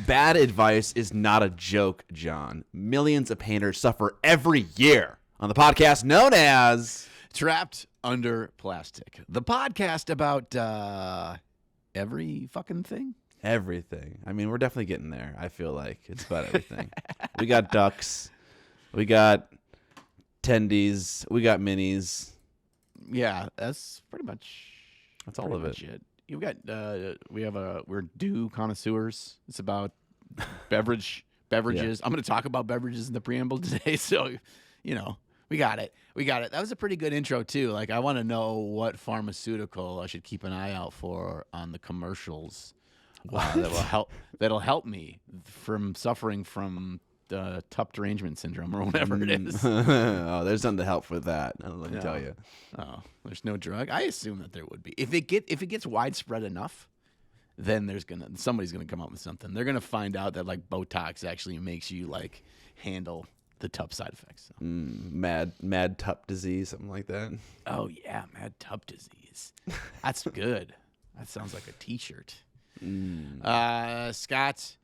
Bad advice is not a joke, John. Millions of painters suffer every year on the podcast known as Trapped Under Plastic, the podcast about every fucking thing. Everything. I mean, we're definitely getting there. I feel like it's about everything. We got ducks. We got tendies. We got minis. Yeah, that's pretty much. That's all of it. You got. We're dew connoisseurs. It's about beverages. Yeah. I'm going to talk about beverages in the preamble today. So, we got it. That was a pretty good intro too. Like, I want to know what pharmaceutical I should keep an eye out for on the commercials. That'll help me from suffering from TUP derangement syndrome or whatever it is. Oh, there's nothing to help with that. Let me tell you. Oh, there's no drug. I assume that there would be. If it gets widespread enough, then somebody's gonna come up with something. They're gonna find out that like Botox actually makes you like handle the TUP side effects. So. Mad TUP disease, something like that. Oh yeah, mad TUP disease. That's good. That sounds like a T-shirt. Scott.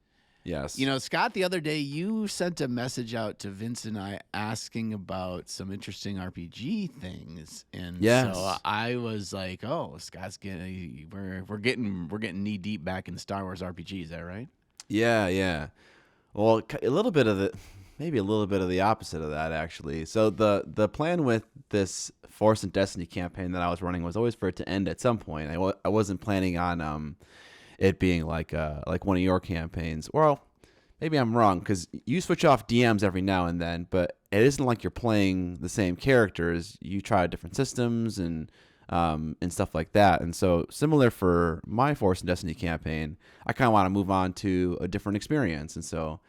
Yes. Scott, the other day you sent a message out to Vince and I asking about some interesting RPG things, and so I was like, "Oh, Scott's we're getting knee deep back in Star Wars RPG." Is that right? Yeah. Well, maybe a little bit of the opposite of that actually. So the plan with this Force and Destiny campaign that I was running was always for it to end at some point. I wasn't planning on it being like one of your campaigns. Well, maybe I'm wrong because you switch off DMs every now and then, but it isn't like you're playing the same characters. You try different systems and stuff like that. And so similar for my Force and Destiny campaign, I kind of want to move on to a different experience. And so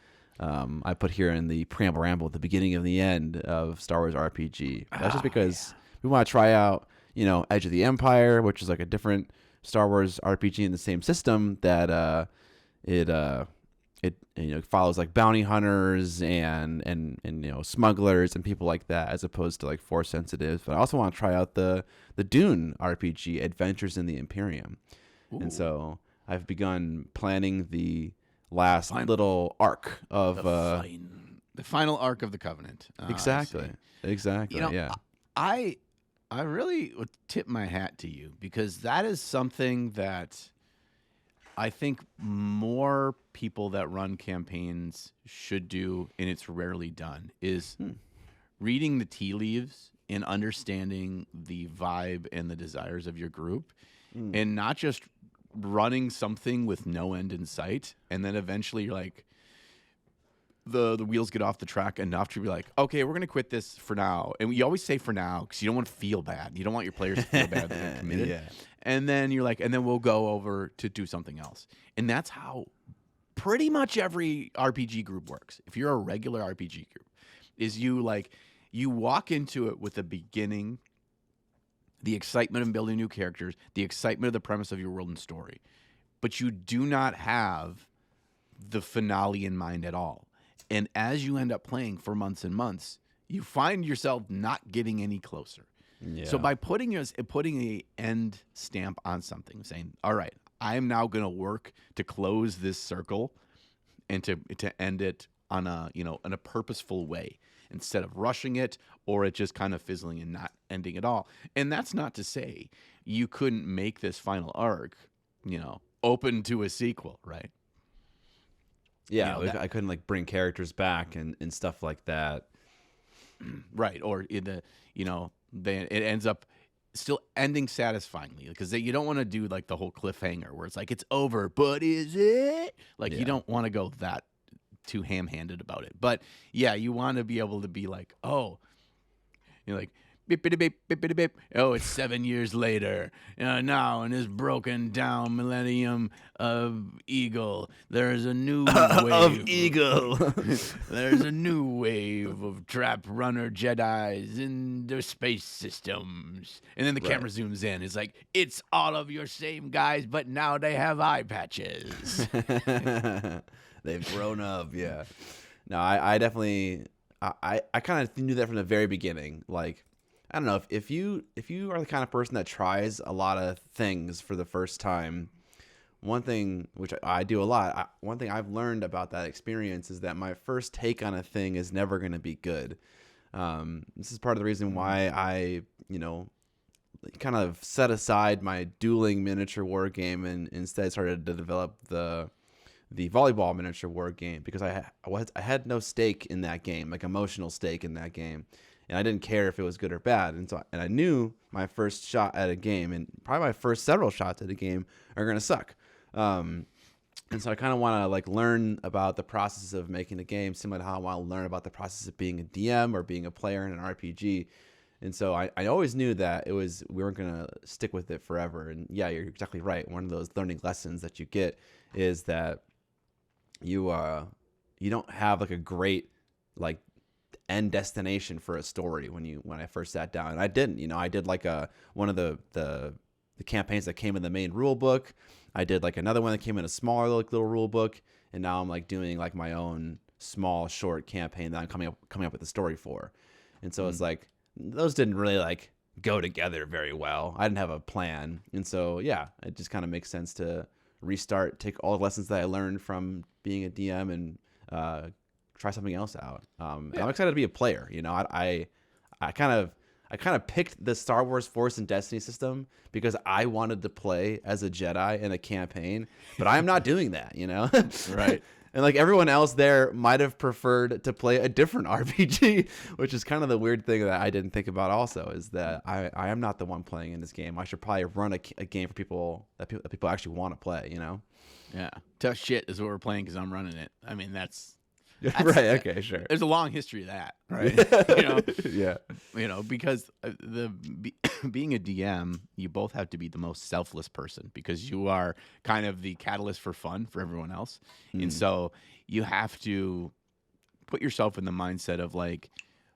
I put here in the Preamble Ramble at the beginning and the end of Star Wars RPG. That's just because we want to try out, Edge of the Empire, which is like a different Star Wars RPG in the same system that it follows like bounty hunters and smugglers and people like that, as opposed to like Force sensitives. But I also want to try out the Dune RPG, Adventures in the Imperium. Ooh. And so I've begun planning the last little arc of the final arc of the Covenant. Exactly. Yeah. I really would tip my hat to you because that is something that I think more people that run campaigns should do, and it's rarely done, is reading the tea leaves and understanding the vibe and the desires of your group, and not just running something with no end in sight, and then eventually you're like, the wheels get off the track enough to be like, okay, we're going to quit this for now. And we always say for now because you don't want to feel bad. You don't want your players to feel bad that they're committed. Yeah. And then you're like, and then we'll go over to do something else. And that's how pretty much every RPG group works. If you're a regular RPG group, is you walk into it with the beginning, the excitement of building new characters, the excitement of the premise of your world and story. But you do not have the finale in mind at all. And as you end up playing for months and months, you find yourself not getting any closer. Yeah. So by putting a end stamp on something, saying, all right, I am now going to work to close this circle and to end it on in a purposeful way instead of rushing it or it just kind of fizzling and not ending at all. And that's not to say you couldn't make this final arc, open to a sequel, right? Yeah, I couldn't like bring characters back and stuff like that. Right, or it ends up still ending satisfyingly because you don't want to do like the whole cliffhanger where it's like it's over, but is it? You don't want to go that too ham-handed about it. But yeah, you want to be able to be like, oh, you're like, beep, beep, beep, beep, beep, beep. Oh, it's 7 years later. Now in this broken down millennium of Eagle, there's a new wave of Eagle. There's a new wave of trap runner Jedis in their space systems. And then the camera zooms in. It's like, it's all of your same guys, but now they have eye patches. They've grown up, yeah. No, I definitely I kind of knew that from the very beginning. Like, I don't know, if you are the kind of person that tries a lot of things for the first time, one thing which I do a lot, one thing I've learned about that experience is that my first take on a thing is never going to be good. This is part of the reason why I, kind of set aside my dueling miniature war game and instead started to develop the volleyball miniature war game, because I had no stake in that game, like emotional stake in that game, and I didn't care if it was good or bad. And I knew my first shot at a game, and probably my first several shots at a game, are gonna suck. And so I kind of want to like learn about the process of making a game, similar to how I want to learn about the process of being a DM or being a player in an RPG. And so I always knew that we weren't gonna stick with it forever. And yeah, you're exactly right. One of those learning lessons that you get is that you don't have like a great like end destination for a story when I first sat down. And I didn't. I did like one of the campaigns that came in the main rule book. I did like another one that came in a smaller little rule book, and now I'm like doing like my own small short campaign that I'm coming up with a story for. And so it's like those didn't really like go together very well. I didn't have a plan. And so yeah, it just kind of makes sense to restart, take all the lessons that I learned from being a DM and try something else out. I'm excited to be a player. I kind of picked the Star Wars Force and Destiny system because I wanted to play as a Jedi in a campaign, but I am not doing that, Right. And like everyone else there might have preferred to play a different RPG, which is kind of the weird thing that I didn't think about also, is that I am not the one playing in this game. I should probably run a game for people that people actually want to play, Yeah. Tough shit is what we're playing because I'm running it. I mean, that's right. Okay, sure. There's a long history of that, right? Yeah. Because being a DM, you both have to be the most selfless person because you are kind of the catalyst for fun for everyone else. And so you have to put yourself in the mindset of like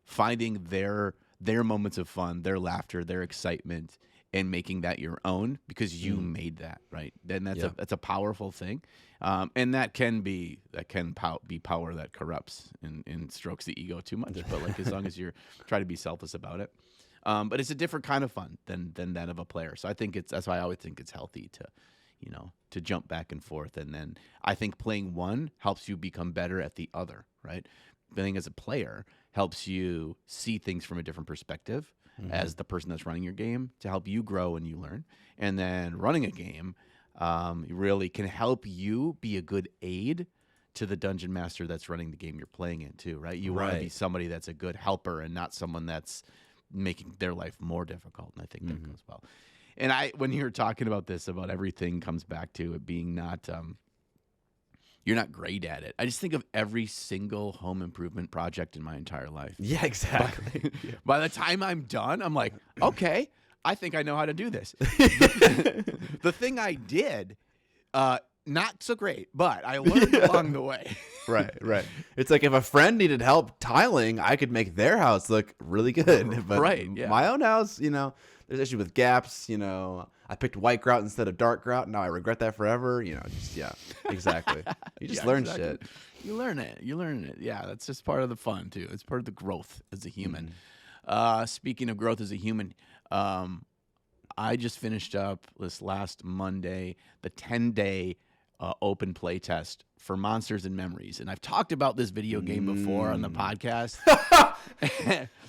finding their moments of fun, their laughter, their excitement, and making that your own because you made that, right? Then that's a powerful thing. And that can be power that corrupts and strokes the ego too much. But like as long as you're try to be selfless about it, but it's a different kind of fun than that of a player. So I think that's why I always think it's healthy to jump back and forth. And then I think playing one helps you become better at the other, right? Playing as a player helps you see things from a different perspective as the person that's running your game to help you grow and you learn. And then running a game really can help you be a good aid to the dungeon master that's running the game you're playing in too, right? You want to be somebody that's a good helper and not someone that's making their life more difficult. And I think that goes well. And when you were talking about this, about everything comes back to it being not, you're not great at it. I just think of every single home improvement project in my entire life. Yeah, exactly. By the time I'm done, I'm like, okay, I think I know how to do this. The thing I did, not so great, but I learned along the way. Right. It's like if a friend needed help tiling, I could make their house look really good. But my own house, there's issues with gaps. I picked white grout instead of dark grout. Now I regret that forever. Exactly. You just learn shit. You learn it. Yeah, that's just part of the fun too. It's part of the growth as a human. Speaking of growth as a human, I just finished up this last Monday the 10-day open play test for Monsters and Memories. And I've talked about this video game before on the podcast.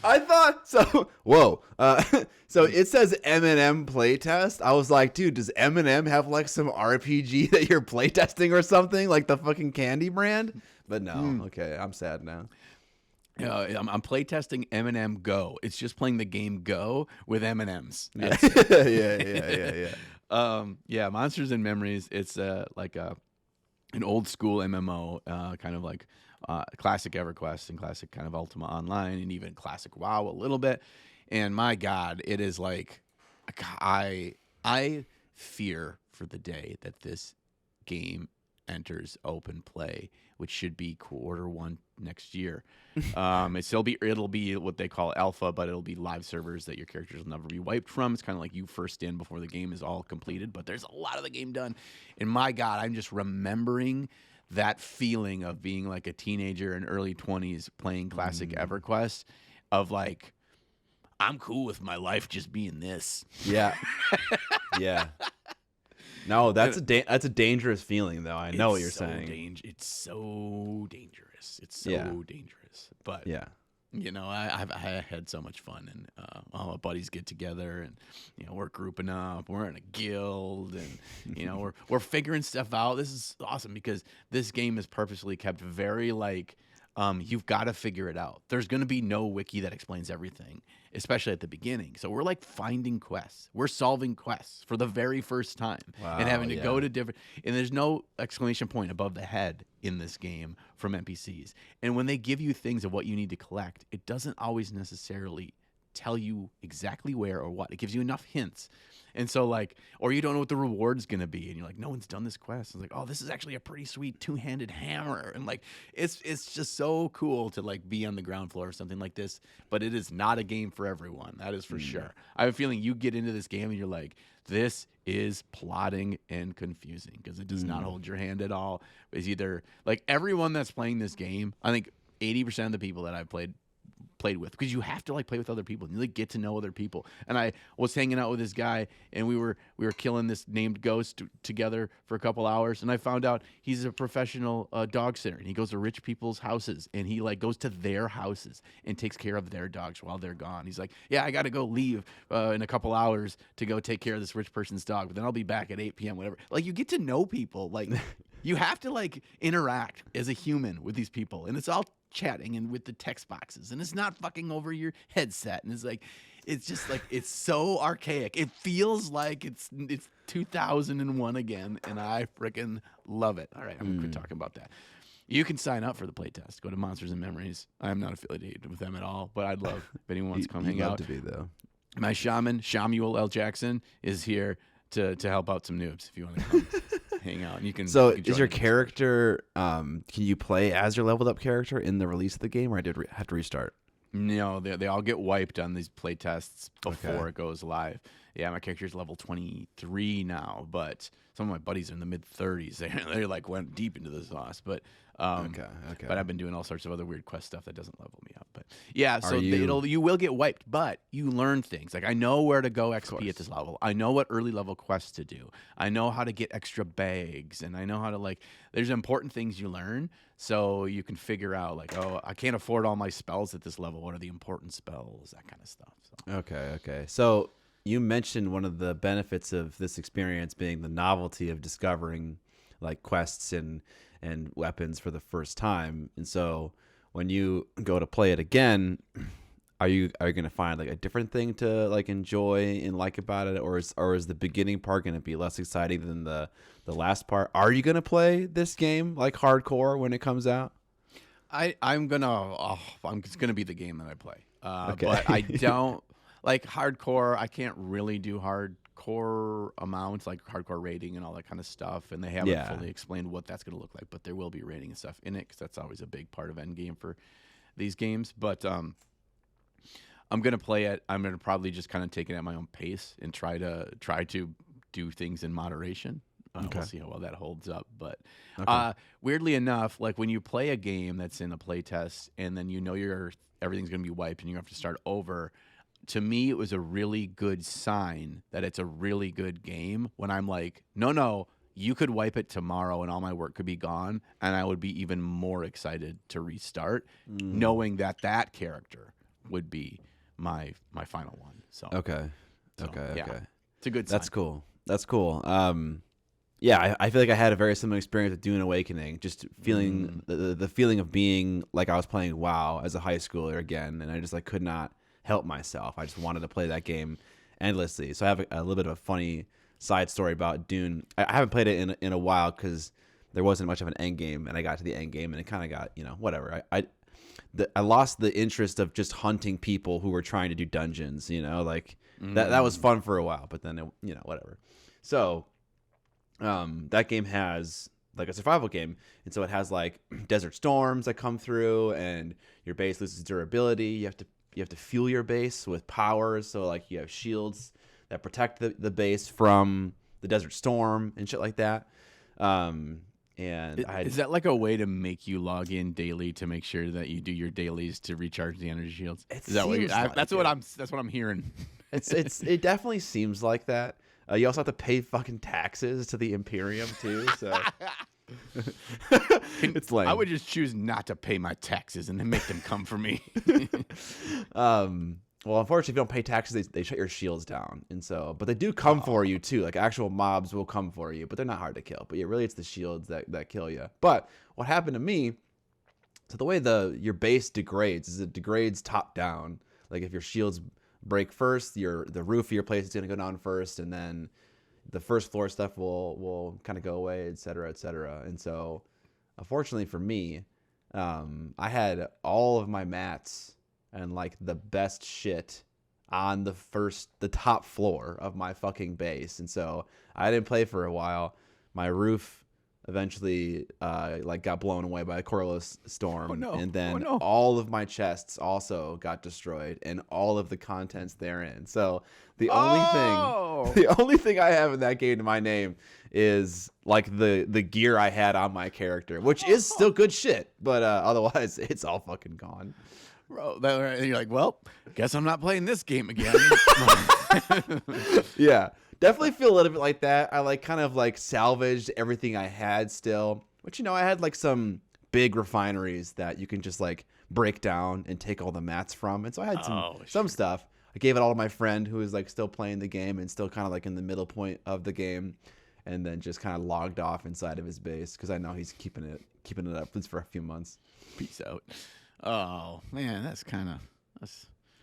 I thought so. Whoa. So it says M&M playtest. I was like, dude, does M&M have like some RPG that you're playtesting or something, like the fucking candy brand? But no. Okay, I'm sad now. I'm playtesting M&M Go. It's just playing the game Go with M&Ms. Yeah. Yeah. Monsters and Memories. It's like an old school MMO, kind of like classic EverQuest and classic kind of Ultima Online and even classic WoW a little bit. And my God, it is like I fear for the day that this game enters open play, which should be Q1 next year. It'll be what they call alpha, but it'll be live servers that your characters will never be wiped from. It's kind of like you first in before the game is all completed, but there's a lot of the game done. And my God, I'm just remembering that feeling of being like a teenager in early 20s playing classic EverQuest of like, I'm cool with my life just being this. Yeah. No, that's a dangerous feeling, though. I know what you're saying. It's so dangerous. It's so Yeah. dangerous. But Yeah. you know, I had so much fun, and all my buddies get together, and you know, we're grouping up, we're in a guild, and you know, we're figuring stuff out. This is awesome because this game is purposely kept very like. You've got to figure it out. There's going to be no wiki that explains everything, especially at the beginning. So we're like finding quests. We're solving quests for the very first time and having to go to different. And there's no exclamation point above the head in this game from NPCs. And when they give you things of what you need to collect, it doesn't always necessarily tell you exactly where or what. It gives you enough hints. And so like, or you don't know what the reward's going to be. And you're like, no one's done this quest. It's like, oh, this is actually a pretty sweet two-handed hammer. And like, it's just so cool to like be on the ground floor or something like this. But it is not a game for everyone. That is for sure. I have a feeling you get into this game and you're like, this is plotting and confusing because it does not hold your hand at all. It's either like everyone that's playing this game, I think 80% of the people that I've played with, because you have to like play with other people and you like get to know other people. And I was hanging out with this guy and we were killing this named ghost together for a couple hours, and I found out he's a professional dog sitter, and he goes to rich people's houses and he like goes to their houses and takes care of their dogs while they're gone. He's like, yeah, I got to go leave in a couple hours to go take care of this rich person's dog, but then I'll be back at 8 p.m. whatever. Like, you get to know people. Like you have to like interact as a human with these people, and it's all chatting and with the text boxes, and it's not fucking over your headset, and it's just like it's so archaic. It feels like it's 2001 again, and I freaking love it. All right, I'm gonna quit talking about that. You can sign up for the playtest. Go to Monsters and Memories. I am not affiliated with them at all, but I'd love if anyone wants to come hang out. To be though. My shaman, Shamuel L. Jackson, is here to help out some noobs if you want to come. Hang out. And you can. So, you can is your character? Can you play as your leveled up character in the release of the game, or I did have to restart? No, they all get wiped on these play tests before it goes live. Yeah, my character's level 23 now, but some of my buddies are in the mid 30s. They like went deep into the sauce, but Okay. But I've been doing all sorts of other weird quest stuff that doesn't level me up. But yeah, so you you will get wiped, but you learn things. Like I know where to go XP at this level. I know what early level quests to do. I know how to get extra bags, and I know how to like. There's important things you learn, so you can figure out like, oh, I can't afford all my spells at this level. What are the important spells? That kind of stuff. So. Okay. So you mentioned one of the benefits of this experience being the novelty of discovering like quests and weapons for the first time. And so when you go to play it again, are you going to find like a different thing to like enjoy and like about it, or is the beginning part going to be less exciting than the last part? Are you going to play this game like hardcore when it comes out? I'm it's gonna be the game that I play. Okay. But I don't like hardcore. I can't really do hardcore amounts, like hardcore rating and all that kind of stuff. And they haven't fully explained what that's gonna look like. But there will be rating and stuff in it because that's always a big part of endgame for these games. But I'm gonna play it. I'm gonna probably just kind of take it at my own pace and try to do things in moderation. We'll see how well that holds up. But weirdly enough, like when you play a game that's in a playtest and then you know everything's going to be wiped and you have to start over, to me it was a really good sign that it's a really good game when I'm like, no, you could wipe it tomorrow and all my work could be gone, and I would be even more excited to restart knowing that character would be my final one. So Okay. Yeah, it's a good sign. That's cool. Yeah, I feel like I had a very similar experience with Dune Awakening, just feeling the feeling of being like I was playing WoW as a high schooler again, and I just like could not help myself. I just wanted to play that game endlessly. So I have a little bit of a funny side story about Dune. I haven't played it in a while because there wasn't much of an end game, and I got to the end game and it kind of got, whatever. I lost the interest of just hunting people who were trying to do dungeons, like that was fun for a while, but then whatever. So that game has like a survival game, and so it has like desert storms that come through, and your base loses durability. You have to fuel your base with power, so like you have shields that protect the base from the desert storm and shit like that. Is that like a way to make you log in daily to make sure that you do your dailies to recharge the energy shields? Is that what that's what I'm hearing. It definitely seems like that. You also have to pay fucking taxes to the Imperium too. So it's lame. I would just choose not to pay my taxes and then make them come for me. Well, unfortunately, if you don't pay taxes, they shut your shields down, and so, but they do come for you too. Like actual mobs will come for you, but they're not hard to kill. But yeah, really, it's the shields that kill you. But what happened to me? So the way your base degrades is it degrades top down. Like if your shields break first, the roof of your place is going to go down first, and then the first floor stuff will kind of go away, et cetera, et cetera. And so, unfortunately for me, I had all of my mats and like the best shit on the top floor of my fucking base. And so I didn't play for a while. My roof eventually like got blown away by a Corvus storm. Oh, no. And then Oh, no. all of my chests also got destroyed and all of the contents therein. So the only thing I have in that game to my name is like the gear I had on my character, which is still good shit, but otherwise it's all fucking gone. Bro, you're like, well, guess I'm not playing this game again. Yeah, definitely feel a little bit like that. I like kind of like salvaged everything I had still, which I had like some big refineries that you can just like break down and take all the mats from, and so I had some stuff. I gave it all to my friend who is like still playing the game and still kind of like in the middle point of the game, and then just kind of logged off inside of his base because I know he's keeping it up at least for a few months. Peace out. Oh man, that's a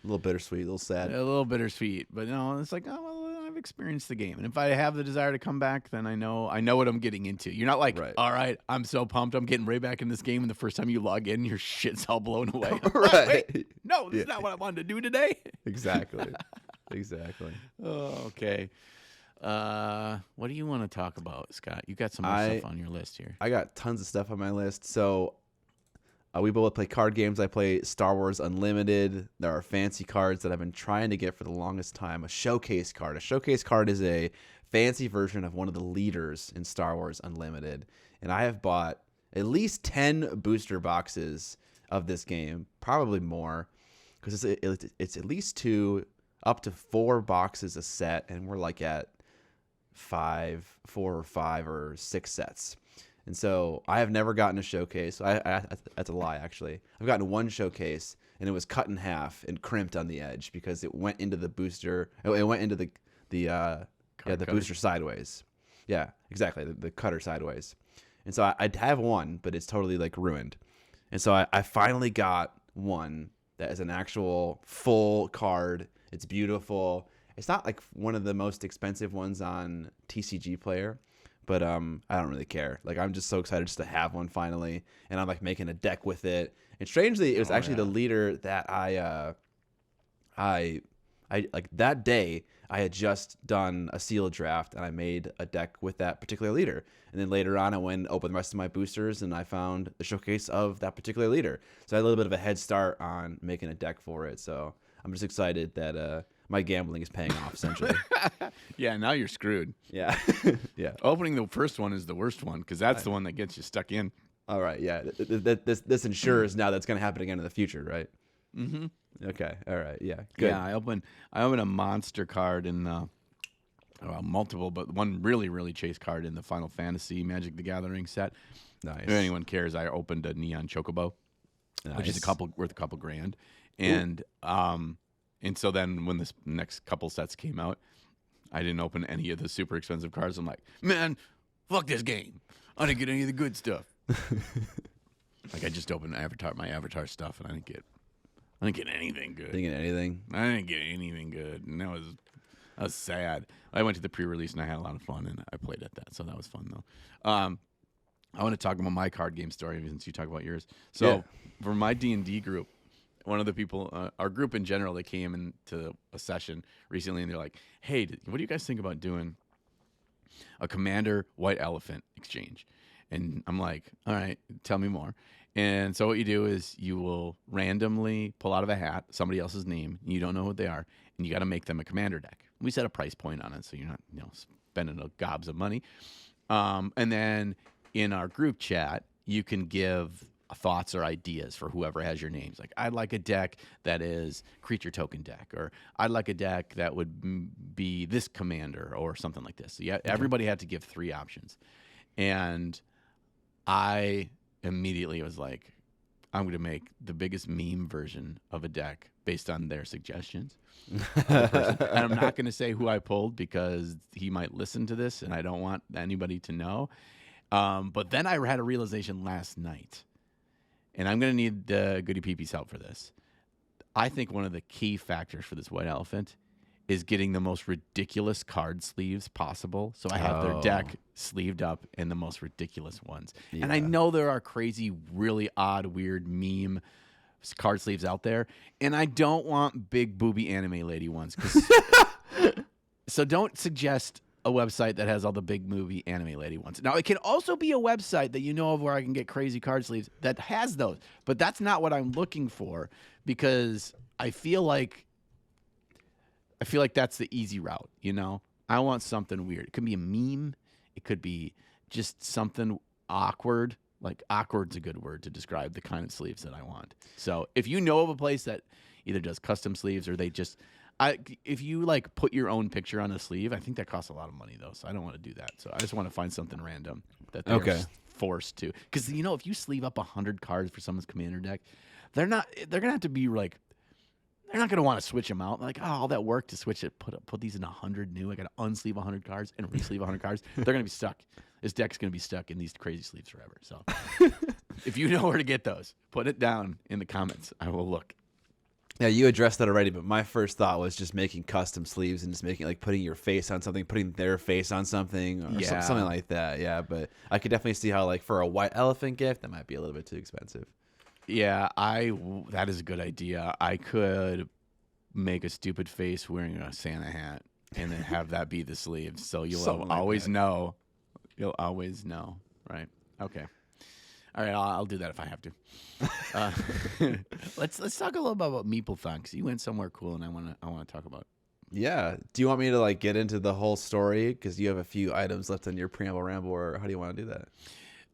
little bittersweet, a little sad. A little bittersweet, but no, it's like, oh well, I've experienced the game, and if I have the desire to come back, then I know what I'm getting into. You're not like, all right, I'm so pumped, I'm getting right back in this game, and the first time you log in, your shit's all blown away. Right? Wait, no, this is not what I wanted to do today. Exactly. Oh, okay. What do you want to talk about, Scott? You got some more stuff on your list here. I got tons of stuff on my list. So we both play card games. I play Star Wars Unlimited. There are fancy cards that I've been trying to get for the longest time. A showcase card. A showcase card is a fancy version of one of the leaders in Star Wars Unlimited. And I have bought at least 10 booster boxes of this game, probably more, because it's at least 2, up to 4 boxes a set, and we're like at 4 or 5 or 6 sets. And so I have never gotten a showcase. That's a lie, actually. I've gotten one showcase, and it was cut in half and crimped on the edge because it went into the booster. It went into the booster sideways. Yeah, exactly, the cutter sideways. And so I have one, but it's totally like ruined. And so I finally got one that is an actual full card. It's beautiful. It's not like one of the most expensive ones on TCG Player, but I don't really care. Like I'm just so excited just to have one finally, and I'm like making a deck with it. And strangely, it was actually the leader that I like that day. I had just done a sealed draft, and I made a deck with that particular leader. And then later on, I went and opened the rest of my boosters, and I found the showcase of that particular leader. So I had a little bit of a head start on making a deck for it. So I'm just excited that my gambling is paying off, essentially. Yeah, now you're screwed. Yeah. Yeah. Opening the first one is the worst one because that's the one that gets you stuck in. All right. Yeah. This ensures now that's going to happen again in the future, right? Mm-hmm. Okay. All right. Yeah. Good. Yeah, I opened a monster card in multiple, but one really chase card in the Final Fantasy Magic the Gathering set. Nice. If anyone cares, I opened a Neon Chocobo, which is worth a couple grand, and so then when this next couple sets came out, I didn't open any of the super expensive cards. I'm like, man, fuck this game. I didn't get any of the good stuff. Like I just opened my Avatar stuff, and I didn't get anything good. Didn't get anything? I didn't get anything good, and that was sad. I went to the pre-release, and I had a lot of fun, and I played at that, so that was fun, though. I want to talk about my card game story since you talk about yours. So for my D&D group, one of the people, our group in general, they came into a session recently, and they're like, hey, what do you guys think about doing a Commander White Elephant exchange? And I'm like, all right, tell me more. And so what you do is you will randomly pull out of a hat somebody else's name, and you don't know what they are, and you got to make them a commander deck. We set a price point on it, so you're not spending gobs of money. And then in our group chat, you can give thoughts or ideas for whoever has your names. Like, I'd like a deck that is creature token deck, or I'd like a deck that would be this commander or something like this. So yeah, everybody had to give 3 options. And I immediately was like, I'm going to make the biggest meme version of a deck based on their suggestions. And I'm not going to say who I pulled because he might listen to this and I don't want anybody to know. But then I had a realization last night, and I'm going to need Goody Pee-Pee's help for this. I think one of the key factors for this white elephant is getting the most ridiculous card sleeves possible. So I have their deck sleeved up in the most ridiculous ones. Yeah. And I know there are crazy, really odd, weird meme card sleeves out there. And I don't want big booby anime lady ones. So don't suggest a website that has all the big movie anime lady ones. Now, it can also be a website that you know of where I can get crazy card sleeves that has those. But that's not what I'm looking for, because I feel like that's the easy route, you know? I want something weird. It could be a meme. It could be just something awkward. Like, awkward's a good word to describe the kind of sleeves that I want. So if you know of a place that either does custom sleeves or they just... if you, like, put your own picture on a sleeve, I think that costs a lot of money, though, so I don't want to do that. So I just want to find something random that they're forced to. Because, you know, if you sleeve up 100 cards for someone's commander deck, they're going to have to be, like... They're not going to want to switch them out. Like, all that work to switch it, put these in 100 new. I got to unsleeve 100 cards and resleeve 100 cards. They're going to be stuck. This deck's going to be stuck in these crazy sleeves forever. So if you know where to get those, put it down in the comments. I will look. Yeah, you addressed that already, but my first thought was just making custom sleeves and just making, like, putting your face on something, putting their face on something, or something like that. Yeah, but I could definitely see how, like, for a white elephant gift, that might be a little bit too expensive. Yeah, that is a good idea. I could make a stupid face wearing a Santa hat and then have that be the sleeve. So you'll always know. You'll always know, right? Okay. All right, I'll do that if I have to. Let's talk a little bit about Meeplethon, because you went somewhere cool, and I want to talk about it. Yeah. Do you want me to, like, get into the whole story, because you have a few items left on your Preamble Ramble, or how do you want to do that?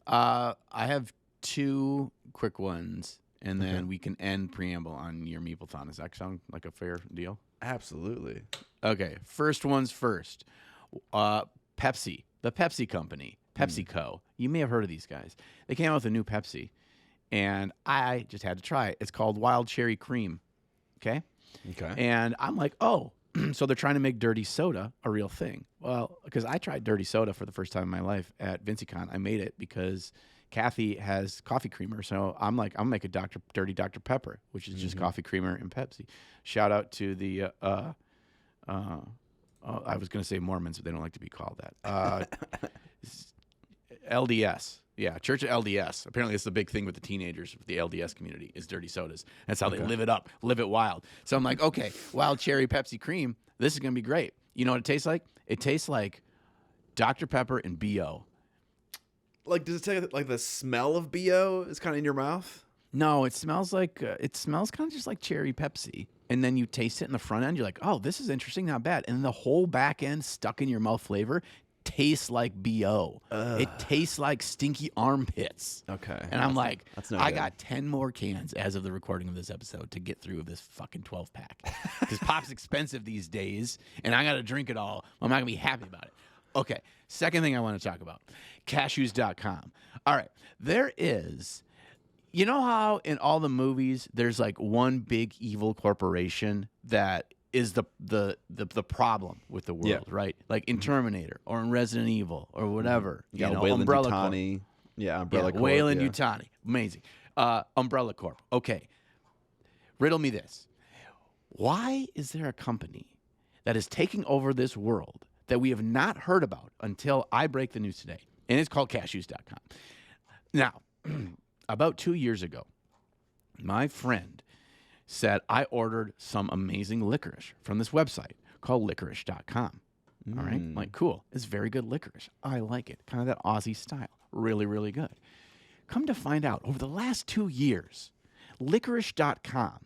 I have 2 quick ones, and then we can end Preamble on your Meeplethon. Does that sound like a fair deal? Absolutely. Okay, first one's first. Pepsi, the Pepsi company, PepsiCo. You may have heard of these guys. They came out with a new Pepsi, and I just had to try it. It's called Wild Cherry Cream. Okay? And I'm like, oh, so they're trying to make dirty soda a real thing. Well, because I tried dirty soda for the first time in my life at VincyCon. I made it because Kathy has coffee creamer, so I'm like, I'm making dirty Dr. Pepper, which is just coffee creamer and Pepsi. Shout out to the I was going to say Mormons, but they don't like to be called that. LDS, yeah, Church of LDS. Apparently, it's the big thing with the teenagers, with the LDS community, is dirty sodas. That's how they live it up, live it wild. So I'm like, okay, wild cherry Pepsi cream. This is going to be great. You know what it tastes like? It tastes like Dr. Pepper and BO. Like, does it tell you that, like, the smell of BO is kind of in your mouth? No, it smells kind of just like cherry Pepsi. And then you taste it in the front end. You're like, oh, this is interesting, not bad. And then the whole back end stuck in your mouth flavor tastes like BO. It tastes like stinky armpits. Okay. And I'm like, I got 10 more cans as of the recording of this episode to get through this fucking 12-pack. Because pop's expensive these days, and I got to drink it all. I'm not going to be happy about it. Okay, second thing I want to talk about, cashews.com. All right, there is, you know how in all the movies there's like one big evil corporation that is the problem with the world, right? Like in Terminator or in Resident Evil or whatever. You know, Umbrella Corp. Yeah, Umbrella Corp. Weyland-Yutani. Amazing. Umbrella Corp. Okay, riddle me this. Why is there a company that is taking over this world that we have not heard about until I break the news today? And it's called cashews.com. Now, about 2 years ago, my friend said I ordered some amazing licorice from this website called licorice.com. All right? Like, cool. It's very good licorice. I like it. Kind of that Aussie style. Really, really good. Come to find out, over the last 2 years, licorice.com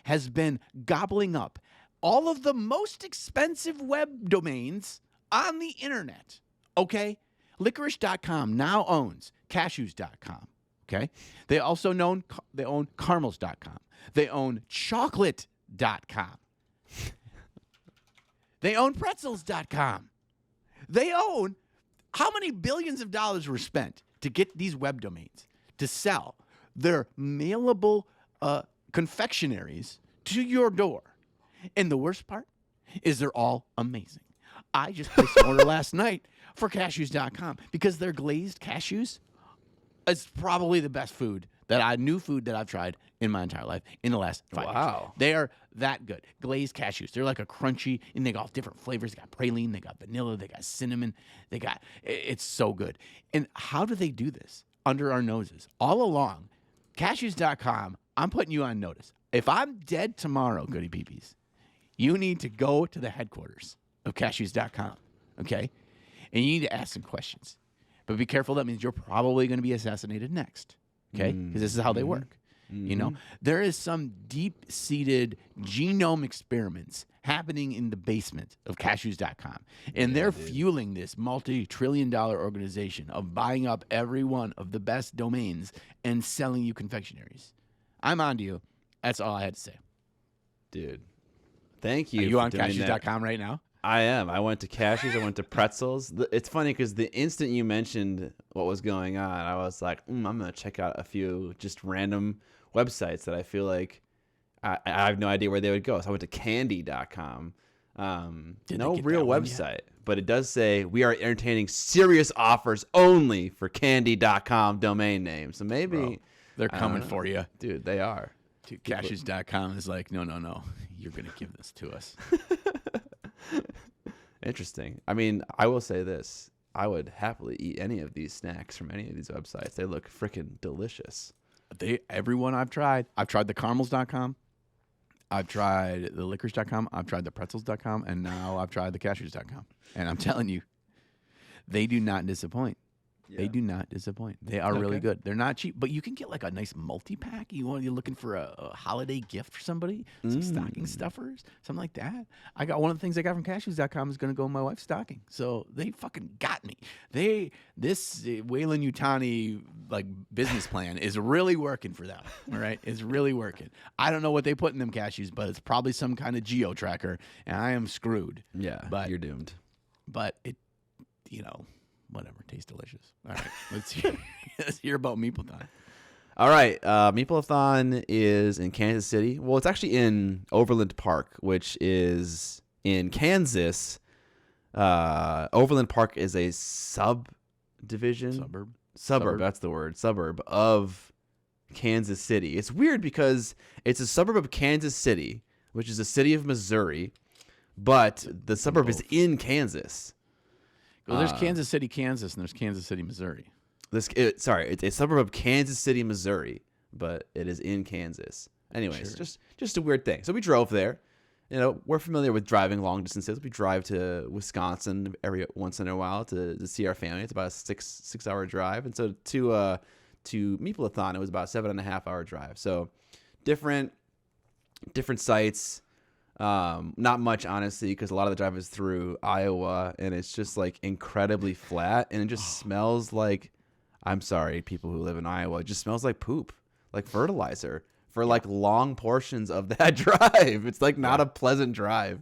has been gobbling up all of the most expensive web domains on the internet. Okay? Licorice.com now owns cashews.com. Okay. They also they own caramels.com. They own chocolate.com. They own pretzels.com. They own how many billions of dollars were spent to get these web domains to sell their mailable confectionaries to your door. And the worst part is they're all amazing. I just placed an order last night for cashews.com because their glazed cashews is probably the best new food that I've tried in my entire life in the last 5 years. Wow. They are that good. Glazed cashews. They're like a crunchy, and they got all different flavors. They got praline, they got vanilla, they got cinnamon. It's so good. And how do they do this? Under our noses. All along, cashews.com, I'm putting you on notice. If I'm dead tomorrow, goody peepees, you need to go to the headquarters of cashews.com, okay? And you need to ask some questions. But be careful. That means you're probably going to be assassinated next, okay? Because this is how they work. You know, there is some deep-seated genome experiments happening in the basement of cashews.com. And they're fueling this multi-trillion-dollar organization of buying up every one of the best domains and selling you confectionaries. I'm on to you. That's all I had to say. Dude, thank you. Are you on cashews.com right now? I am. I went to Cashews. I went to Pretzels. It's funny because the instant you mentioned what was going on, I was like, I'm going to check out a few just random websites that I feel like I have no idea where they would go. So I went to candy.com. No real website, but it does say we are entertaining serious offers only for candy.com domain name. So maybe Bro, they're coming for you. Dude, they are. Dude, cashews.com is like, no. You're going to give this to us. Interesting. I mean, I will say this. I would happily eat any of these snacks from any of these websites. They look freaking delicious. Everyone I've tried the caramels.com. I've tried the licorice.com. I've tried the pretzels.com. And now I've tried the cashews.com. And I'm telling you, they do not disappoint. Yeah. They do not disappoint. They are really good. They're not cheap, but you can get like a nice multi-pack. You're looking for a holiday gift for somebody, some stocking stuffers, something like that. I got one of the things I got from cashews.com is going to go in my wife's stocking. So they fucking got me. This Wayland Yutani like business plan is really working for them. All right. It's really working. I don't know what they put in them cashews, but it's probably some kind of geo tracker and I am screwed. Yeah. But you're doomed. But it, whatever, tastes delicious. All right, let's hear about Meeple-thon. All right, Meeple-thon is in Kansas City. Well, it's actually in Overland Park, which is in Kansas. Overland Park is a suburb. That's the word. Suburb of Kansas City. It's weird because it's a suburb of Kansas City, which is a city of Missouri, but the suburb is in Kansas. Well, there's Kansas City, Kansas, and there's Kansas City, Missouri. It's a suburb of Kansas City, Missouri, but it is in Kansas. Anyways, just a weird thing. So we drove there. We're familiar with driving long distances. We drive to Wisconsin every once in a while to see our family. It's about a 6 hour drive, and so to Meeple-thon, it was about a 7.5 hour drive. So different sites. Not much, honestly, because a lot of the drive is through Iowa, and it's just like incredibly flat, and it just smells like, I'm sorry, people who live in Iowa, it just smells like poop, like fertilizer for like long portions of that drive. It's like not a pleasant drive.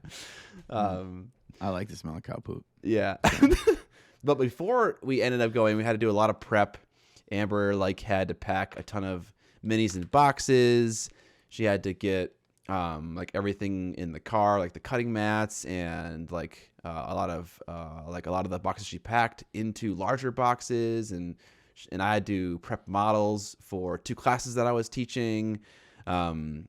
I like the smell of cow poop. Yeah. But before we ended up going, we had to do a lot of prep. Amber had to pack a ton of minis and boxes. She had to get everything in the car, like the cutting mats and a lot of the boxes she packed into larger boxes, and I had to prep models for 2 classes that I was teaching, and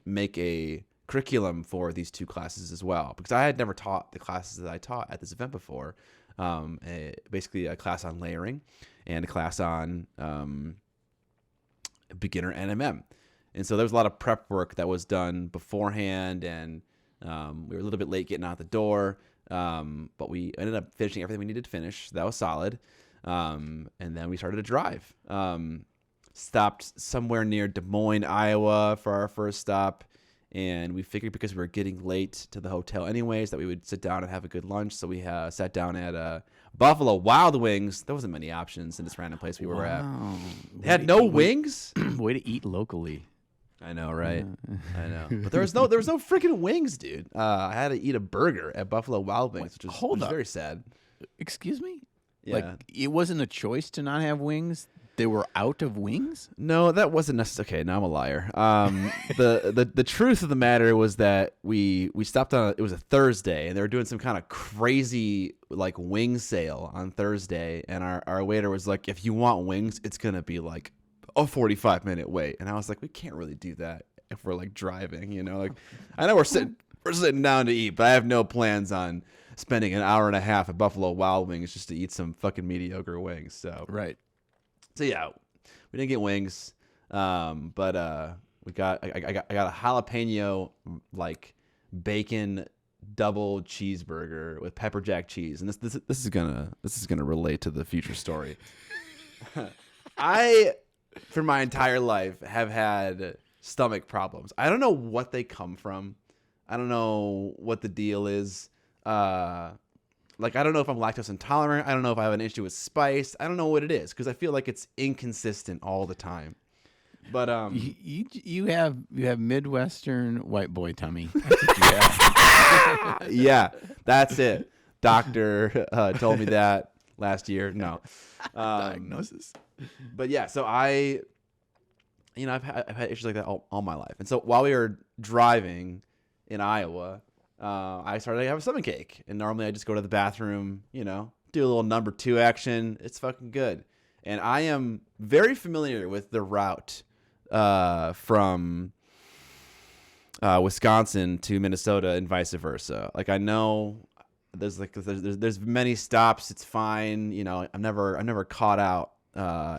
make a curriculum for these 2 classes as well, because I had never taught the classes that I taught at this event before. Basically a class on layering and a class on beginner NMM. And so there was a lot of prep work that was done beforehand, and we were a little bit late getting out the door, but we ended up finishing everything we needed to finish. So that was solid. And then we started to drive. Stopped somewhere near Des Moines, Iowa for our first stop, And we figured because we were getting late to the hotel anyways that we would sit down and have a good lunch. So we sat down at Buffalo Wild Wings. There wasn't many options in this random place we were at. They had no wings. Way to eat locally. I know, right? I know. But there was no freaking wings, dude. I had to eat a burger at Buffalo Wild Wings, which was very sad. Excuse me? Yeah. Like, it wasn't a choice to not have wings? They were out of wings? No, that wasn't necessary. Okay, now I'm a liar. The truth of the matter was that we stopped on. It was a Thursday, and they were doing some kind of crazy like wing sale on Thursday. And our waiter was like, "If you want wings, it's gonna be like a 45-minute wait." And I was like, "We can't really do that if we're like driving, you know? Like, I know we're sitting down to eat, but I have no plans on spending an hour and a half at Buffalo Wild Wings just to eat some fucking mediocre wings." So Right. So yeah, we didn't get wings, but I got a jalapeno like bacon double cheeseburger with pepper jack cheese, and this is gonna relate to the future story. I, for my entire life, have had stomach problems. I don't know what they come from. I don't know what the deal is. Like, I don't know if I'm lactose intolerant. I don't know if I have an issue with spice. I don't know what it is because I feel like it's inconsistent all the time. But you have Midwestern white boy tummy. Yeah, that's it. Doctor told me that last year. No Diagnosis. But yeah, so I've had issues like that all my life. And so while we were driving in Iowa, I started to have a stomachache, and normally I just go to the bathroom, do a little number 2 action. It's fucking good. And I am very familiar with the route from Wisconsin to Minnesota and vice versa. Like, I know there's many stops. It's fine. I'm never caught out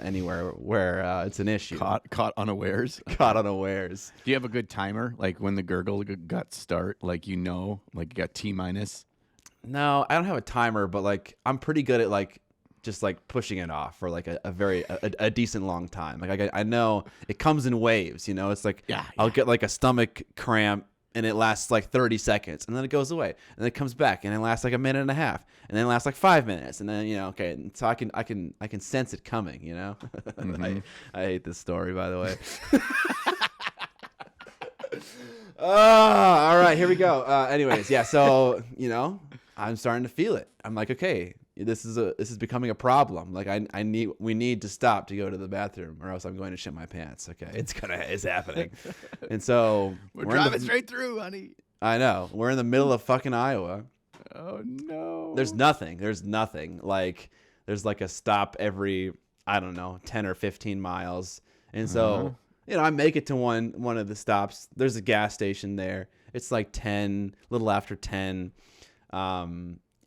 anywhere where it's an issue. Caught unawares. Caught unawares. Do you have a good timer? Like when the gurgle got start, like you got T-? No, I don't have a timer, but like I'm pretty good at like just like pushing it off for like a decent long time. Like I know it comes in waves. It's like I'll get like a stomach cramp and it lasts like 30 seconds and then it goes away and then it comes back and it lasts like a minute and a half and then it lasts like 5 minutes and then okay, so I can sense it coming. Mm-hmm. I hate this story, by the way. All right, here we go. Anyways, yeah, so I'm starting to feel it. I'm like, okay, this is becoming a problem. Like we need to stop to go to the bathroom or else I'm going to shit my pants. Okay, it's happening. And so we're driving straight through, honey. I know. We're in the middle of fucking Iowa. Oh no. There's nothing. Like there's like a stop every, I don't know, 10 or 15 miles. And so I make it to one of the stops. There's a gas station there. It's like 10, a little after 10.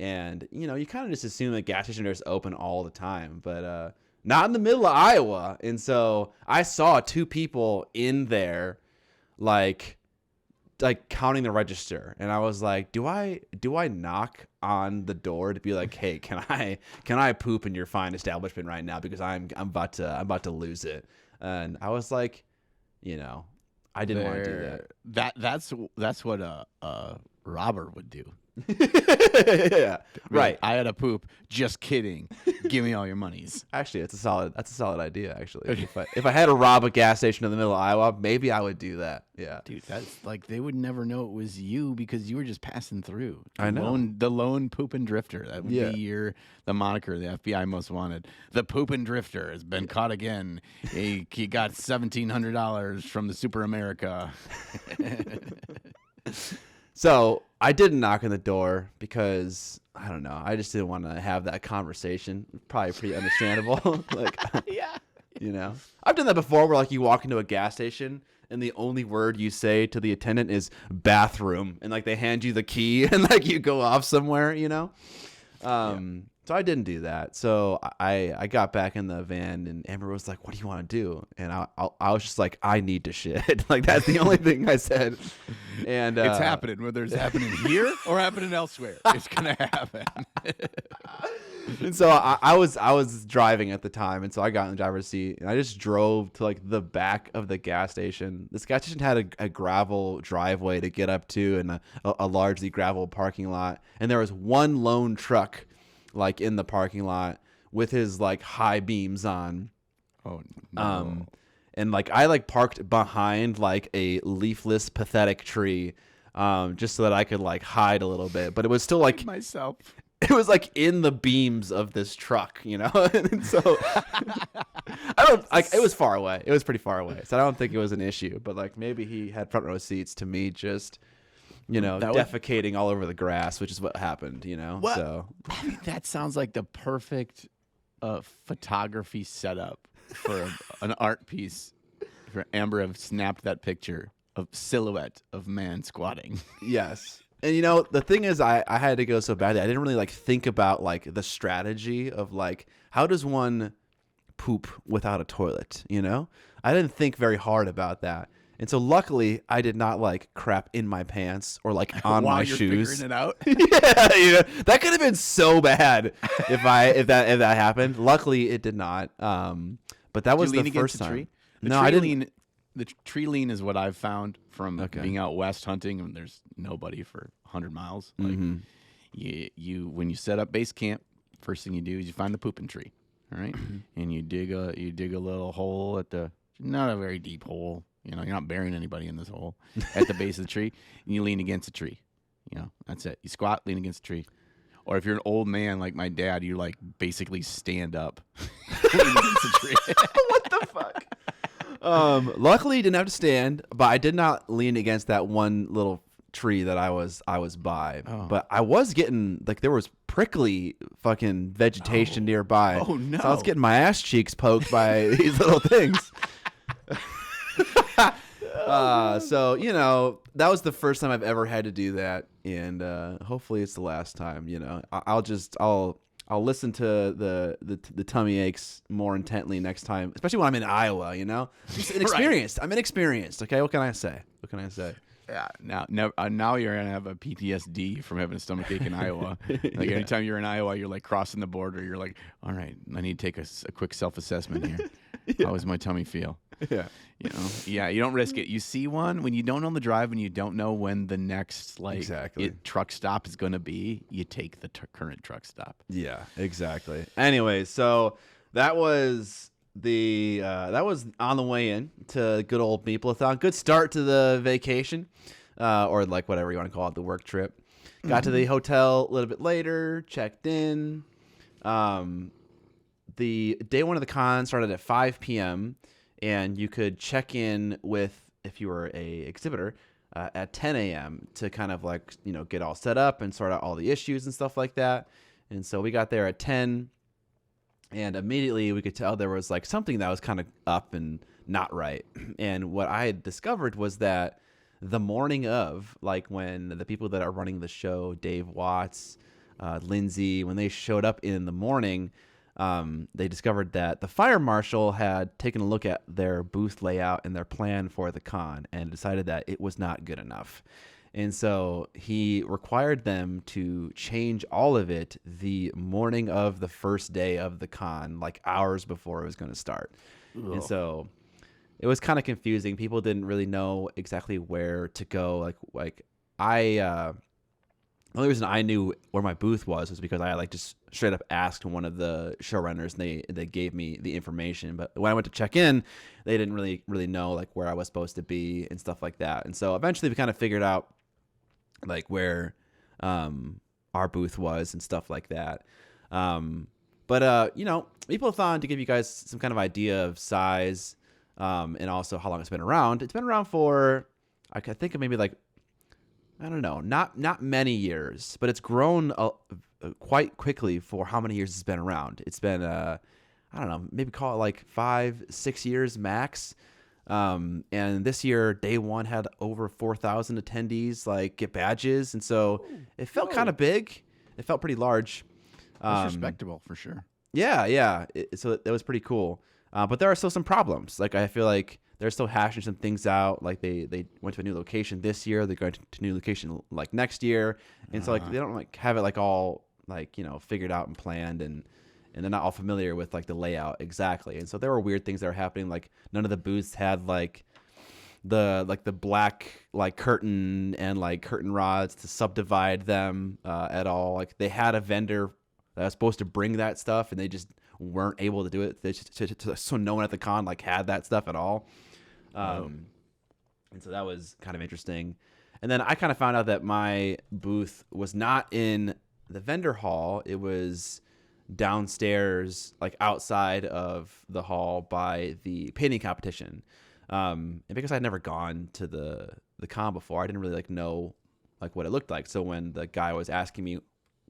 And you kind of just assume that gas stations are just open all the time, but not in the middle of Iowa. And so I saw 2 people in there, like counting the register, and I was like, do I knock on the door to be like, hey, can I poop in your fine establishment right now because I'm about to lose it? And I was like, I didn't want to do that. That's what a robber would do. Yeah, right. I had a poop. Just kidding. Give me all your monies. Actually, that's a solid idea. Actually, if I had to rob a gas station in the middle of Iowa, maybe I would do that. Yeah, dude, that's like they would never know it was you because you were just passing through. I know. The lone poopin' drifter. That would be the moniker the FBI most wanted. The poopin' drifter has been caught again. He got $1,700 from the Super America. So I didn't knock on the door because I don't know. I just didn't want to have that conversation. Probably pretty understandable. Like, yeah. I've done that before where like you walk into a gas station and the only word you say to the attendant is bathroom, and like they hand you the key and like you go off somewhere, So I didn't do that. So I got back in the van and Amber was like, what do you want to do? And I was just like, I need to shit. Like, that's the only thing I said. And it's happening, whether it's happening here or happening elsewhere. It's going to happen. And so I was driving at the time, and so I got in the driver's seat, and I just drove to like the back of the gas station. This gas station had a gravel driveway to get up to, and a largely gravel parking lot. And there was one lone truck, like in the parking lot with his like high beams on. Oh no. And like I like parked behind like a leafless, pathetic tree, just so that I could like hide a little bit. But it was still like myself. It was like in the beams of this truck, you know. And so I don't like. It was far away. It was pretty far away, so I don't think it was an issue. But like maybe he had front row seats to me just, you know, defecating all over the grass, which is what happened, you know. What? So I mean, that sounds like the perfect photography setup for an art piece. For Amber have snapped that picture of silhouette of man squatting. Yes. And you know, the thing is I had to go so badly. I didn't really like think about like the strategy of like how does one poop without a toilet, you know? I didn't think very hard about that. And so luckily I did not like crap in my pants or like on While my you're shoes. figuring it out. Yeah, you know, that could have been so bad if that happened. Luckily it did not. But that was the first time. No, I didn't. The tree lean is what I've found from being out west hunting, and there's nobody for 100 miles. Like you when you set up base camp, first thing you do is you find the pooping tree, all right, and you dig a little hole at the not a very deep hole. You know, you're not burying anybody in this hole at the base of the tree, and you lean against the tree. You know, that's it. You squat, lean against the tree. Or if you're an old man like my dad, you like basically stand up, lean against the tree. What the fuck? Luckily, you didn't have to stand, but I did not lean against that one little tree that I was by. Oh. But I was getting like there was prickly fucking vegetation nearby. Oh no! So I was getting my ass cheeks poked by these little things. So you know that was the first time I've ever had to do that, and hopefully it's the last time. You know, I'll listen to the tummy aches more intently next time, especially when I'm in Iowa. You know, I'm inexperienced. Right. I'm inexperienced. Okay, what can I say? Yeah. Now you're gonna have a PTSD from having a stomachache in Iowa. Like anytime you're in Iowa, you're like crossing the border. You're like, all right, I need to take a quick self-assessment here. Yeah. How does my tummy feel? Yeah. You know. Yeah. You don't risk it. You see one when you don't know the drive and you don't know when the next truck stop is going to be. You take the current truck stop. Yeah. Exactly. Anyway, so that was on the way in to good old Meeple-a-thon. Good start to the vacation, or like whatever you want to call it, the work trip. Got to the hotel a little bit later, checked in. The day one of the con started at 5 p.m. and you could check in with, if you were a exhibitor, at 10 a.m. to kind of like, you know, get all set up and sort out all the issues and stuff like that. And so we got there at 10. And immediately we could tell there was like something that was kind of up and not right. And what I had discovered was that the morning of, like when the people that are running the show, Dave Watts, Lindsay, when they showed up in the morning, they discovered that the fire marshal had taken a look at their booth layout and their plan for the con and decided that it was not good enough. And so he required them to change all of it the morning of the first day of the con, like hours before it was going to start. Ugh. And so it was kind of confusing. People didn't really know exactly where to go. The only reason I knew where my booth was because I like just straight up asked one of the showrunners, and they gave me the information. But when I went to check in, they didn't really know like where I was supposed to be and stuff like that. And so eventually we kind of figured out like where our booth was and stuff like that. But you know, Meeple-a-thon, to give you guys some kind of idea of size, and also how long it's been around. It's been around for, I think maybe like, I don't know, not many years, but it's grown quite quickly for how many years it's been around. It's been, I don't know, maybe call it like 5-6 years max. And this year, day one had over 4,000 attendees, like get badges. And so it felt kind of big. It felt pretty large. That's respectable for sure. Yeah. So it was pretty cool. But there are still some problems. Like I feel like they're still hashing some things out. Like they went to a new location this year. They're going to a new location like next year. And so like they don't like have it like all like, figured out and planned, and they're not all familiar with like the layout exactly. And so there were weird things that were happening. Like none of the booths had like the black like curtain and like curtain rods to subdivide them at all. Like they had a vendor that was supposed to bring that stuff, and they just weren't able to do it. So no one at the con like had that stuff at all. And so that was kind of interesting. And then I kind of found out that my booth was not in the vendor hall. It was downstairs, like outside of the hall by the painting competition. And because I'd never gone to the con before, I didn't really like know like what it looked like. So when the guy was asking me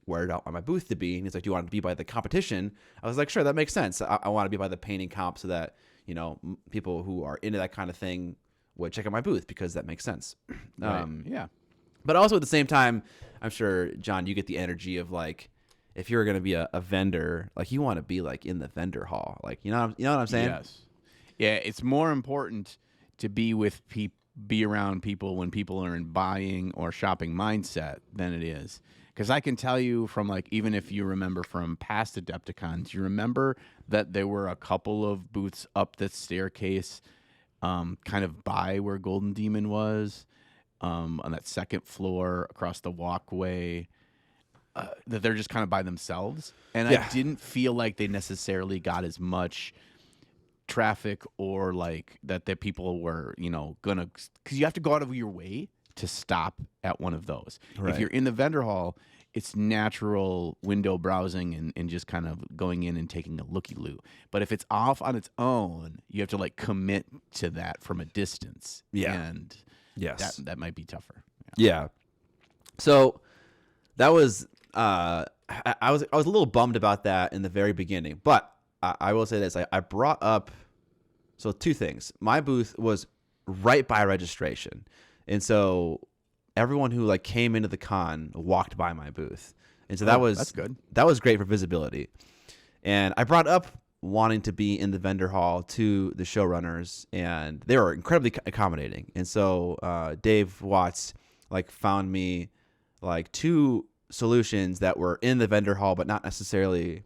where I want my booth to be, and he's like, "Do you want to be by the competition?" I was like, "Sure, that makes sense. I want to be by the painting comp so that people who are into that kind of thing would check out my booth, because that makes sense." Right. Yeah. But also at the same time, I'm sure, John, you get the energy of like, if you're going to be a vendor, like you want to be like in the vendor hall, like you know what I'm saying? Yes. Yeah, it's more important to be with be around people when people are in buying or shopping mindset than it is. Because I can tell you from like, even if you remember from past Adepticons, you remember that there were a couple of booths up the staircase, kind of by where Golden Demon was, on that second floor across the walkway, that they're just kind of by themselves. And I didn't feel like they necessarily got as much traffic, or like that people were, gonna, because you have to go out of your way to stop at one of those. Right. If you're in the vendor hall, it's natural window browsing and just kind of going in and taking a looky-loo. But if it's off on its own, you have to like commit to that from a distance. Yeah. And yes, that might be tougher. Yeah. So that was I was a little bummed about that in the very beginning, but I will say this: I brought up two things. My booth was right by registration, and so everyone who like came into the con walked by my booth, and so that's good. That was great for visibility. And I brought up wanting to be in the vendor hall to the showrunners, and they were incredibly accommodating. And so Dave Watts like found me like two solutions that were in the vendor hall, but not necessarily.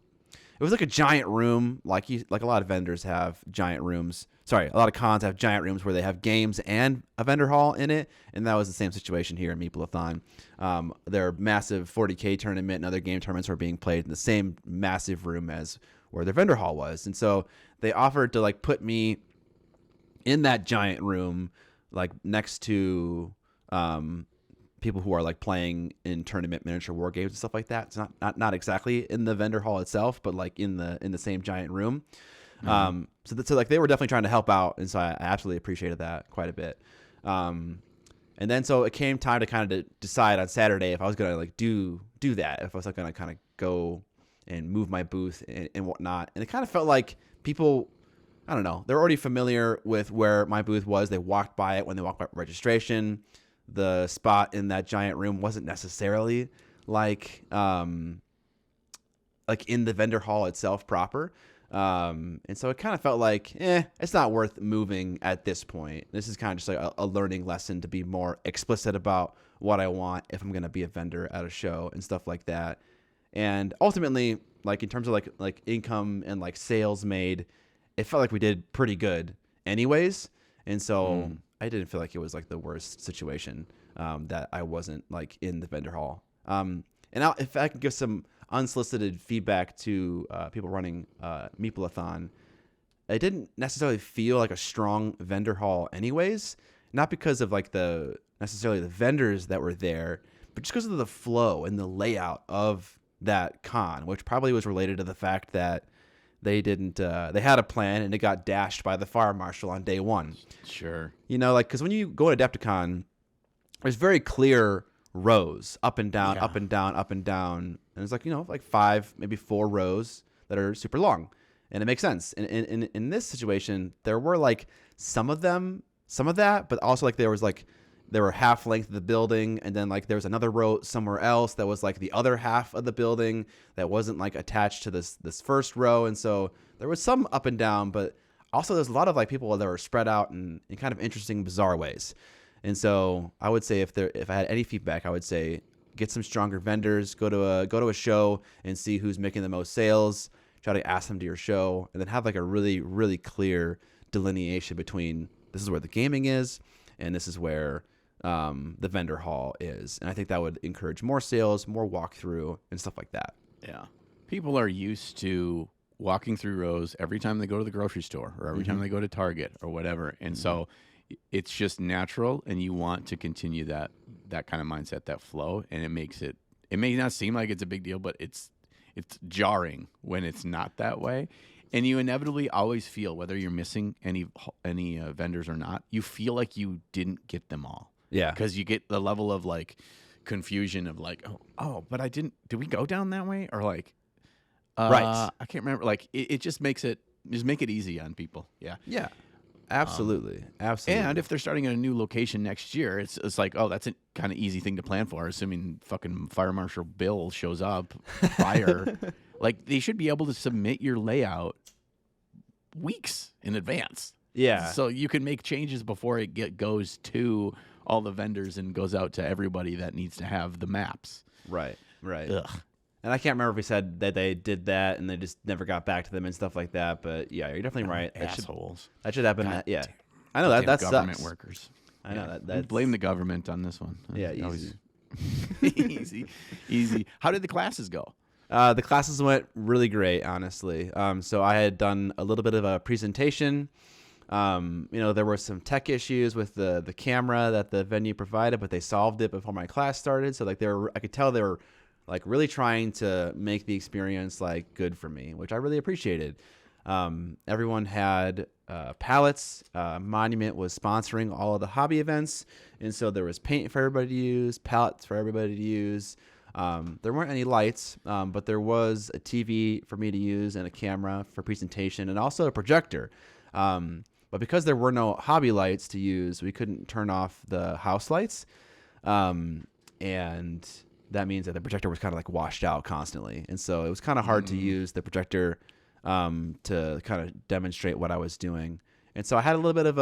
It was like a giant room, like a lot of vendors have giant rooms. Sorry, a lot of cons have giant rooms where they have games and a vendor hall in it, and that was the same situation here in Meeple-a-thon. Their massive 40K tournament and other game tournaments were being played in the same massive room as where their vendor hall was, and so they offered to like put me in that giant room, like next to people who are like playing in tournament miniature war games and stuff like that. It's not exactly in the vendor hall itself, but like in the same giant room. Mm-hmm. So like they were definitely trying to help out, and so I absolutely appreciated that quite a bit. And then so it came time to kind of decide on Saturday if I was gonna like do that, if I was like gonna kind of go and move my booth and whatnot. And it kind of felt like people, I don't know, they're already familiar with where my booth was. They walked by it when they walked by registration. The spot in that giant room wasn't necessarily like in the vendor hall itself proper. And so it kind of felt like, it's not worth moving at this point. This is kind of just like a learning lesson to be more explicit about what I want if I'm going to be a vendor at a show and stuff like that. And ultimately, like in terms of like income and like sales made, it felt like we did pretty good anyways. And so I didn't feel like it was like the worst situation that I wasn't like in the vendor hall. And if I can give some unsolicited feedback to people running Meeple-a-thon, it didn't necessarily feel like a strong vendor hall anyways, not because of like necessarily the vendors that were there, but just because of the flow and the layout of that con, which probably was related to the fact that they had a plan and it got dashed by the fire marshal on day one. Sure. Like, because when you go to Adepticon, there's very clear rows up and down, up and down, up and down. And it's like, like 5, maybe 4 rows that are super long. And it makes sense. And in this situation, there were like some of that, but also like there were half length of the building, and then like there was another row somewhere else that was like the other half of the building that wasn't like attached to this first row. And so there was some up and down, but also there's a lot of like people that were spread out in kind of interesting, bizarre ways. And so I would say if I had any feedback, I would say get some stronger vendors, go to a show and see who's making the most sales, try to ask them to your show, and then have like a really, really clear delineation between this is where the gaming is and this is where the vendor hall is. And I think that would encourage more sales, more walkthrough, and stuff like that. Yeah. People are used to walking through rows every time they go to the grocery store or every time they go to Target or whatever. And so it's just natural, and you want to continue that kind of mindset, that flow, and it may not seem like it's a big deal, but it's jarring when it's not that way. And you inevitably always feel, whether you're missing any vendors or not, you feel like you didn't get them all. Yeah. Because you get the level of like confusion of like, oh, but did we go down that way? Or like, right. I can't remember. Like it just make it easy on people. Yeah. Yeah. Absolutely. Absolutely. And if they're starting at a new location next year, it's like, oh, that's a kind of easy thing to plan for, assuming fucking Fire Marshal Bill shows up prior. Like, they should be able to submit your layout weeks in advance. Yeah. So you can make changes before it goes to all the vendors and goes out to everybody that needs to have the maps. Right. Ugh. And I can't remember if we said that they did that and they just never got back to them and stuff like that. But yeah, you're definitely right. Assholes. That should happen. God Yeah. damn. I know that Government sucks. workers. I know Yeah. that. Blame the government on this one. Yeah, easy. Easy. How did the classes go? The classes went really great, honestly. So I had done a little bit of a presentation. There were some tech issues with the camera that the venue provided, but they solved it before my class started. So like I could tell they were like really trying to make the experience like good for me, which I really appreciated. Everyone had pallets. Monument was sponsoring all of the hobby events, and so there was paint for everybody to use, pallets for everybody to use. There weren't any lights, but there was a TV for me to use and a camera for presentation, and also a projector. But because there were no hobby lights to use, we couldn't turn off the house lights, and that means that the projector was kind of like washed out constantly, and so it was kind of hard to use the projector to kind of demonstrate what I was doing. And so I had a little bit of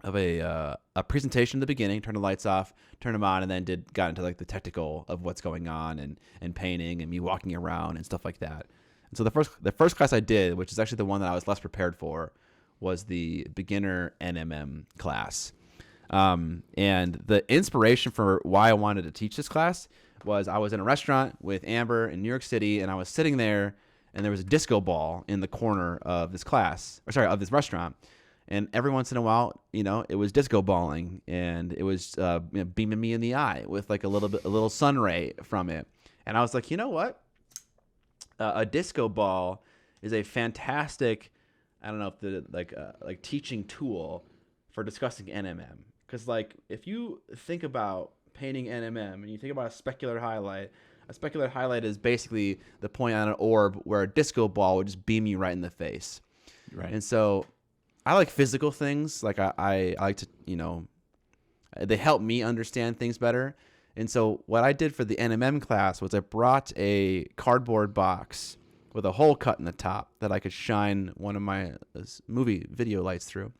a presentation in the beginning, turn the lights off, turn them on, and then got into like the technical of what's going on and painting and me walking around and stuff like that. And so the first class I did, which is actually the one that I was less prepared for, was the beginner NMM class. And the inspiration for why I wanted to teach this class was I was in a restaurant with Amber in New York City, and I was sitting there, and there was a disco ball in the corner of this restaurant. And every once in a while, it was disco balling, and it was beaming me in the eye with like a little sun ray from it. And I was like, you know what? A disco ball is a fantastic, I don't know if the teaching tool for discussing NMM. Because like if you think about painting NMM and you think about a specular highlight is basically the point on an orb where a disco ball would just beam you right in the face. Right. And so I like physical things. Like I like to, they help me understand things better. And so what I did for the NMM class was I brought a cardboard box with a hole cut in the top that I could shine one of my movie video lights through.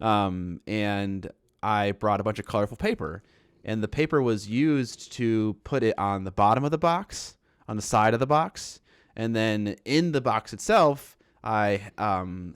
And I brought a bunch of colorful paper, and the paper was used to put it on the bottom of the box, on the side of the box. And then in the box itself, I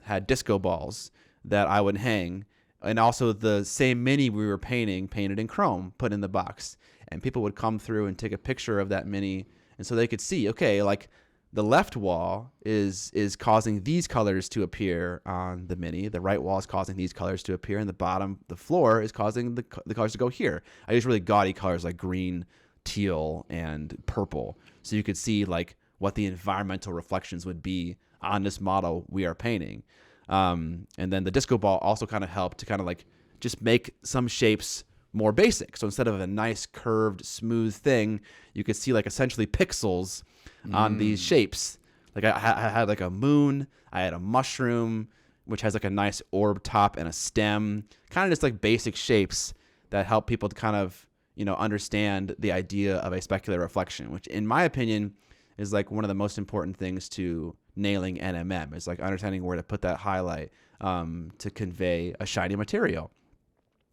had disco balls that I would hang, and also the same mini we were painted in chrome, put in the box. And people would come through and take a picture of that mini, and so they could see, okay, like the left wall is causing these colors to appear on the mini. The right wall is causing these colors to appear, and the floor is causing the colors to go here. I use really gaudy colors like green, teal, and purple, so you could see like what the environmental reflections would be on this model we are painting. And then the disco ball also kind of helped to kind of like just make some shapes more basic. So instead of a nice curved smooth thing, you could see like essentially pixels on these shapes. Like I had like a moon, I had a mushroom, which has like a nice orb top and a stem, kind of just like basic shapes that help people to kind of, understand the idea of a specular reflection, which in my opinion is like one of the most important things to nailing NMM, is like understanding where to put that highlight to convey a shiny material.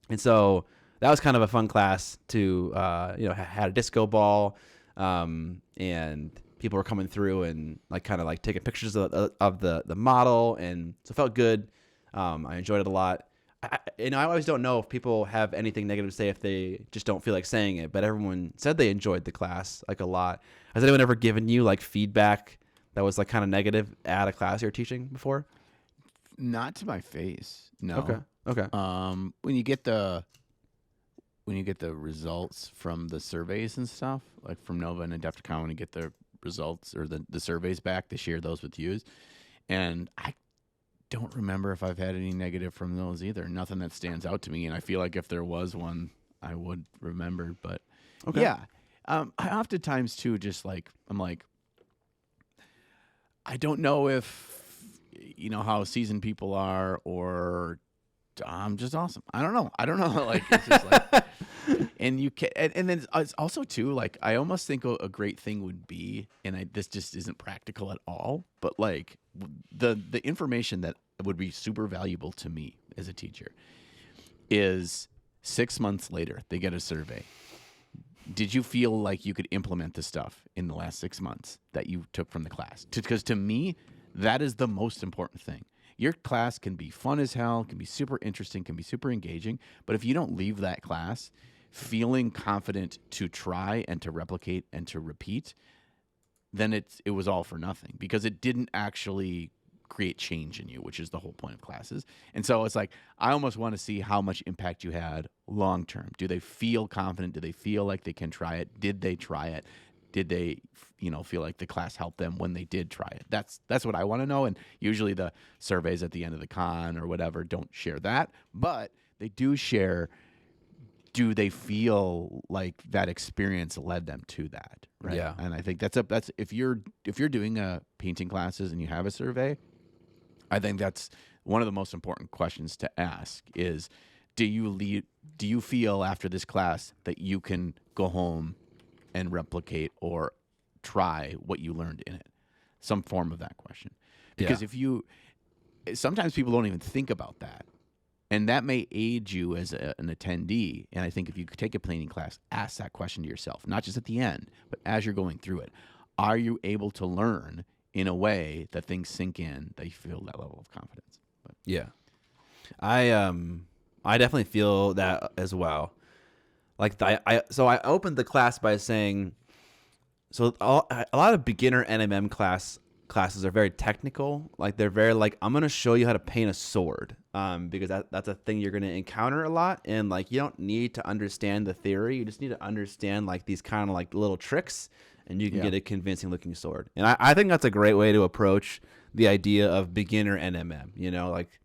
And so that was kind of a fun class to had a disco ball, and people were coming through and like kind of like taking pictures of the model, and so it felt good. I enjoyed it a lot. I always don't know if people have anything negative to say if they just don't feel like saying it, but everyone said they enjoyed the class like a lot. Has anyone ever given you like feedback that was like kind of negative at a class you're teaching before? Not to my face, no. Okay. When you get the results from the surveys and stuff, like from Nova and Adepticon, when you get the results or the surveys back, they share those with you. And I don't remember if I've had any negative from those either. Nothing that stands out to me. And I feel like if there was one, I would remember. But yeah, I oftentimes too, just like, I'm like, I don't know if, how seasoned people are, or I'm just awesome. I don't know. Like, it's just like, and you can, and then it's also too, like, I almost think a great thing would be, and this just isn't practical at all, but like the information that would be super valuable to me as a teacher is 6 months later, they get a survey. Did you feel like you could implement the stuff in the last 6 months that you took from the class? Because to me, that is the most important thing. Your class can be fun as hell, can be super interesting, can be super engaging, but if you don't leave that class feeling confident to try and to replicate and to repeat, then it was all for nothing, because it didn't actually create change in you, which is the whole point of classes. And so it's like, I almost want to see how much impact you had long term. Do they feel confident? Do they feel like they can try it? Did they try it? Did they, feel like the class helped them when they did try it? That's what I want to know. And usually the surveys at the end of the con or whatever don't share that, but they do share, do they feel like that experience led them to that? Right. Yeah. And I think that's if you're doing a painting classes and you have a survey, I think that's one of the most important questions to ask is, do you feel after this class that you can go home and replicate or try what you learned in it? Some form of that question. Because sometimes people don't even think about that. And that may aid you as an attendee. And I think if you take a painting class, ask that question to yourself, not just at the end, but as you're going through it. Are you able to learn in a way that things sink in, that you feel that level of confidence? But yeah, I definitely feel that as well. Like I opened the class by saying, so a lot of beginner NMM classes are very technical. Like they're very like, I'm gonna show you how to paint a sword, because that's a thing you're gonna encounter a lot, and like you don't need to understand the theory. You just need to understand like these kind of like little tricks, and you can get a convincing looking sword. And I think that's a great way to approach the idea of beginner NMM. Like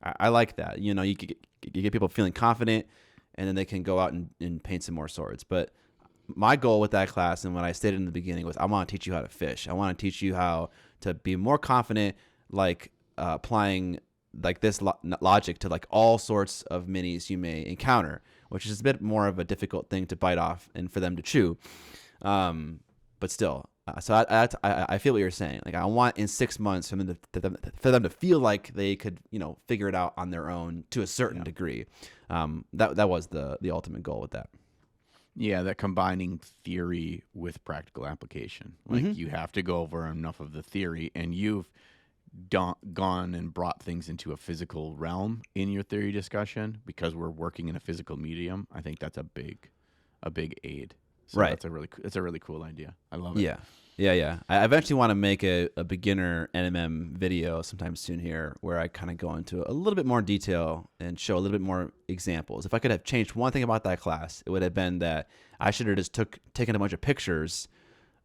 I like that. You get people feeling confident, and then they can go out and paint some more swords. But my goal with that class, and what I stated in the beginning, was I want to teach you how to fish. I want to teach you how to be more confident, like applying like this logic to like all sorts of minis you may encounter, which is a bit more of a difficult thing to bite off and for them to chew. But still, so I feel what you're saying. Like I want in 6 months for them to feel like they could, figure it out on their own to a certain degree. That was the ultimate goal with that. Yeah, that combining theory with practical application. Like you have to go over enough of the theory, and you've gone and brought things into a physical realm in your theory discussion, because we're working in a physical medium. I think that's a big aid. So right. It's a really cool idea. I love it. Yeah. I eventually want to make a beginner NMM video sometime soon here, where I kind of go into a little bit more detail and show a little bit more examples. If I could have changed one thing about that class, it would have been that I should have just taken a bunch of pictures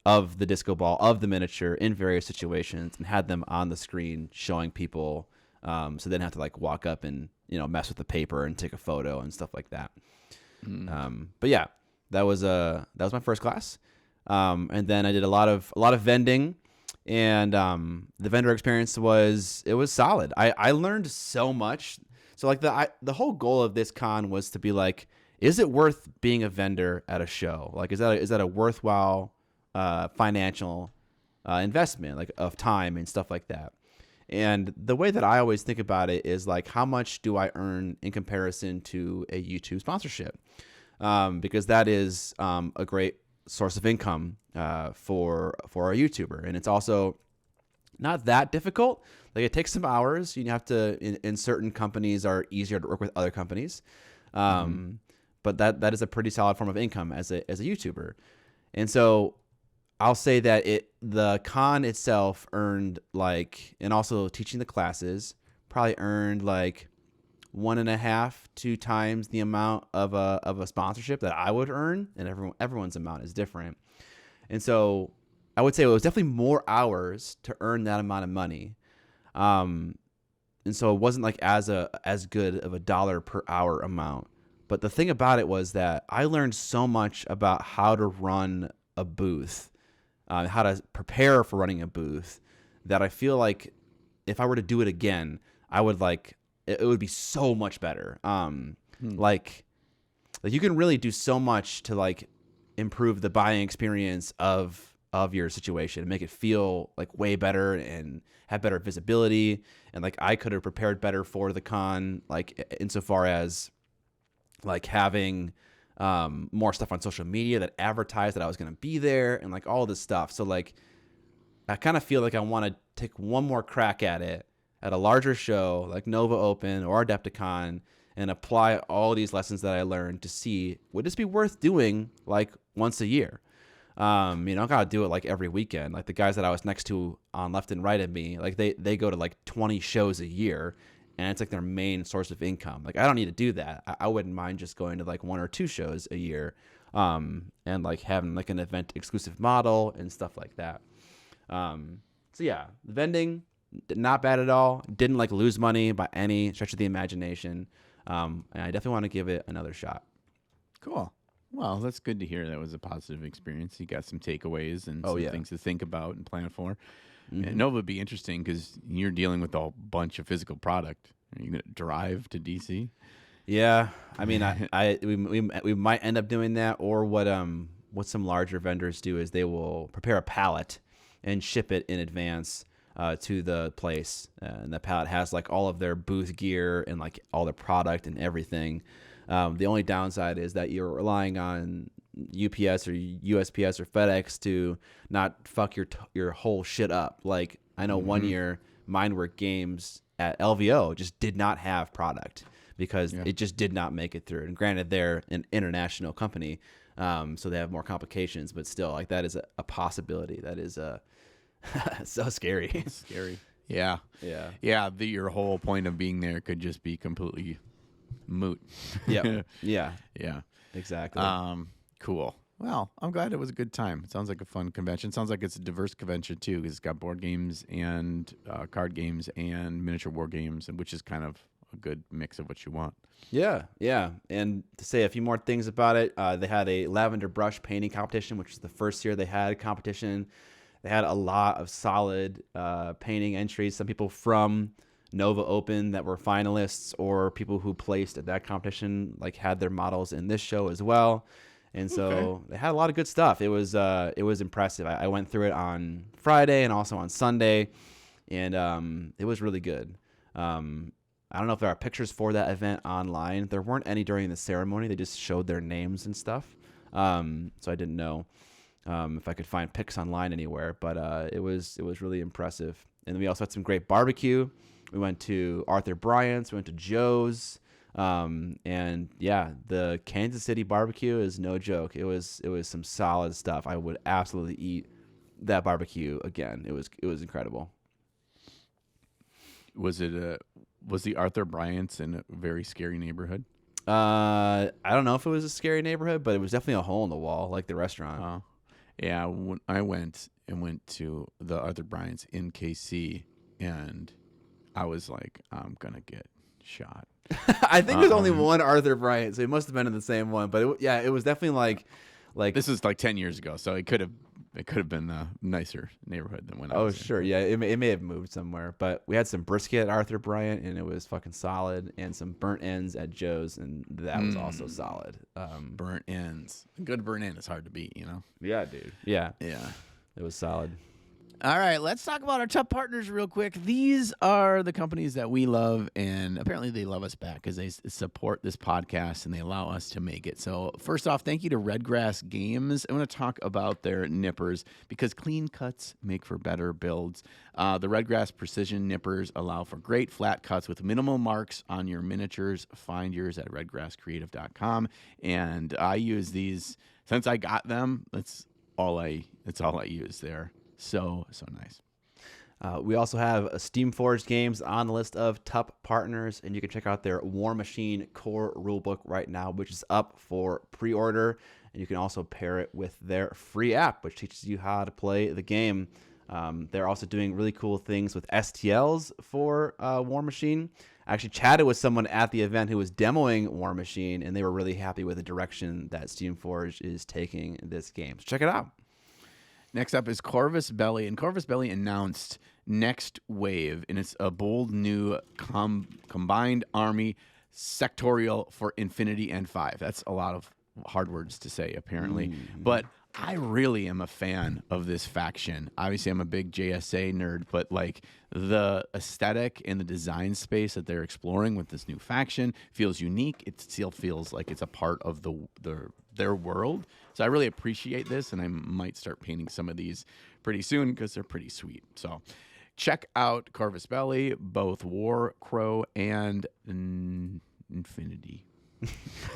of the disco ball, of the miniature in various situations, and had them on the screen showing people, so they didn't have to like walk up and mess with the paper and take a photo and stuff like that. But yeah, that was my first class. And then I did a lot of vending, and the vendor experience was solid. I learned so much. So like the whole goal of this con was to be like, is it worth being a vendor at a show? Like, is that a worthwhile financial investment, like of time and stuff like that? And the way that I always think about it is like, how much do I earn in comparison to a YouTube sponsorship? Because that is a great source of income for a YouTuber, and it's also not that difficult. Like, it takes some hours. You have to, in certain companies are easier to work with other companies, but that is a pretty solid form of income as a YouTuber. And so I'll say that the con itself earned like, and also teaching the classes probably earned like 1.5, 2 times the amount of a sponsorship that I would earn, and everyone's amount is different. And so I would say it was definitely more hours to earn that amount of money. And so it wasn't like as good of a dollar per hour amount. But the thing about it was that I learned so much about how to run a booth, how to prepare for running a booth, that I feel like if I were to do it again, I would like, it would be so much better. Like you can really do so much to like improve the buying experience of your situation and make it feel like way better and have better visibility. And like, I could have prepared better for the con, like insofar as like having more stuff on social media that advertised that I was going to be there and like all this stuff. So like, I kind of feel like I want to take one more crack at it at a larger show like Nova Open or Adepticon and apply all these lessons that I learned to see, would this be worth doing like once a year? I gotta do it like every weekend. Like the guys that I was next to on left and right of me, like they go to like 20 shows a year, and it's like their main source of income. Like, I don't need to do that. I wouldn't mind just going to like 1 or 2 shows a year, and like having like an event exclusive model and stuff like that. So yeah, the vending, not bad at all. Didn't like lose money by any stretch of the imagination. And I definitely want to give it another shot. Cool. Well, that's good to hear. That was a positive experience. You got some takeaways and some things to think about and plan for. And Nova would be interesting because you're dealing with a bunch of physical product. Are you going to drive to DC? Yeah, I mean, we might end up doing that, or what some larger vendors do is they will prepare a pallet and ship it in advance to the place, and the pallet has like all of their booth gear and like all the product and everything. The only downside is that you're relying on UPS or USPS or FedEx to not fuck your whole shit up. Like, I know one year Mindwork Games at LVO just did not have product because it just did not make it through. And granted, they're an international company, so they have more complications, but still, like, that is a possibility. That is so scary. Scary. Yeah. Yeah. Yeah. Your whole point of being there could just be completely moot. Yeah. Yeah. Yeah. Exactly. Cool. Well, I'm glad it was a good time. It sounds like a fun convention. Sounds like it's a diverse convention too, because it's got board games and card games and miniature war games, which is kind of a good mix of what you want. Yeah, yeah. And to say a few more things about it, they had a lavender brush painting competition, which was the first year they had a competition. They had a lot of solid painting entries. Some people from Nova Open that were finalists, or people who placed at that competition, like, had their models in this show as well. And so they had a lot of good stuff. It was impressive. I went through it on Friday and also on Sunday, and it was really good. I don't know if there are pictures for that event online. There weren't any during the ceremony. They just showed their names and stuff. So I didn't know if I could find pics online anywhere, but it was really impressive. And then we also had some great barbecue. We went to Arthur Bryant's, we went to Joe's, and yeah, the Kansas City barbecue is no joke. It was some solid stuff. I would absolutely eat that barbecue again. It was incredible. Was the Arthur Bryant's in a very scary neighborhood? I don't know if it was a scary neighborhood, but it was definitely a hole in the wall, like the restaurant. Oh, yeah. When I went to the Arthur Bryant's in KC, and I was like, I'm gonna get shot. I think there's only one Arthur Bryant, so it must have been in the same one. But it was definitely like this is like 10 years ago, so it could have been a nicer neighborhood than when I was sure. Yeah, it may have moved somewhere. But we had some brisket at Arthur Bryant, and it was fucking solid, and some burnt ends at Joe's, and that was also solid. Burnt ends. A good burnt end is hard to beat, you know? Yeah, dude. Yeah. Yeah. It was solid. All right, let's talk about our TUP partners real quick. These are the companies that we love, and apparently they love us back because they support this podcast and they allow us to make it. So first off, thank you to Redgrass Games. I want to talk about their nippers because clean cuts make for better builds. The Redgrass Precision nippers allow for great flat cuts with minimal marks on your miniatures. Find yours at redgrasscreative.com. And I use these since I got them. It's all I use there. So nice. We also have Steamforged Games on the list of TUP partners, and you can check out their War Machine core rulebook right now, which is up for pre-order. And you can also pair it with their free app, which teaches you how to play the game. They're also doing really cool things with STLs for War Machine. I actually chatted with someone at the event who was demoing War Machine, and they were really happy with the direction that Steamforged is taking this game. So check it out. Next up is Corvus Belli, and Corvus Belli announced Next Wave, and it's a bold new combined army sectorial for Infinity and 5. That's a lot of hard words to say, apparently. But I really am a fan of this faction. Obviously, I'm a big JSA nerd, but like the aesthetic and the design space that they're exploring with this new faction feels unique. It still feels like it's a part of their world. So I really appreciate this, and I might start painting some of these pretty soon because they're pretty sweet. So check out Corvus Belli, both War Crow and Infinity.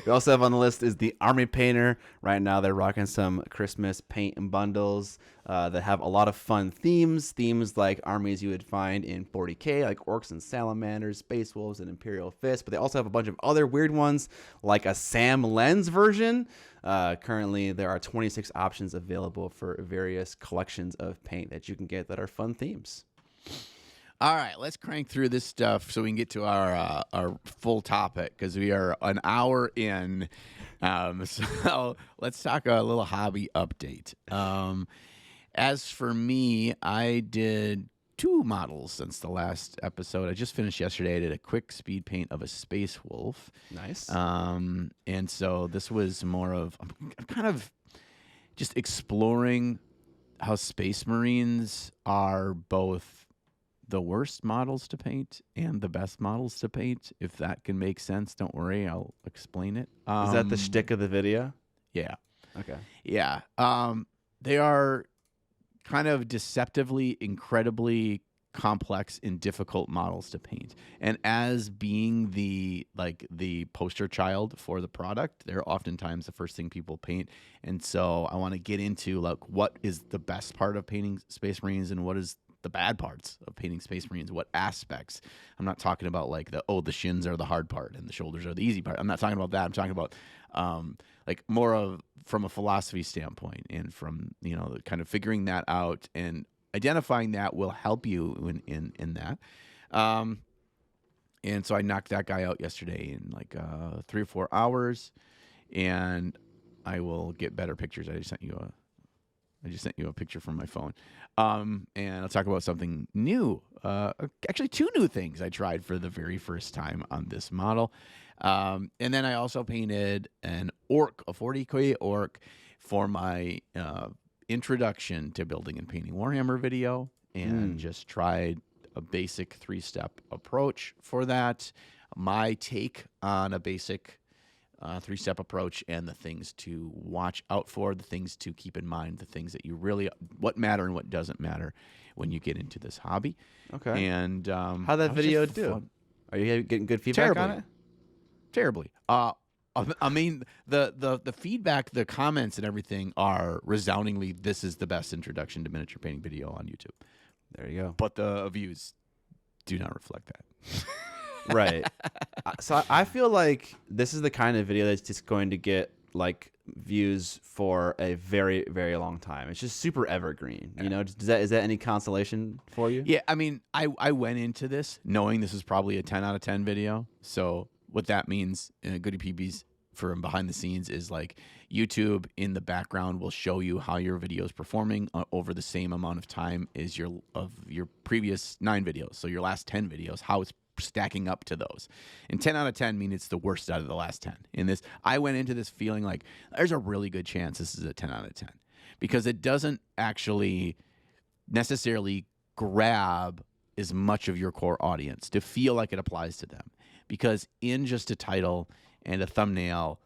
We also have on the list is the Army Painter. Right now they're rocking some Christmas paint and bundles that have a lot of fun themes like armies you would find in 40K, like orcs and salamanders, space wolves, and imperial fists. But they also have a bunch of other weird ones like a Sam Lens version. Currently there are 26 options available for various collections of paint that you can get that are fun themes. All right, let's crank through this stuff so we can get to our full topic because we are an hour in. So let's talk a little hobby update. As for me, I did 2 models since the last episode. I just finished yesterday. I did a quick speed paint of a space wolf. Nice. And so this was more of I'm kind of just exploring how Space Marines are both the worst models to paint and the best models to paint. If that can make sense, don't worry, I'll explain it. Is that the shtick of the video? Yeah. Okay. Yeah. They are kind of deceptively, incredibly complex and difficult models to paint. And as being the poster child for the product, they're oftentimes the first thing people paint. And so I want to get into like what is the best part of painting Space Marines and what is the bad parts of painting Space Marines, what aspects. I'm not talking about like the shins are the hard part and the shoulders are the easy part. I'm not talking about that. I'm talking about like more of from a philosophy standpoint and from, kind of figuring that out and identifying that will help you in that. And so I knocked that guy out yesterday in like 3 or 4 hours, and I will get better pictures. I just sent you a picture from my phone. And I'll talk about something new. Actually, 2 new things I tried for the very first time on this model. And then I also painted an orc, a 40K orc, for my introduction to building and painting Warhammer video, and just tried a basic 3-step approach for that. My take on a basic 3-step approach and the things to watch out for, the things to keep in mind, the things that you really, what matter and what doesn't matter when you get into this hobby. Okay. And how'd that video do? Fun. Are you getting good feedback on it? Terribly. I mean, the feedback, the comments and everything are resoundingly, this is the best introduction to miniature painting video on YouTube. There you go. But the views do not reflect that. Right. So I feel like this is the kind of video that's just going to get like views for a very, very long time. It's just super evergreen. Is that any consolation for you? Yeah, I mean, I went into this knowing this is probably a 10 out of 10 video. So what that means, Goody PBs from behind the scenes, is like YouTube in the background will show you how your video is performing over the same amount of time as your previous 9 videos. So your last 10 videos, how it's stacking up to those. And 10 out of 10 mean it's the worst out of the last 10. In this, I went into this feeling like there's a really good chance this is a 10 out of 10 because it doesn't actually necessarily grab as much of your core audience to feel like it applies to them. Because in just a title and a thumbnail,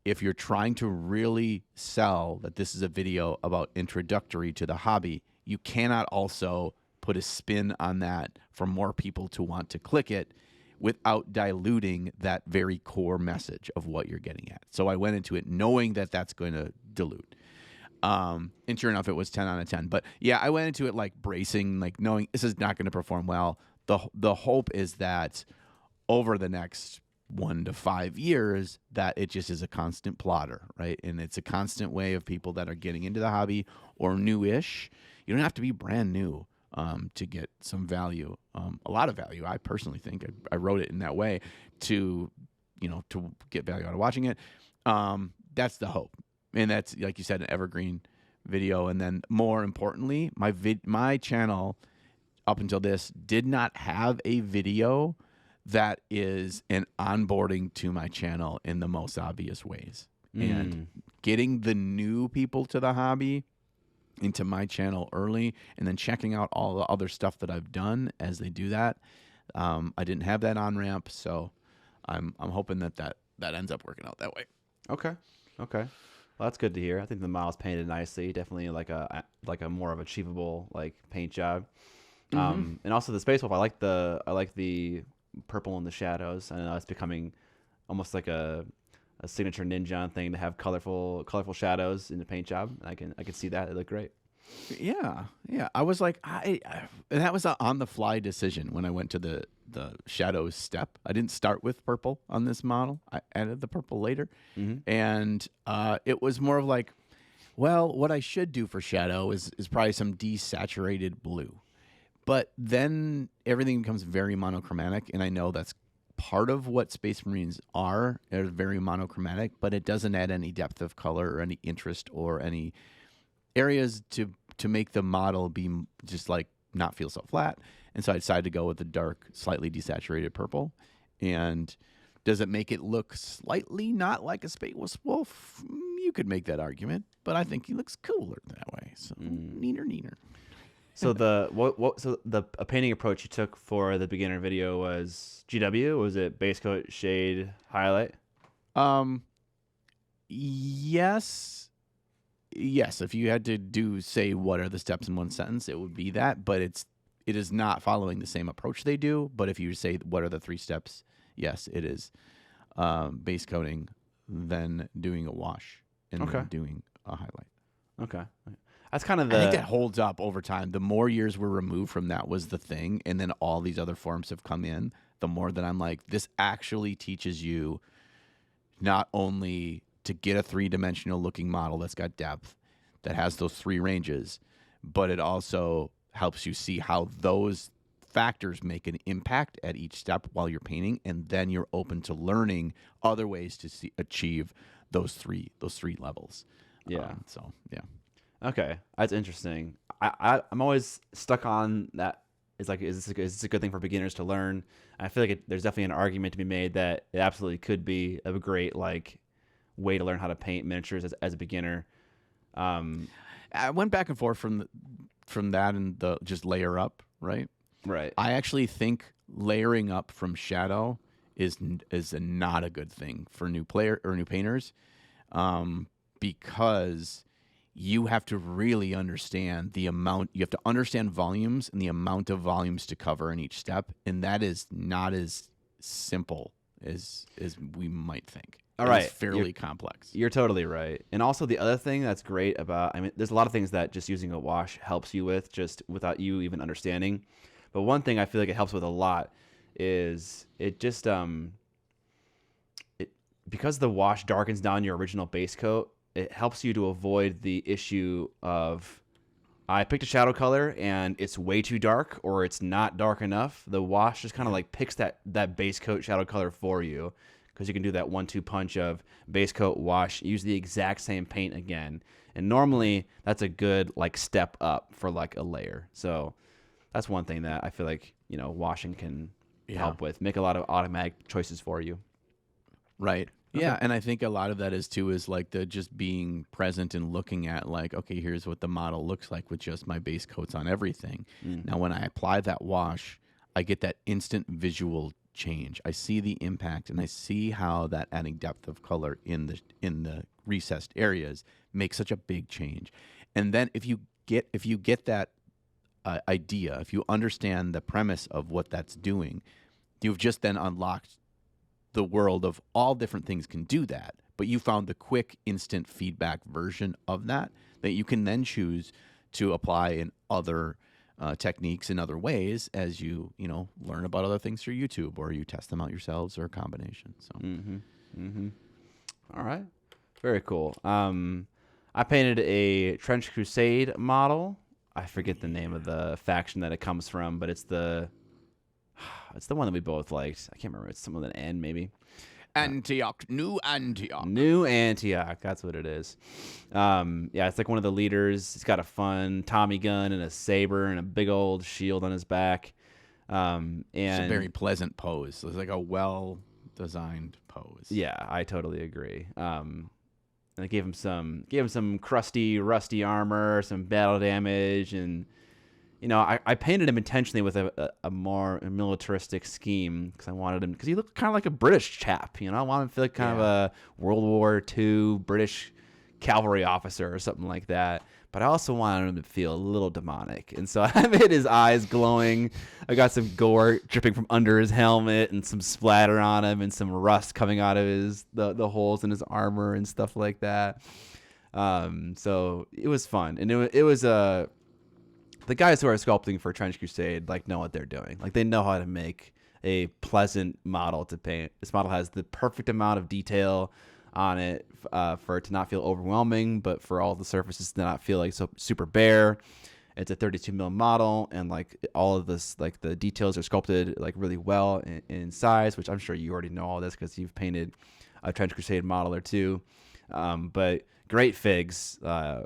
if you're trying to really sell that this is a video about introductory to the hobby, you cannot also put a spin on that for more people to want to click it without diluting that very core message of what you're getting at. So I went into it knowing that that's going to dilute. And sure enough, it was 10 out of 10. But yeah, I went into it like bracing, like knowing this is not going to perform well. The hope is that over the next 1 to 5 years, that it just is a constant plotter, right? And it's a constant way of people that are getting into the hobby or newish. You don't have to be brand new to get some value, a lot of value. I personally think I wrote it in that way to get value out of watching it. That's the hope. And that's, like you said, an evergreen video. And then more importantly, my channel up until this did not have a video that is an onboarding to my channel in the most obvious ways. And getting the new people to the hobby into my channel early and then checking out all the other stuff that I've done as they do that. I didn't have that on-ramp, so I'm hoping that ends up working out that way. Okay. Well, that's good to hear. I think the model's painted nicely. Definitely like a more of achievable like paint job. And also the Space Wolf. I like the purple in the shadows. I know it's becoming almost like a signature Ninja thing to have colorful shadows in the paint job. I can see that. It looked great. Yeah. I was like, that was an on the fly decision when I went to the shadows step. I didn't start with purple on this model. I added the purple later, and it was more of like, well, what I should do for shadow is probably some desaturated blue, but then everything becomes very monochromatic, and I know that's part of what Space Marines are. They're very monochromatic, but it doesn't add any depth of color or any interest or any areas to make the model be just like not feel so flat. And so I decided to go with the dark, slightly desaturated purple. And does it make it look slightly not like a Space Wolf? You could make that argument, but I think he looks cooler that way. So neener. So a painting approach you took for the beginner video was GW? Was it base coat, shade, highlight? Yes. If you had to say what are the steps in one sentence, it would be that, but it is not following the same approach they do. But if you say what are the 3 steps, yes, it is base coating, then doing a wash, and then doing a highlight. Okay. That's kind of I think that holds up over time. The more years we're removed from that was the thing, and then all these other forms have come in, the more that I'm like, this actually teaches you not only to get a 3-dimensional looking model that's got depth, that has those 3 ranges, but it also helps you see how those factors make an impact at each step while you're painting, and then you're open to learning other ways to achieve those three levels. Yeah. Yeah. Okay, that's interesting. I'm always stuck on that. It's like, is this a good thing for beginners to learn? I feel like there's definitely an argument to be made that it absolutely could be a great like way to learn how to paint miniatures as a beginner. I went back and forth from that and the just layer up, right? Right. I actually think layering up from shadow is not a good thing for new painters, because you have to really understand the amount. You have to understand volumes and the amount of volumes to cover in each step, and that is not as simple as we might think. All right. It's fairly complex. You're totally right. And also the other thing that's great about, there's a lot of things that just using a wash helps you with just without you even understanding. But one thing I feel like it helps with a lot is it just, because the wash darkens down your original base coat, it helps you to avoid the issue of, I picked a shadow color and it's way too dark or it's not dark enough. The wash just kind of like picks that base coat shadow color for you, because you can do that 1-2 punch of base coat, wash, use the exact same paint again. And normally that's a good like step up for like a layer. So that's one thing that I feel like, washing can help with, make a lot of automatic choices for you. Right. Yeah, and I think a lot of that is like the just being present and looking at like, okay, here's what the model looks like with just my base coats on everything. Now, when I apply that wash, I get that instant visual change. I see the impact, and I see how that adding depth of color in the recessed areas makes such a big change. And then if you get that idea, if you understand the premise of what that's doing, you've just then unlocked the world of all different things can do that, but you found the quick instant feedback version of that you can then choose to apply in other techniques in other ways as you learn about other things through YouTube, or you test them out yourselves, or a combination. So All right, very cool. I painted a Trench Crusade model. I forget the name of the faction that it comes from, but it's the one that we both liked. I can't remember. It's something with an N, maybe. Antioch, New Antioch. New Antioch. That's what it is. Yeah, it's like one of the leaders. He's got a fun Tommy gun and a saber and a big old shield on his back. And it's a very pleasant pose. It's like a well-designed pose. Yeah, I totally agree. And I gave him some crusty, rusty armor, some battle damage, and I painted him intentionally with a more militaristic scheme because I wanted him, because he looked kind of like a British chap. I wanted him to feel like kind of a World War II British cavalry officer or something like that. But I also wanted him to feel a little demonic, and so I made his eyes glowing. I got some gore dripping from under his helmet and some splatter on him and some rust coming out of the holes in his armor and stuff like that. So it was fun, and it was the guys who are sculpting for Trench Crusade know what they're doing. They know how to make a pleasant model to paint. This model has the perfect amount of detail on it for it to not feel overwhelming, but for all the surfaces to not feel so super bare. It's a 32 mil model, and all of this, the details are sculpted really well in size, which I'm sure you already know all this because you've painted a Trench Crusade model or two. But great figs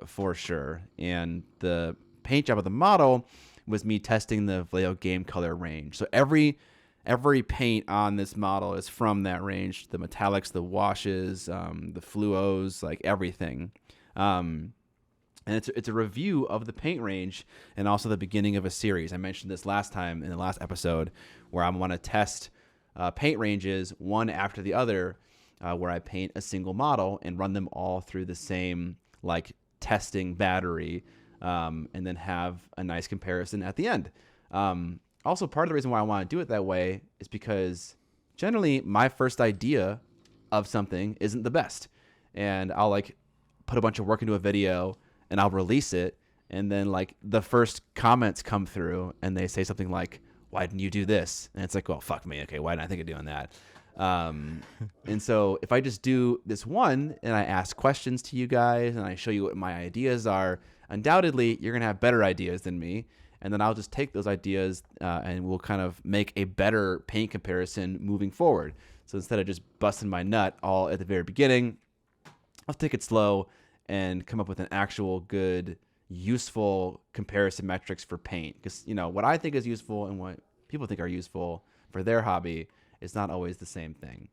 for sure. And the paint job of the model was me testing the Vallejo game color range. So every paint on this model is from that range: the metallics, the washes, the fluos, everything. And it's a review of the paint range, and also the beginning of a series. I mentioned this last time in the last episode, where I want to test paint ranges one after the other, where I paint a single model and run them all through the same testing battery. And then have a nice comparison at the end. Also, part of the reason why I want to do it that way is because generally my first idea of something isn't the best. And I'll put a bunch of work into a video and I'll release it. And then the first comments come through and they say something like, "Why didn't you do this?" And it's well, fuck me. Okay, why didn't I think of doing that? And so if I just do this one and I ask questions to you guys and I show you what my ideas are, undoubtedly you're going to have better ideas than me. And then I'll just take those ideas and we'll kind of make a better paint comparison moving forward. So instead of just busting my nut all at the very beginning, I'll take it slow and come up with an actual good, useful comparison metrics for paint. Because, what I think is useful and what people think are useful for their hobby is not always the same thing.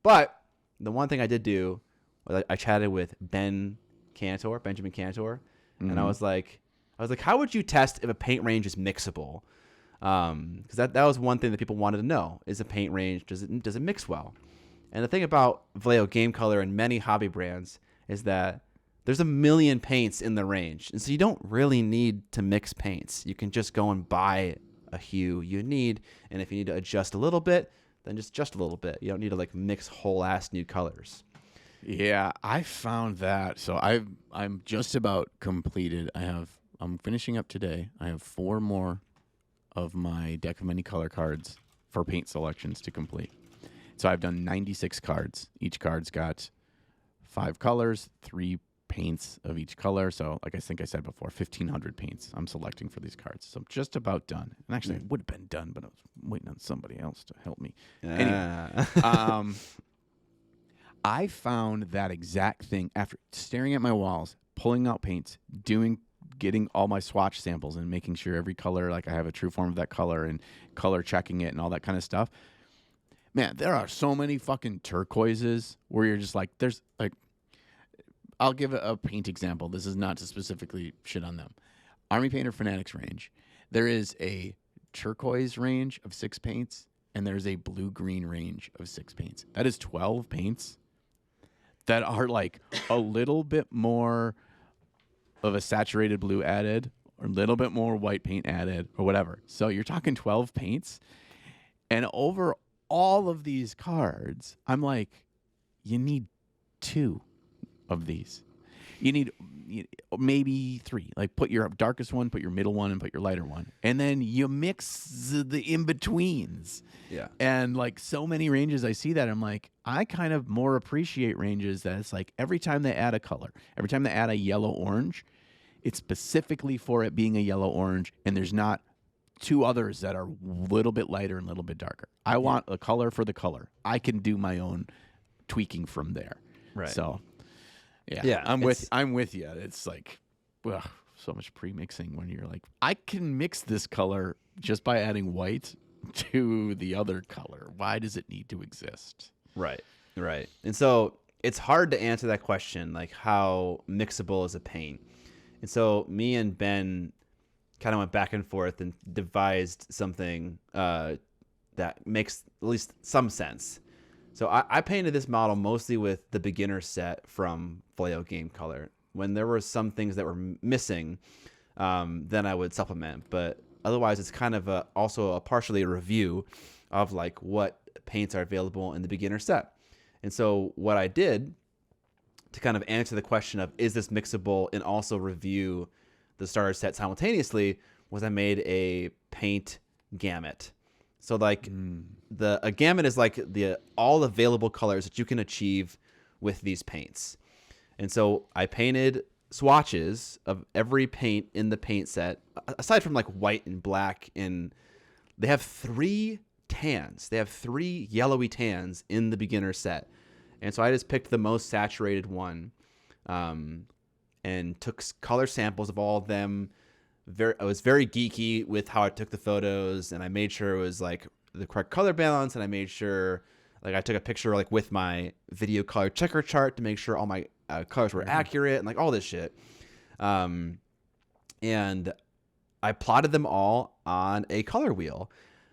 But the one thing I did do was I chatted with Benjamin Cantor, and I was like, how would you test if a paint range is mixable? Because that was one thing that people wanted to know: is a paint range, does it mix well? And the thing about Vallejo Game Color and many hobby brands is that there's a million paints in the range, and so you don't really need to mix paints. You can just go and buy a hue you need, and if you need to adjust a little bit, then just adjust a little bit. You don't need to mix whole ass new colors. Yeah, I found that. So I'm just about completed. I'm finishing up today. I have 4 more of my deck of many color cards for paint selections to complete. So I've done 96 cards. Each card's got 5 colors, 3 paints of each color. So like I think I said before, 1,500 paints I'm selecting for these cards. So I'm just about done. And actually, I would have been done, but I was waiting on somebody else to help me. Anyway, I found that exact thing after staring at my walls, pulling out paints, getting all my swatch samples and making sure every color, I have a true form of that color and color checking it and all that kind of stuff. Man, there are so many fucking turquoises where you're just like, there's like, I'll give a paint example. This is not to specifically shit on them. Army Painter Fanatics range. There is a turquoise range of 6 paints, and there's a blue-green range of 6 paints. That is 12 paints that are like a little bit more of a saturated blue added, or a little bit more white paint added, or whatever. So you're talking 12 paints, and over all of these cards, I'm like, you need 2 of these. You need maybe 3. Like, put your darkest one, put your middle one, and put your lighter one. And then you mix the in-betweens. Yeah. And, like, so many ranges I see that, I'm like, I kind of more appreciate ranges that it's like every time they add a color, every time they add a yellow-orange, it's specifically for it being a yellow-orange, and there's not 2 others that are a little bit lighter and a little bit darker. I want a color for the color. I can do my own tweaking from there. Right. So... Yeah, I'm with you. It's like, ugh, so much pre-mixing when you're like, I can mix this color just by adding white to the other color. Why does it need to exist? Right. And so it's hard to answer that question, like how mixable is a paint. And so me and Ben kind of went back and forth and devised something that makes at least some sense. So I painted this model mostly with the beginner set from Vallejo Game Color. When there were some things that were missing, then I would supplement. But otherwise, it's kind of also a partially a review of like what paints are available in the beginner set. And so what I did to kind of answer the question of is this mixable and also review the starter set simultaneously was I made a paint gamut. So like a gamut is like the all available colors that you can achieve with these paints. And so I painted swatches of every paint in the paint set, aside from like white and black, and they have 3 tans. They have 3 yellowy tans in the beginner set. And so I just picked the most saturated one and took color samples of all of them. I was very geeky with how I took the photos, and I made sure it was like the correct color balance, and I made sure like I took a picture like with my video color checker chart to make sure all my colors were accurate and like all this shit. And I plotted them all on a color wheel.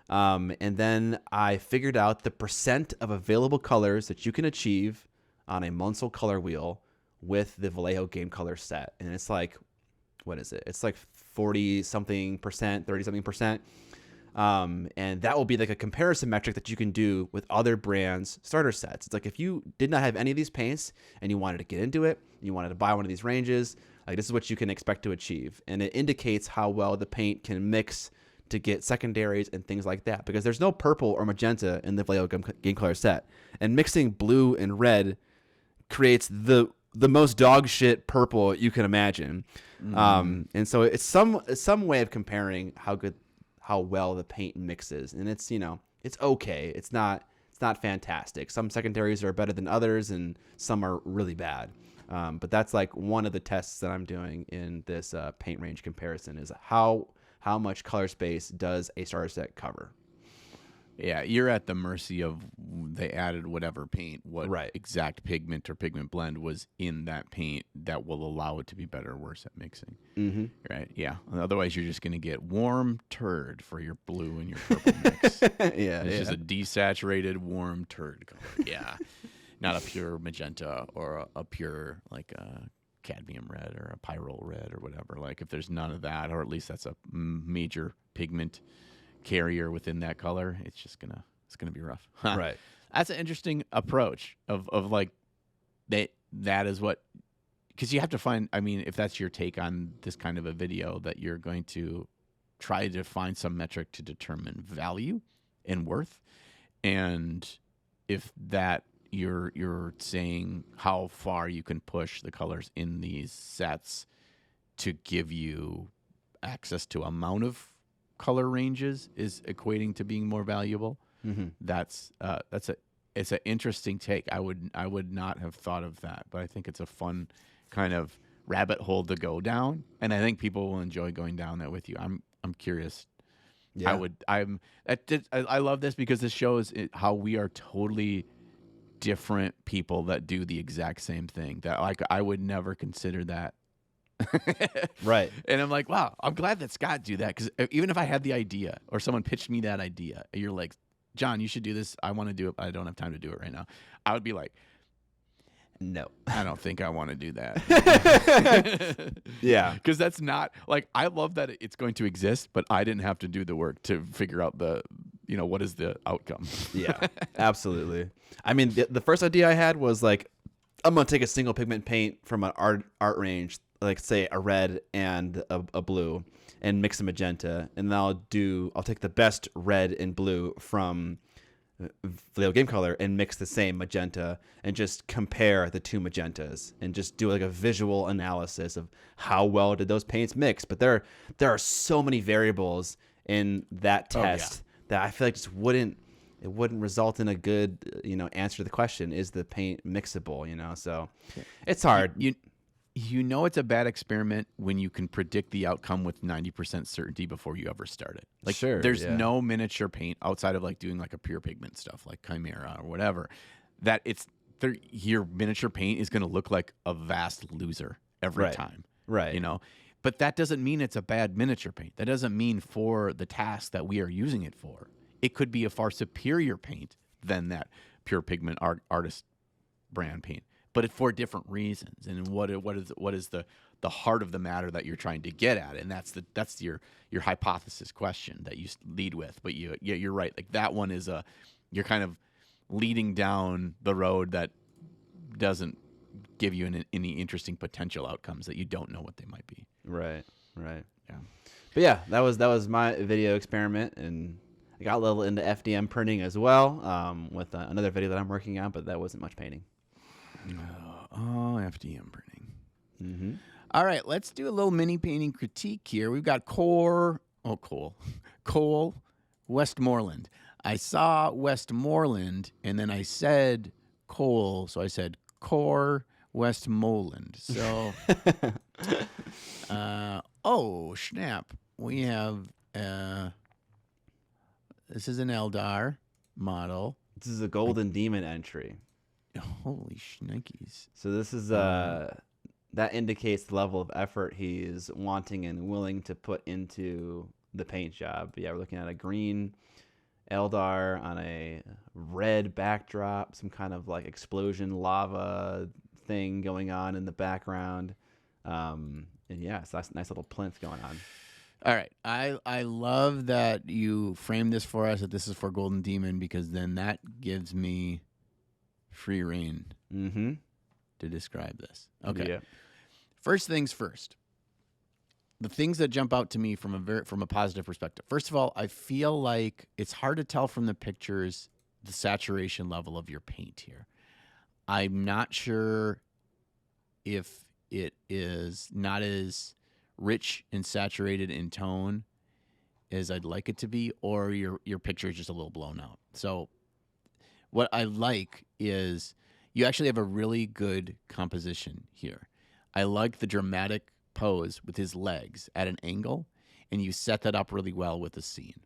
And then I figured out the percent of available colors that you can achieve on a Munsell color wheel with the Vallejo Game Color set. And it's like, what is it? It's like 40-something percent, 30-something percent. And that will be like a comparison metric that you can do with other brands' starter sets. It's like if you did not have any of these paints and you wanted to get into it, you wanted to buy one of these ranges, like this is what you can expect to achieve. And it indicates how well the paint can mix to get secondaries and things like that, because there's no purple or magenta in the Vallejo Game Color set. And mixing blue and red creates the most dog shit purple you can imagine. And so it's some way of comparing how well the paint mixes. And it's, it's okay. It's not fantastic. Some secondaries are better than others and some are really bad. But that's like one of the tests that I'm doing in this paint range comparison is how much color space does a starter set cover? Yeah, you're at the mercy of they added whatever paint, what Right. exact pigment or pigment blend was in that paint that will allow it to be better or worse at mixing. Mm-hmm. Right? Yeah. Otherwise, you're just going to get warm turd for your blue and your purple mix. It's just a desaturated warm turd color. Yeah. Not a pure magenta or a pure like a cadmium red or a pyrrole red or whatever. Like if there's none of that, or at least that's a major pigment carrier within that color, it's gonna be rough. Right. That's an interesting approach of like that is what, because you have to find, I mean, if that's your take on this kind of a video, that you're going to try to find some metric to determine value and worth, and if that you're saying how far you can push the colors in these sets to give you access to amount of color ranges is equating to being more valuable. Mm-hmm. It's an interesting take. I would not have thought of that, but I think it's a fun kind of rabbit hole to go down, and I think people will enjoy going down that with you. I'm curious Yeah. I love this because this shows how we are totally different people that do the exact same thing. That like I would never consider that. Right. And I'm like, wow, I'm glad that Scott do that, because even if I had the idea or someone pitched me that idea, you're like, John, you should do this. I want to do it, but I don't have time to do it right now. I would be like, No. I don't think I want to do that. Yeah. Because that's not like, I love that it's going to exist, but I didn't have to do the work to figure out what is the outcome. Yeah, absolutely. I mean, the first idea I had was like, I'm gonna take a single pigment paint from an art range, like say a red and a blue, and mix a magenta, and then I'll take the best red and blue from Vallejo Game Color and mix the same magenta and just compare the two magentas and just do like a visual analysis of how well did those paints mix. But there are so many variables in that test that I feel like just wouldn't result in a good answer to the question, is the paint mixable? So it's hard. You know it's a bad experiment when you can predict the outcome with 90% certainty before you ever start it. Like, Sure, there's yeah. no miniature paint outside of like doing like a pure pigment stuff like Chimera or whatever, that your miniature paint is going to look like a vast loser every time. Right. But that doesn't mean it's a bad miniature paint. That doesn't mean for the task that we are using it for, it could be a far superior paint than that pure pigment artist brand paint. But for different reasons, and what is the heart of the matter that you're trying to get at, and that's your hypothesis question that you lead with. But you're right, like that one is you're kind of leading down the road that doesn't give you any interesting potential outcomes that you don't know what they might be. Right. Yeah. But yeah, that was my video experiment, and I got a little into FDM printing as well, with another video that I'm working on, but that wasn't much painting. FDM printing. Mm-hmm. All right, let's do a little mini painting critique here. We've got Cole Westmoreland. I saw Westmoreland, and then I said Cole, so I said Core Westmoreland. So, oh snap! We have this is an Eldar model. This is a Golden Demon entry. Holy shnikes. So this is that indicates the level of effort he's wanting and willing to put into the paint job. Yeah, we're looking at a green Eldar on a red backdrop, some kind of like explosion lava thing going on in the background. And yeah, so that's a nice little plinth going on. All right. I love that you framed this for us, that this is for Golden Demon, because then that gives me free reign to describe this. Okay. Yeah. First things first. The things that jump out to me from a positive perspective. First of all, I feel like it's hard to tell from the pictures the saturation level of your paint here. I'm not sure if it is not as rich and saturated in tone as I'd like it to be, or your picture is just a little blown out. So what I like is you actually have a really good composition here. I like the dramatic pose with his legs at an angle, and you set that up really well with the scene.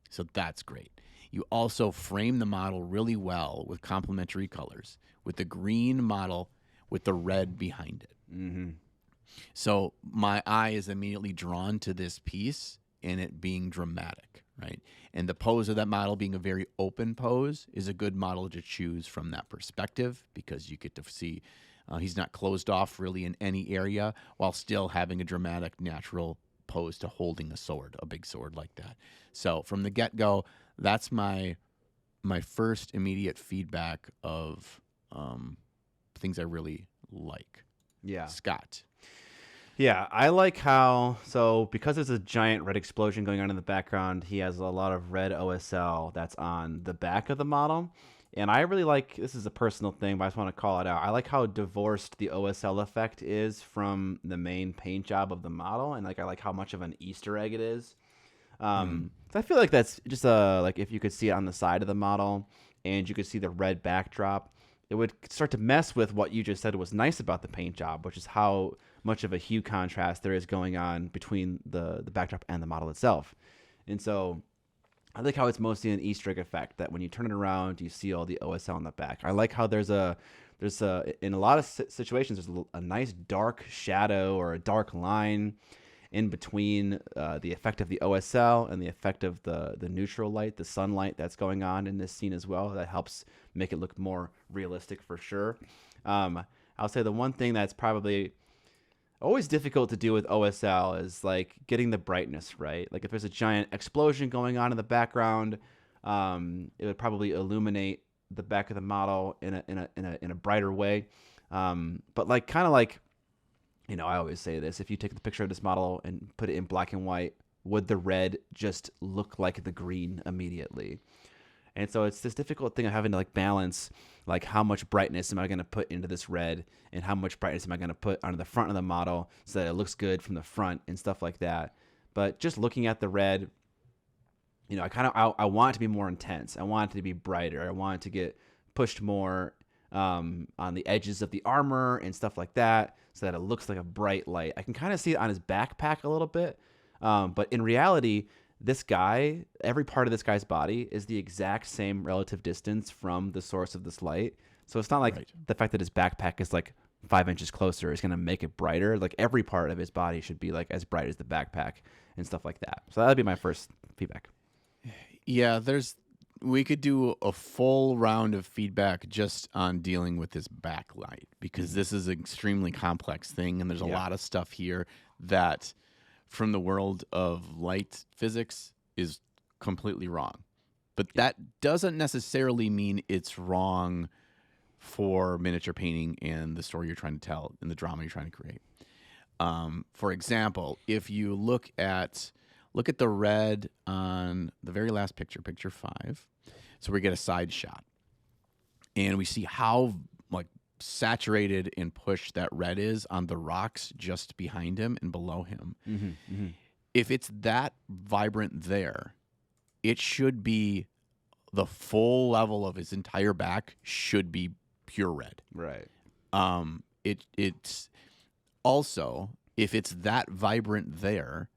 So that's great. You also frame the model really well with complementary colors, with the green model with the red behind it. Mm-hmm. So my eye is immediately drawn to this piece and it being dramatic, right? And the pose of that model being a very open pose is a good model to choose from that perspective, because you get to see he's not closed off really in any area while still having a dramatic, natural pose to holding a sword, a big sword like that. So from the get-go, that's my first immediate feedback of things I really like. Yeah. Scott. Yeah, I like how, so because there's a giant red explosion going on in the background, he has a lot of red OSL that's on the back of the model. And I really like, this is a personal thing, but I just want to call it out. I like how divorced the OSL effect is from the main paint job of the model. And I like how much of an Easter egg it is. So I feel like that's just like if you could see it on the side of the model and you could see the red backdrop, it would start to mess with what you just said was nice about the paint job, which is how much of a hue contrast there is going on between the backdrop and the model itself. And so I like how it's mostly an Easter egg effect that when you turn it around, you see all the OSL on the back. I like how there's a in a lot of situations there's a nice dark shadow or a dark line in between the effect of the OSL and the effect of the neutral light, the sunlight that's going on in this scene as well. That helps make it look more realistic for sure. I'll say the one thing that's probably always difficult to do with OSL is like getting the brightness right. Like if there's a giant explosion going on in the background, it would probably illuminate the back of the model in a brighter way. But like kind of like, I always say this: if you take the picture of this model and put it in black and white, would the red just look like the green immediately? And so it's this difficult thing of having to like balance like how much brightness am I going to put into this red and how much brightness am I going to put onto the front of the model so that it looks good from the front and stuff like that. But just looking at the red, I want it to be more intense. I want it to be brighter. I want it to get pushed more on the edges of the armor and stuff like that so that it looks like a bright light. I can kind of see it on his backpack a little bit. But in reality, this guy, every part of this guy's body is the exact same relative distance from the source of this light. So it's not like the fact that his backpack is like 5 inches closer is going to make it brighter. Like every part of his body should be like as bright as the backpack and stuff like that. So that'd be my first feedback. Yeah, we could do a full round of feedback just on dealing with this backlight because this is an extremely complex thing and there's a lot of stuff here that from the world of light physics is completely wrong. But that doesn't necessarily mean it's wrong for miniature painting and the story you're trying to tell and the drama you're trying to create. For example, if you look at the red on the very last picture, picture 5. So we get a side shot. And we see how like saturated and pushed that red is on the rocks just behind him and below him. If it's that vibrant there, it should be the full level of his entire back should be pure red. Right. It's also, if it's that vibrant there,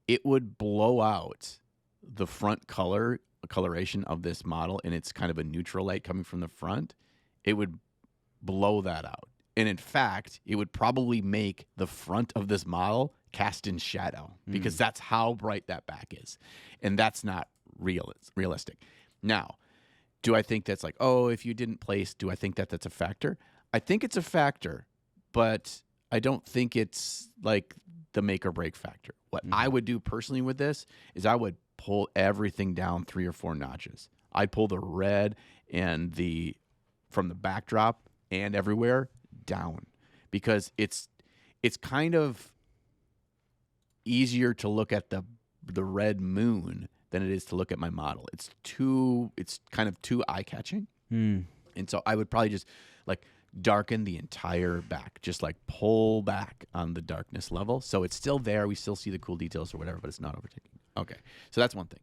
it would blow out the front coloration of this model, and it's kind of a neutral light coming from the front. It would blow that out. And in fact, it would probably make the front of this model cast in shadow because that's how bright that back is. And that's not realistic. Now, do I think that's like, if you didn't place, do I think that that's a factor? I think it's a factor, but I don't think it's like the make or break factor. What I would do personally with this is I would pull everything down 3 or 4 notches. I'd pull the red and from the backdrop and everywhere down because it's kind of easier to look at the red moon than it is to look at my model. It's kind of too eye-catching. And so I would probably just like darken the entire back, just like pull back on the darkness level. So it's still there. We still see the cool details or whatever, but it's not overtaking. Okay. So that's one thing.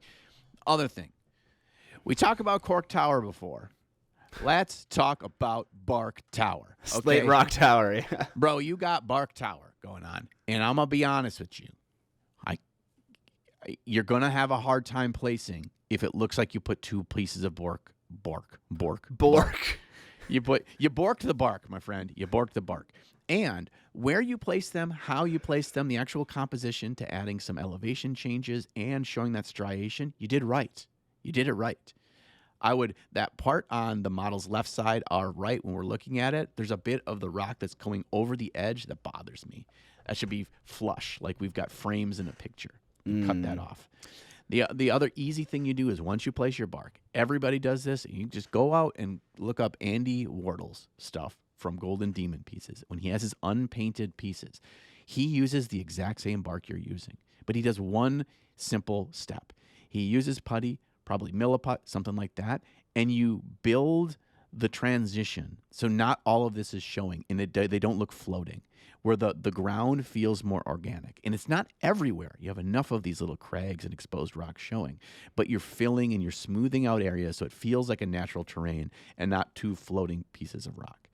Other thing. We talked about Cork Tower before. Let's talk about Bark Tower. Okay? Slate Rock Tower. Bro, you got Bark Tower going on. And I'm going to be honest with you. You're going to have a hard time placing if it looks like you put 2 pieces of bork. You borked the bark, my friend. You borked the bark. And where you place them, how you place them, the actual composition to adding some elevation changes and showing that striation, you did right. You did it right. That part on the model's left side, our right, when we're looking at it, there's a bit of the rock that's going over the edge that bothers me. That should be flush, like we've got frames in a picture. Cut that off. The other easy thing you do is once you place your bark, everybody does this. You just go out and look up Andy Wardle's stuff from Golden Demon Pieces. When he has his unpainted pieces, he uses the exact same bark you're using, but he does one simple step. He uses putty, probably milliput, something like that, and you build the transition so not all of this is showing and they don't look floating, where the ground feels more organic. And it's not everywhere. You have enough of these little crags and exposed rocks showing, but you're filling and you're smoothing out areas so it feels like a natural terrain and not 2 floating pieces of rock.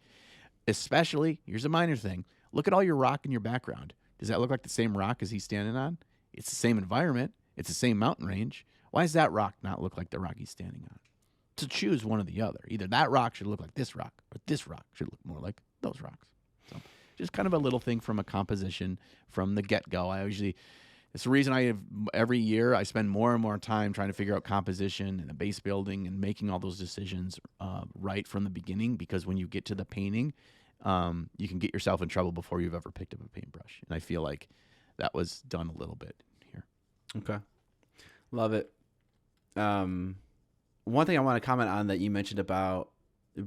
Especially, here's a minor thing, look at all your rock in your background. Does that look like the same rock as he's standing on? It's the same environment. It's the same mountain range. Why does that rock not look like the rock he's standing on? To choose one or the other. Either that rock should look like this rock, or this rock should look more like those rocks. So just kind of a little thing from a composition from the get-go. It's the reason every year I spend more and more time trying to figure out composition and the base building and making all those decisions right from the beginning, because when you get to the painting, you can get yourself in trouble before you've ever picked up a paintbrush. And I feel like that was done a little bit here. Okay. Love it. One thing I want to comment on that you mentioned about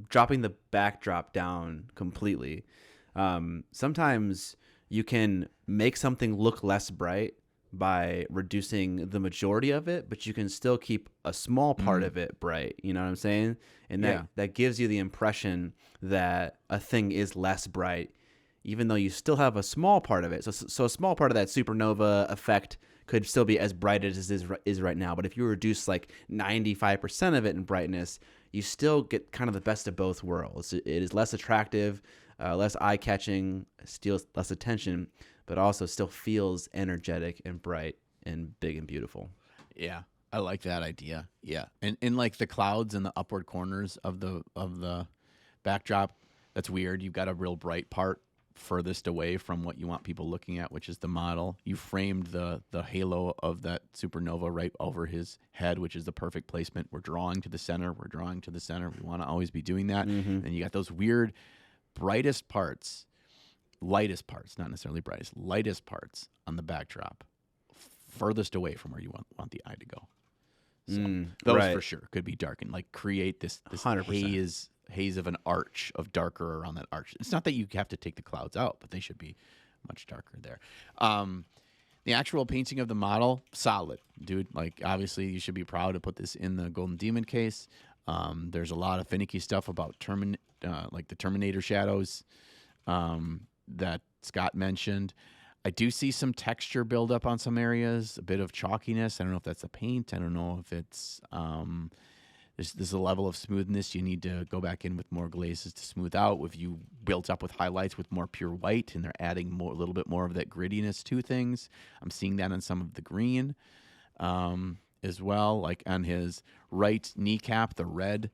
dropping the backdrop down completely. Sometimes you can make something look less bright by reducing the majority of it, but you can still keep a small part of it bright. You know what I'm saying? And that gives you the impression that a thing is less bright, even though you still have a small part of it. So a small part of that supernova effect could still be as bright as it is right now. But if you reduce like 95% of it in brightness, you still get kind of the best of both worlds. It is less attractive, less eye-catching, steals less attention, but also still feels energetic and bright and big and beautiful. Yeah, I like that idea. Yeah, and in like the clouds and the upward corners of the backdrop, that's weird. You've got a real bright part furthest away from what you want people looking at, which is the model. You framed the halo of that supernova right over his head, which is the perfect placement. We're drawing to the center. We want to always be doing that. And you got those weird brightest parts, lightest parts, not necessarily brightest, lightest parts on the backdrop, furthest away from where you want the eye to go. So those for sure could be darkened, like create this 100%. Haze of an arch of darker around that arch. It's not that you have to take the clouds out, but they should be much darker there. The actual painting of the model, solid, dude. Like, obviously, you should be proud to put this in the Golden Demon case. There's a lot of finicky stuff about like the Terminator shadows that Scott mentioned. I do see some texture build up on some areas, a bit of chalkiness. I don't know if that's the paint. I don't know if it's there's a level of smoothness you need to go back in with more glazes to smooth out. If you built up with highlights with more pure white and they're adding a little bit more of that grittiness to things. I'm seeing that on some of the green as well, like on his right kneecap, the red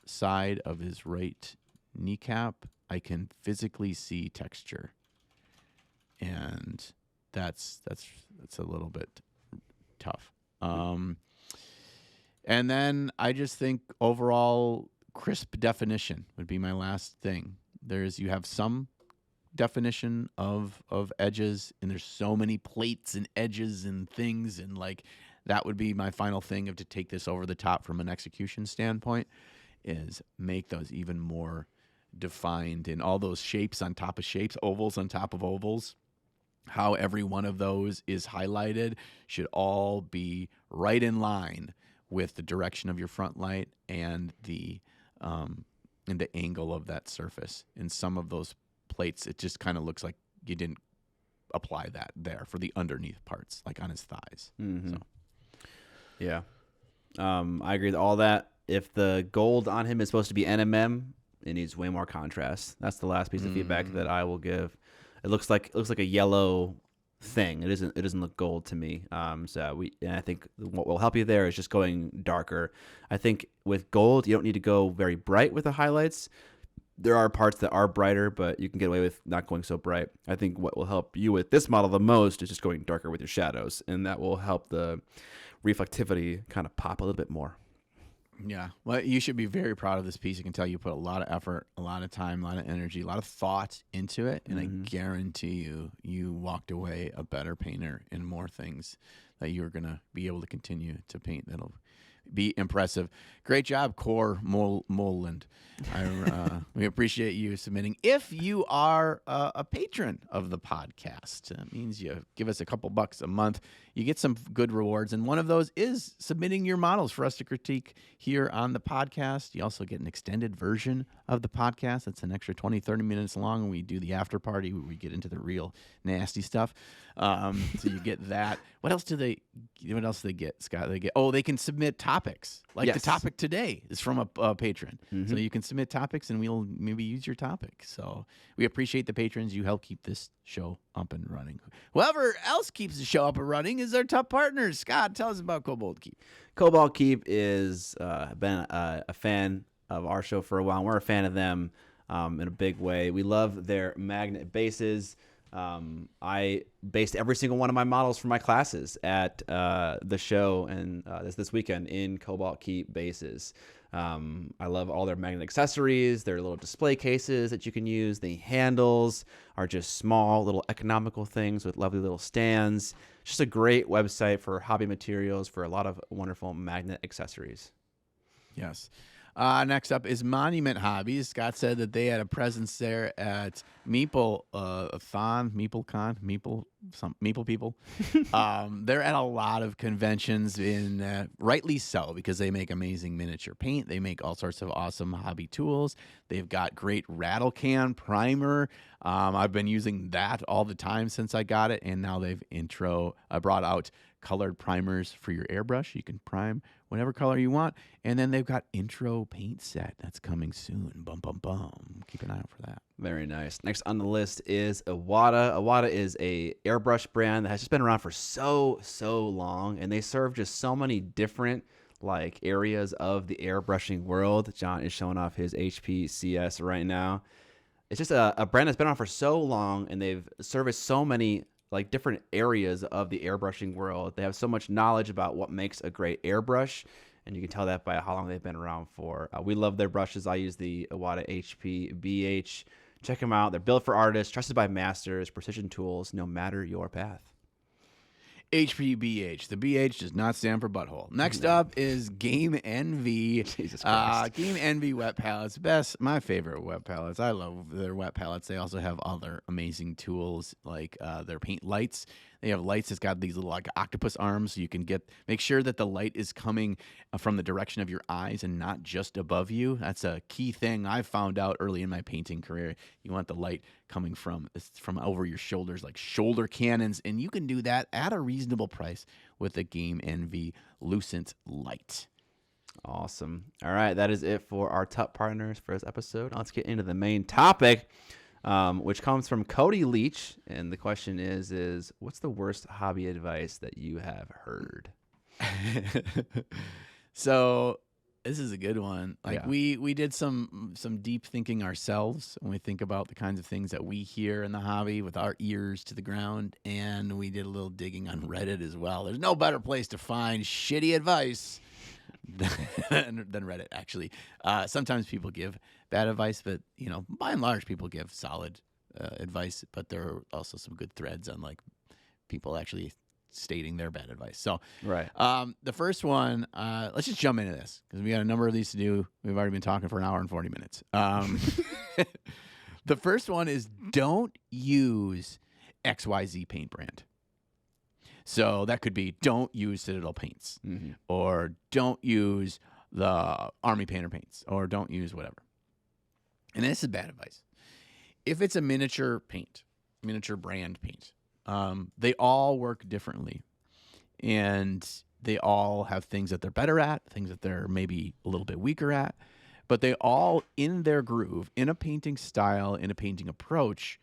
side of his right kneecap, I can physically see texture. And that's a little bit tough. And then I just think overall crisp definition would be my last thing. You have some definition of edges, and there's so many plates and edges and things, and like that would be my final thing to take this over the top from an execution standpoint, is make those even more defined in all those shapes on top of shapes, ovals on top of ovals. How every one of those is highlighted should all be right in line with the direction of your front light and the angle of that surface. In some of those plates, it just kind of looks like you didn't apply that there for the underneath parts, like on his thighs. So. Yeah. I agree with all that. If the gold on him is supposed to be NMM, it needs way more contrast. That's the last piece of feedback that I will give. It looks like a yellow thing. It doesn't look gold to me. And I think what will help you there is just going darker. I think with gold, you don't need to go very bright with the highlights. There are parts that are brighter, but you can get away with not going so bright. I think what will help you with this model the most is just going darker with your shadows, and that will help the reflectivity kind of pop a little bit more. Yeah. Well, you should be very proud of this piece. I can tell you put a lot of effort, a lot of time, a lot of energy, a lot of thought into it. And I guarantee you walked away a better painter in more things that you're going to be able to continue to paint. That'll be impressive. Great job, Cor Moland. We appreciate you submitting. If you are a patron of the podcast, that means you give us a couple bucks a month. You get some good rewards, and one of those is submitting your models for us to critique here on the podcast. You also get an extended version of the podcast. That's an extra 20, 30 minutes long, and we do the after party where we get into the real nasty stuff. So you get that. What else do they get, Scott? They can submit top topics. Like the Yes. topic today is from a patron. Mhm. So you can submit topics and we'll maybe use your topic. So we appreciate the patrons. You help keep this show up and running. Whoever else keeps the show up and running is our TUP Partners. Scott, tell us about Cobalt Keep. Cobalt Keep is been a fan of our show for a while. We're a fan of them in a big way. We love their magnet bases. I based every single one of my models for my classes at the show and this weekend in Cobalt Keep bases. I love all their magnet accessories, their little display cases that you can use. The handles are just small, little economical things with lovely little stands. Just a great website for hobby materials for a lot of wonderful magnet accessories. Yes. Next up is Monument Hobbies. Scott said that they had a presence there at Meeple People. They're at a lot of conventions, rightly so, because they make amazing miniature paint. They make all sorts of awesome hobby tools. They've got great rattle can primer. I've been using that all the time since I got it, and now they've brought out colored primers for your airbrush. You can prime whatever color you want. And then they've got intro paint set that's coming soon. Bum, bum, bum. Keep an eye out for that. Very nice. Next on the list is Iwata. Iwata is a airbrush brand that has just been around for so long, and they serve just so many different like areas of the airbrushing world. John is showing off his HP CS right now. It's just a brand that's been around for so long, and they've serviced so many like different areas of the airbrushing world. They have so much knowledge about what makes a great airbrush, and you can tell that by how long they've been around for. We love their brushes. I use the Iwata HP BH. Check them out. They're built for artists, trusted by masters, precision tools, no matter your path. HPBH. The BH does not stand for butthole. Next up is Game Envy. Jesus Christ. Game Envy wet palettes. My favorite wet palettes. I love their wet palettes. They also have other amazing tools like their paint lights. They have lights that's got these little like octopus arms, so you can make sure that the light is coming from the direction of your eyes and not just above you. That's a key thing I found out early in my painting career. You want the light coming from over your shoulders, like shoulder cannons, and you can do that at a reasonable price with the Game Envy Lucent Light. Awesome. All right, that is it for our TUP Partners for this episode. Now let's get into the main topic, which comes from Cody Leach, and the question is what's the worst hobby advice that you have heard? So this is a good one. Like Yeah. we did some deep thinking ourselves when we think about the kinds of things that we hear in the hobby with our ears to the ground, and we did a little digging on Reddit as well. There's no better place to find shitty advice than Reddit, actually. Sometimes people give bad advice, but by and large, people give solid advice. But there are also some good threads on like people actually stating their bad advice. So, Right. the first one, let's just jump into this because we got a number of these to do. We've already been talking for an hour and 40 minutes. The first one is don't use XYZ paint brand. So that could be don't use Citadel paints, or don't use the Army Painter paints, or don't use whatever. And this is bad advice. If it's a miniature brand paint, they all work differently, and they all have things that they're better at, things that they're maybe a little bit weaker at, but they all, in their groove, in a painting style, in a painting approach,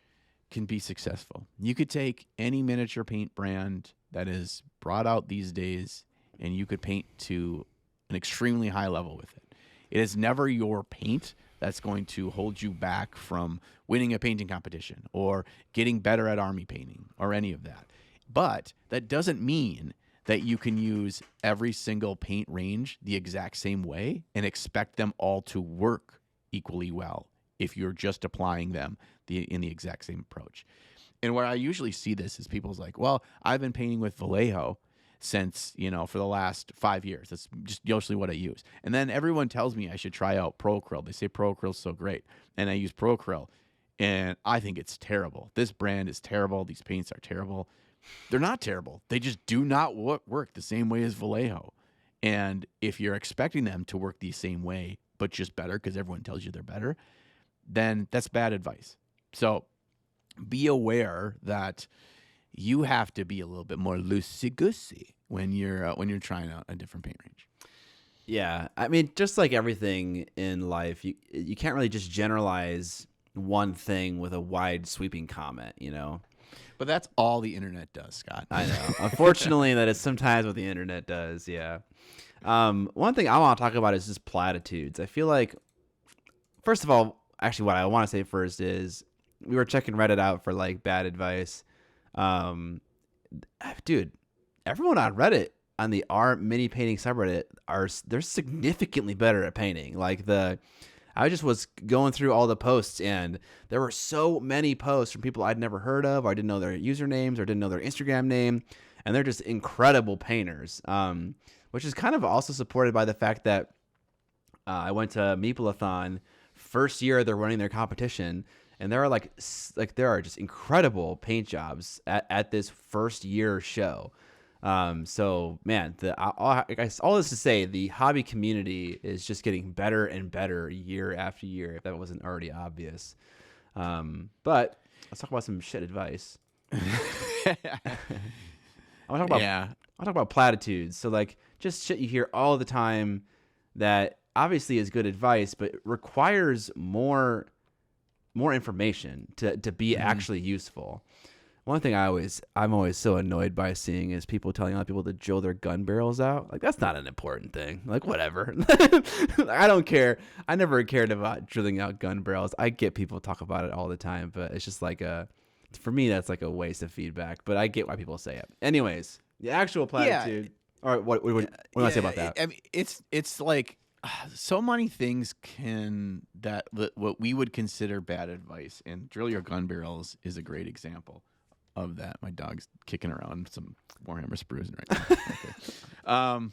can be successful. You could take any miniature paint brand that is brought out these days, and you could paint to an extremely high level with it. It is never your paint that's going to hold you back from winning a painting competition or getting better at army painting or any of that. But that doesn't mean that you can use every single paint range the exact same way and expect them all to work equally well if you're just applying them in the exact same approach. And where I usually see this is people's like, well, I've been painting with Vallejo since, for the last 5 years. That's just usually what I use. And then everyone tells me I should try out Pro Acryl. They say Pro Acryl's so great. And I use Pro Acryl, and I think it's terrible. This brand is terrible. These paints are terrible. They're not terrible. They just do not work the same way as Vallejo. And if you're expecting them to work the same way, but just better because everyone tells you they're better, then that's bad advice. So be aware that you have to be a little bit more loosey-goosey when you're trying out a different paint range. Yeah, I mean, just like everything in life, you can't really just generalize one thing with a wide sweeping comment, you know. But that's all the internet does, Scott. I know. Unfortunately, that is sometimes what the internet does. Yeah. One thing I want to talk about is just platitudes. I feel like, first of all, actually, what I want to say first is we were checking Reddit out for like bad advice. Um, Dude, everyone on Reddit on the R mini painting subreddit they're significantly better at painting. I just was going through all the posts, and there were so many posts from people I'd never heard of, or I didn't know their usernames, or didn't know their Instagram name, and they're just incredible painters. Which is kind of also supported by the fact that I went to Meeple-a-thon first year they're running their competition, and there are there are just incredible paint jobs at this first year show. So man, all this to say, the hobby community is just getting better and better year after year, if that wasn't already obvious. But let's talk about some shit advice. I want to talk about platitudes. So like just shit you hear all the time that obviously is good advice, but requires more information to be actually useful. One thing I'm always so annoyed by seeing is people telling other people to drill their gun barrels out. Like, that's not an important thing. Like, whatever. I don't care. I never cared about drilling out gun barrels. I get people talk about it all the time, but it's just like for me, that's like a waste of feedback. But I get why people say it. Anyways, the actual platitude. Yeah. All right, what do you want to say about that? I mean, it's like so many things what we would consider bad advice, and drill your gun barrels is a great example of that. My dog's kicking around some Warhammer sprues right now. Okay.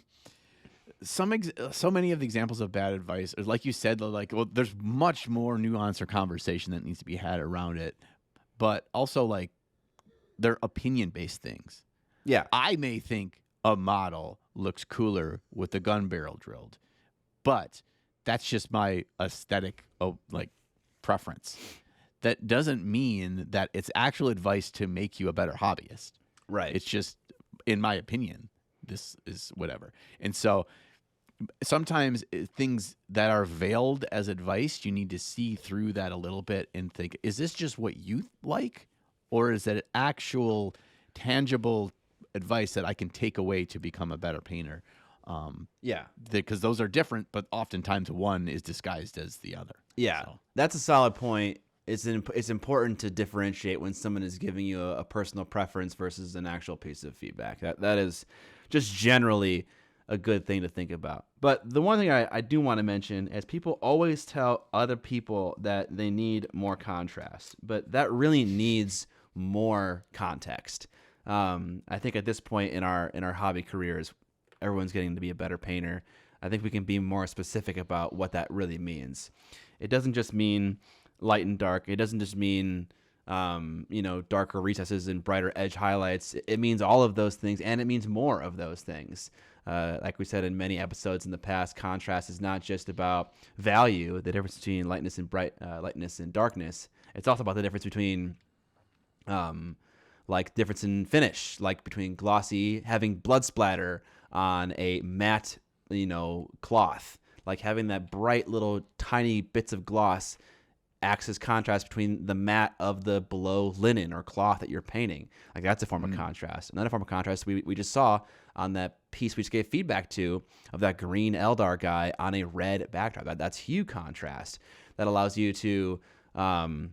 So many of the examples of bad advice, like you said, there's much more nuance or conversation that needs to be had around it, but also like they're opinion-based things. Yeah, I may think a model looks cooler with the gun barrel drilled, but that's just my aesthetic preference. That doesn't mean that it's actual advice to make you a better hobbyist. Right. It's just, in my opinion, this is whatever. And so sometimes things that are veiled as advice, you need to see through that a little bit and think, is this just what you like? Or is that actual tangible advice that I can take away to become a better painter? Yeah. Because those are different, but oftentimes one is disguised as the other. Yeah. So. That's a solid point. It's important to differentiate when someone is giving you a personal preference versus an actual piece of feedback. That is just generally a good thing to think about. But the one thing I do want to mention is people always tell other people that they need more contrast, but that really needs more context. I think at this point in our hobby careers, everyone's getting to be a better painter. I think we can be more specific about what that really means. It doesn't just mean light and dark. It doesn't just mean, darker recesses and brighter edge highlights. It means all of those things, and it means more of those things. Like we said in many episodes in the past, contrast is not just about value, the difference between lightness and darkness. It's also about the difference between, difference in finish, like between glossy, having blood splatter on a matte, cloth, like having that bright little tiny bits of gloss acts as contrast between the matte of the below linen or cloth that you're painting. Like that's a form of contrast. Another form of contrast we just saw on that piece we just gave feedback to of that green Eldar guy on a red backdrop. That's hue contrast that allows you to have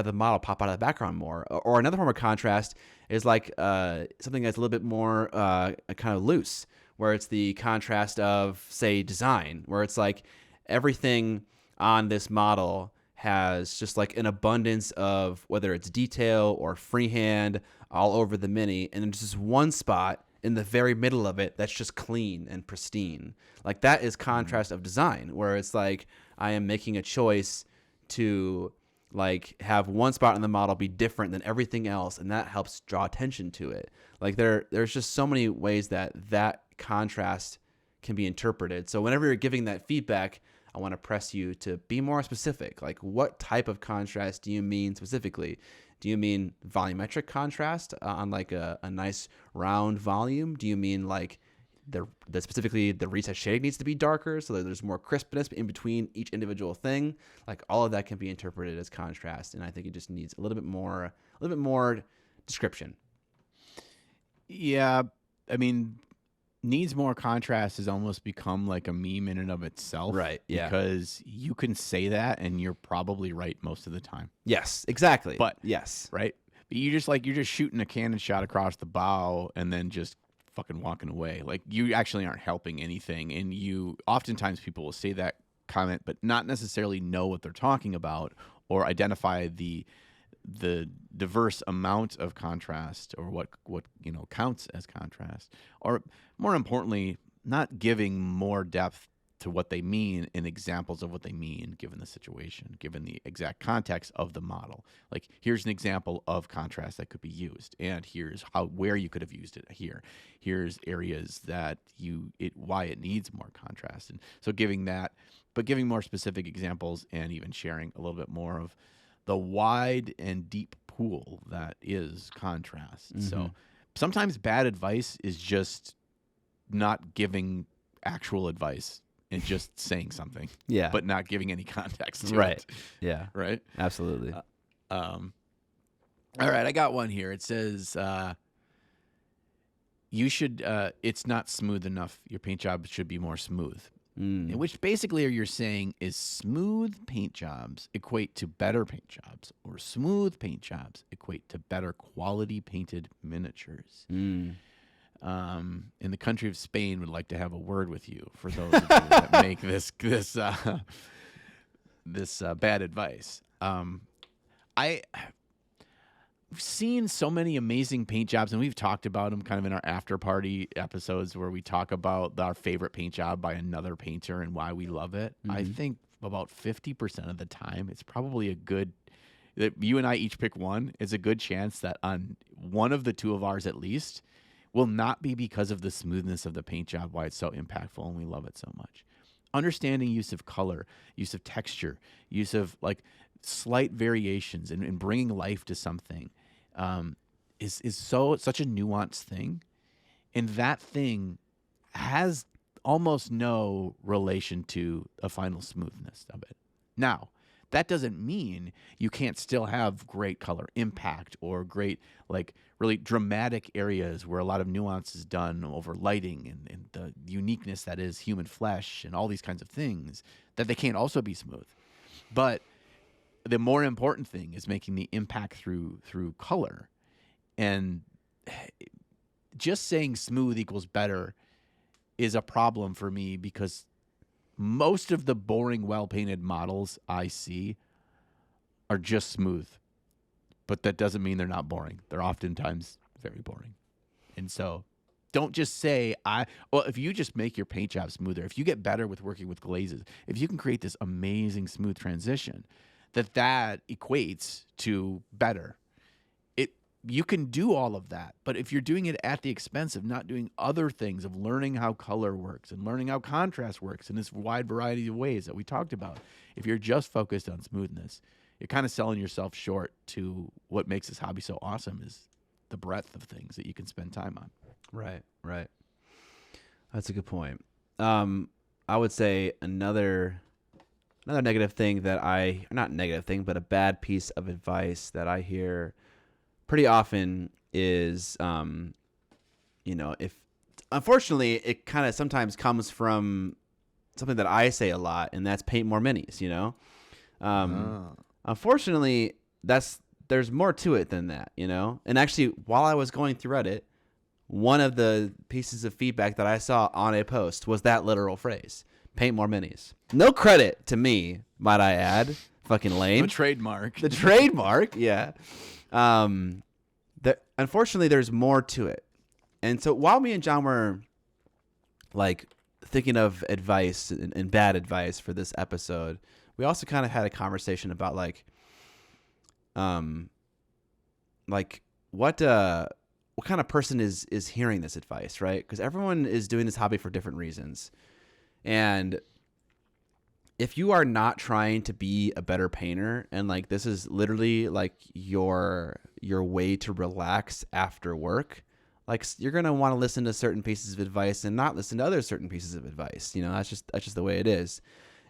the model pop out of the background more. Or another form of contrast is something that's a little bit more kind of loose, where it's the contrast of, say, design, where it's like everything on this model has just like an abundance of whether it's detail or freehand all over the mini, and there's just one spot in the very middle of it that's just clean and pristine. Like that is contrast of design, where it's like I am making a choice to like have one spot in the model be different than everything else, and that helps draw attention to it. Like there's just so many ways that contrast can be interpreted. So whenever you're giving that feedback, I want to press you to be more specific. Like, what type of contrast do you mean specifically? Do you mean volumetric contrast on like a nice round volume? Do you mean like specifically the recessed shading needs to be darker so that there's more crispness in between each individual thing. Like all of that can be interpreted as contrast, and I think it just needs a little bit more description. Yeah, I mean, needs more contrast has almost become like a meme in and of itself. Right, yeah. Because you can say that and you're probably right most of the time. Yes, exactly. But yes. Right? But you're just shooting a cannon shot across the bow and then just fucking walking away. Like you actually aren't helping anything. And oftentimes people will say that comment but not necessarily know what they're talking about or identify the diverse amount of contrast or what counts as contrast, or more importantly, not giving more depth to what they mean in examples of what they mean given the situation, given the exact context of the model. Like here's an example of contrast that could be used, and here's where you could have used it here. Here's areas that why it needs more contrast, and so giving more specific examples and even sharing a little bit more of the wide and deep pool that is contrast. Mm-hmm. So sometimes bad advice is just not giving actual advice and just saying something, but not giving any context to it. Yeah. Right? Absolutely. All right, I got one here. It says, you should, it's not smooth enough. Your paint job should be more smooth. Which basically you're saying is smooth paint jobs equate to better paint jobs, or smooth paint jobs equate to better quality painted miniatures. In the country of Spain would like to have a word with you for those of you that make this bad advice. We've seen so many amazing paint jobs, and we've talked about them kind of in our after party episodes where we talk about our favorite paint job by another painter and why we love it. Mm-hmm. I think about 50% of the time, it's probably that you and I each pick one. It's a good chance that on one of the two of ours at least will not be because of the smoothness of the paint job, why it's so impactful and we love it so much. Understanding use of color, use of texture, use of like slight variations and bringing life to something is such a nuanced thing, and that thing has almost no relation to a final smoothness of it. Now, that doesn't mean you can't still have great color impact or great, like, really dramatic areas where a lot of nuance is done over lighting and the uniqueness that is human flesh and all these kinds of things, that they can't also be smooth. But the more important thing is making the impact through color. And just saying smooth equals better is a problem for me, because most of the boring, well-painted models I see are just smooth. But that doesn't mean they're not boring. They're oftentimes very boring. And so don't just say, if you just make your paint job smoother, if you get better with working with glazes, if you can create this amazing smooth transition, that equates to better. You can do all of that, but if you're doing it at the expense of not doing other things, of learning how color works and learning how contrast works in this wide variety of ways that we talked about, if you're just focused on smoothness, you're kind of selling yourself short to what makes this hobby so awesome, is the breadth of things that you can spend time on. Right. That's a good point. I would say another negative thing not negative thing, but a bad piece of advice that I hear pretty often is, if unfortunately it kind of sometimes comes from something that I say a lot, and that's paint more minis, Unfortunately, there's more to it than that, And actually, while I was going through Reddit, one of the pieces of feedback that I saw on a post was that literal phrase. Paint more minis. No credit to me, might I add. Fucking lame. The trademark. The trademark, yeah. Unfortunately, there's more to it. And so while me and John were like thinking of advice and bad advice for this episode, we also kind of had a conversation about like what kind of person is hearing this advice, right? Because everyone is doing this hobby for different reasons. And if you are not trying to be a better painter, and like this is literally like your way to relax after work, like you're going to want to listen to certain pieces of advice and not listen to other certain pieces of advice. You know, that's just the way it is.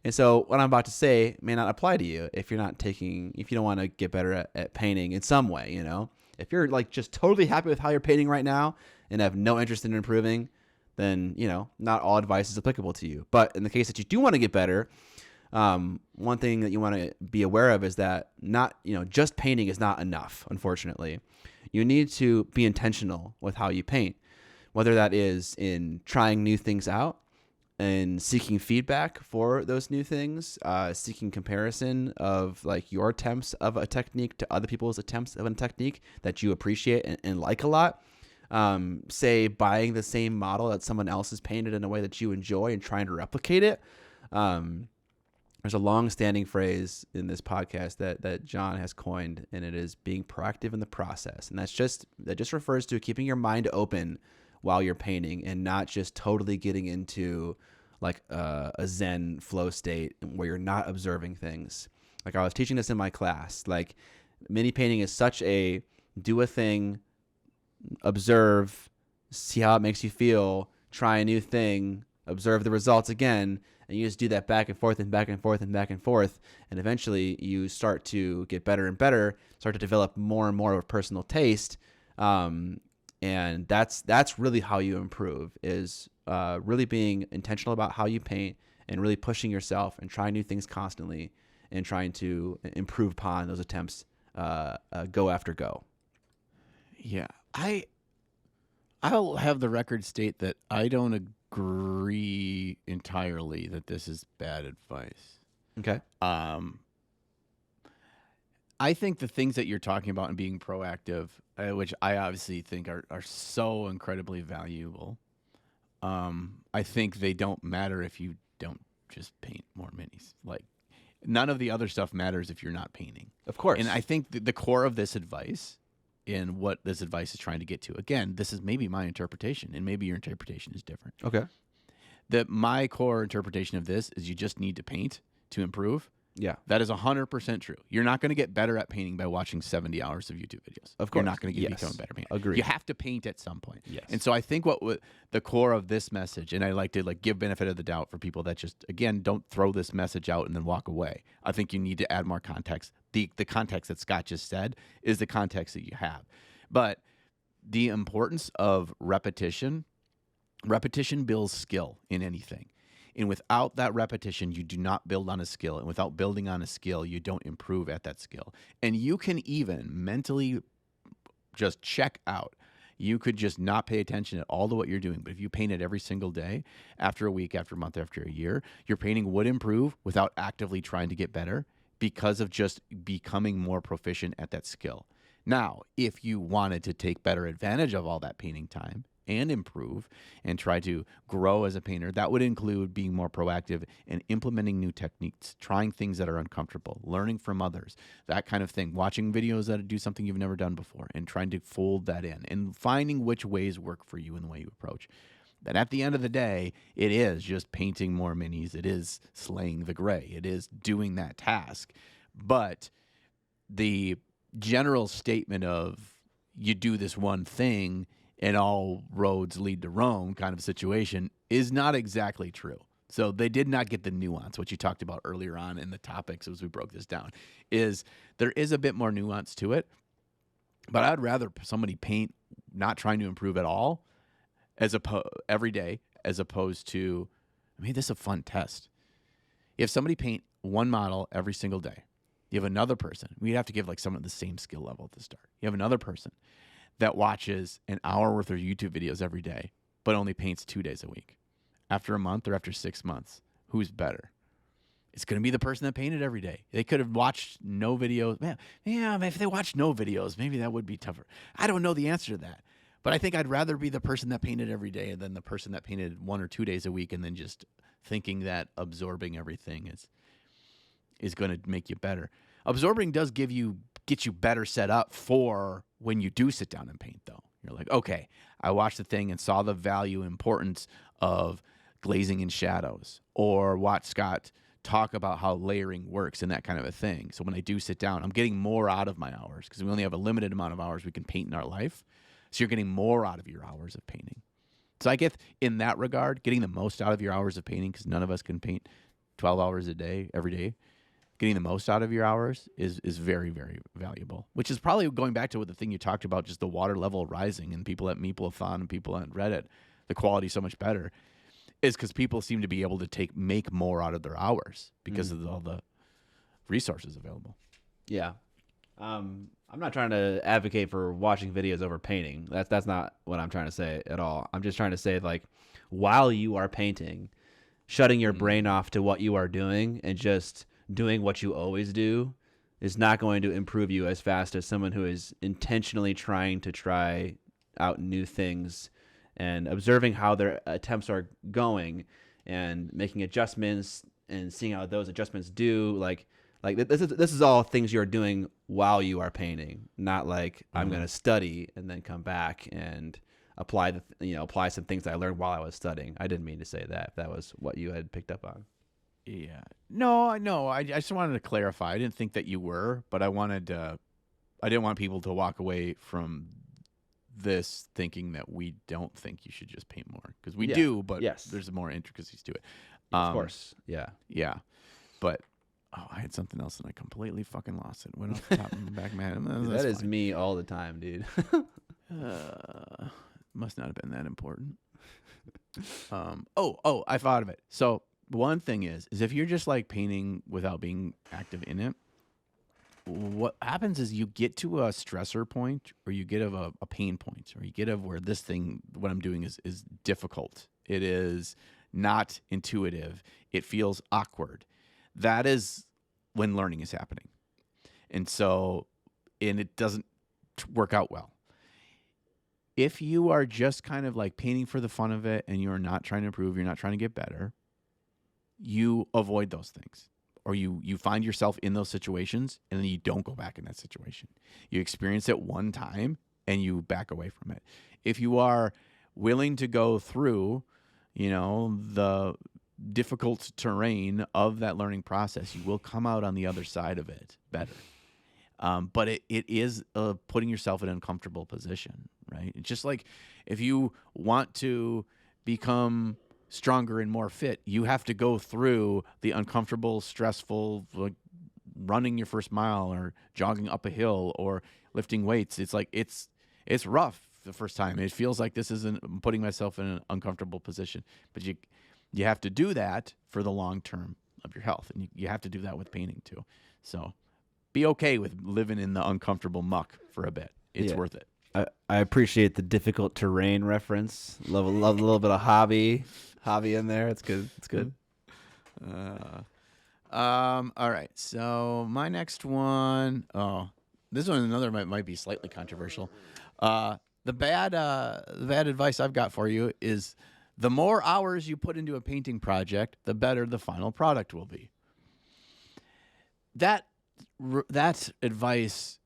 And so what I'm about to say may not apply to you if you don't want to get better at painting in some way, you know. If you're like just totally happy with how you're painting right now and have no interest in improving, then, you know, not all advice is applicable to you. But in the case that you do want to get better, one thing that you want to be aware of is that just painting is not enough, unfortunately. You need to be intentional with how you paint, whether that is in trying new things out and seeking feedback for those new things, seeking comparison of like your attempts of a technique to other people's attempts of a technique that you appreciate and like a lot. Say buying the same model that someone else has painted in a way that you enjoy and trying to replicate it. There's a long-standing phrase in this podcast that John has coined, and it is being proactive in the process. And that just refers to keeping your mind open while you're painting and not just totally getting into like a Zen flow state where you're not observing things. Like I was teaching this in my class. Like mini painting is such a do a thing, observe, see how it makes you feel, try a new thing, observe the results again, and you just do that back and forth and back and forth and back and forth, and eventually you start to get better and better, start to develop more and more of a personal taste, and that's really how you improve, is really being intentional about how you paint and really pushing yourself and trying new things constantly and trying to improve upon those attempts go after go. Yeah. I'll have the record state that I don't agree entirely that this is bad advice. Okay. I think the things that you're talking about and being proactive, which I obviously think are so incredibly valuable. I think they don't matter if you don't just paint more minis. Like none of the other stuff matters if you're not painting. Of course. And I think the core of this advice and what this advice is trying to get to, again, this is maybe my interpretation, and maybe your interpretation is different. Okay. That my core interpretation of this is you just need to paint to improve. Yeah. That is 100% true. You're not going to get better at painting by watching 70 hours of YouTube videos. Of course. You're not going to become a better painter. Agreed. You have to paint at some point. Yes. And so I think what the core of this message, and I like to give benefit of the doubt for people that just, again, don't throw this message out and then walk away. I think you need to add more context. The context that Scott just said is the context that you have. But the importance of repetition builds skill in anything. And without that repetition, you do not build on a skill. And without building on a skill, you don't improve at that skill. And you can even mentally just check out. You could just not pay attention at all to what you're doing. But if you paint it every single day, after a week, after a month, after a year, your painting would improve without actively trying to get better because of just becoming more proficient at that skill. Now, if you wanted to take better advantage of all that painting time and improve and try to grow as a painter, that would include being more proactive and implementing new techniques, trying things that are uncomfortable, learning from others, that kind of thing, watching videos that do something you've never done before and trying to fold that in and finding which ways work for you in the way you approach. But at the end of the day, it is just painting more minis. It is slaying the gray. It is doing that task. But the general statement of you do this one thing and all roads lead to Rome kind of situation is not exactly true. So they did not get the nuance, what you talked about earlier on in the topics as we broke this down, is there is a bit more nuance to it. But I'd rather somebody paint not trying to improve at all every day as opposed to, I mean, this is a fun test. If somebody paint one model every single day, you have another person. We'd have to give like someone the same skill level at the start. You have another person that watches an hour worth of YouTube videos every day, but only paints 2 days a week. After a month or after 6 months, who's better? It's going to be the person that painted every day. They could have watched no videos. Man, yeah, if they watched no videos, maybe that would be tougher. I don't know the answer to that. But I think I'd rather be the person that painted every day than the person that painted 1 or 2 days a week and then just thinking that absorbing everything is going to make you better. Absorbing does get you better set up for when you do sit down and paint, though. You're like, okay, I watched the thing and saw the value and importance of glazing and shadows, or watch Scott talk about how layering works and that kind of a thing. So when I do sit down, I'm getting more out of my hours because we only have a limited amount of hours we can paint in our life. So you're getting more out of your hours of painting. So I guess in that regard, getting the most out of your hours of painting, because none of us can paint 12 hours a day, every day, getting the most out of your hours is very, very valuable, which is probably going back to the thing you talked about, just the water level rising, and people at Meeple-a-thon and people at Reddit, the quality so much better, is because people seem to be able to make more out of their hours because of all the resources available. Yeah. I'm not trying to advocate for watching videos over painting. That's not what I'm trying to say at all. I'm just trying to say, like, while you are painting, shutting your brain off to what you are doing and just doing what you always do is not going to improve you as fast as someone who is intentionally trying to try out new things and observing how their attempts are going and making adjustments and seeing how those adjustments do. Like this is all things you're doing while you are painting, not like I'm going to study and then come back and apply some things that I learned while I was studying. I didn't mean to say that, if that was what you had picked up on. Yeah. No. I just wanted to clarify. I didn't think that you were, but I didn't want people to walk away from this thinking that we don't think you should just paint more, because we do, but there's more intricacies to it. Of course. Yeah. Yeah. But I had something else and I completely fucking lost it. Went off the top of the back of my head. That is me all the time, dude. Must not have been that important. I thought of it. So one thing is if you're just like painting without being active in it, what happens is you get to a stressor point, or you get of a pain point, or you get of where this thing, what I'm doing is difficult. It is not intuitive. It feels awkward. That is when learning is happening. And it doesn't work out well. If you are just kind of like painting for the fun of it and you're not trying to improve, you're not trying to get better, you avoid those things. Or you find yourself in those situations and then you don't go back in that situation. You experience it one time and you back away from it. If you are willing to go through, the difficult terrain of that learning process, you will come out on the other side of it better. But it is putting yourself in an uncomfortable position, right? It's just like if you want to become stronger and more fit, you have to go through the uncomfortable, stressful, like running your first mile or jogging up a hill or lifting weights. It's like it's rough the first time. It feels like I'm putting myself in an uncomfortable position, but you have to do that for the long term of your health, and you have to do that with painting too. So be okay with living in the uncomfortable muck for a bit. It's worth it. I appreciate the difficult terrain reference. Love a little bit of hobby in there. It's good. It's good. All right. So my next one. Oh, this one might be slightly controversial. The bad advice I've got for you is the more hours you put into a painting project, the better the final product will be. That advice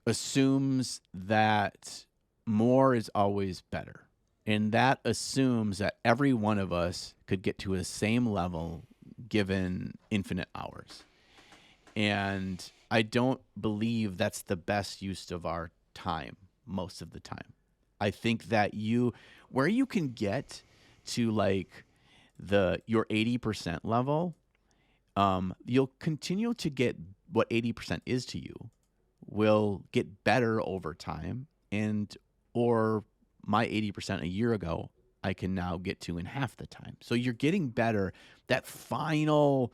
assumes that more is always better. And that assumes that every one of us could get to the same level given infinite hours. And I don't believe that's the best use of our time most of the time. I think that where you can get to like your 80% level, you'll continue to get what 80% is to you will get better over time, or my 80% a year ago, I can now get to in half the time. So you're getting better. The final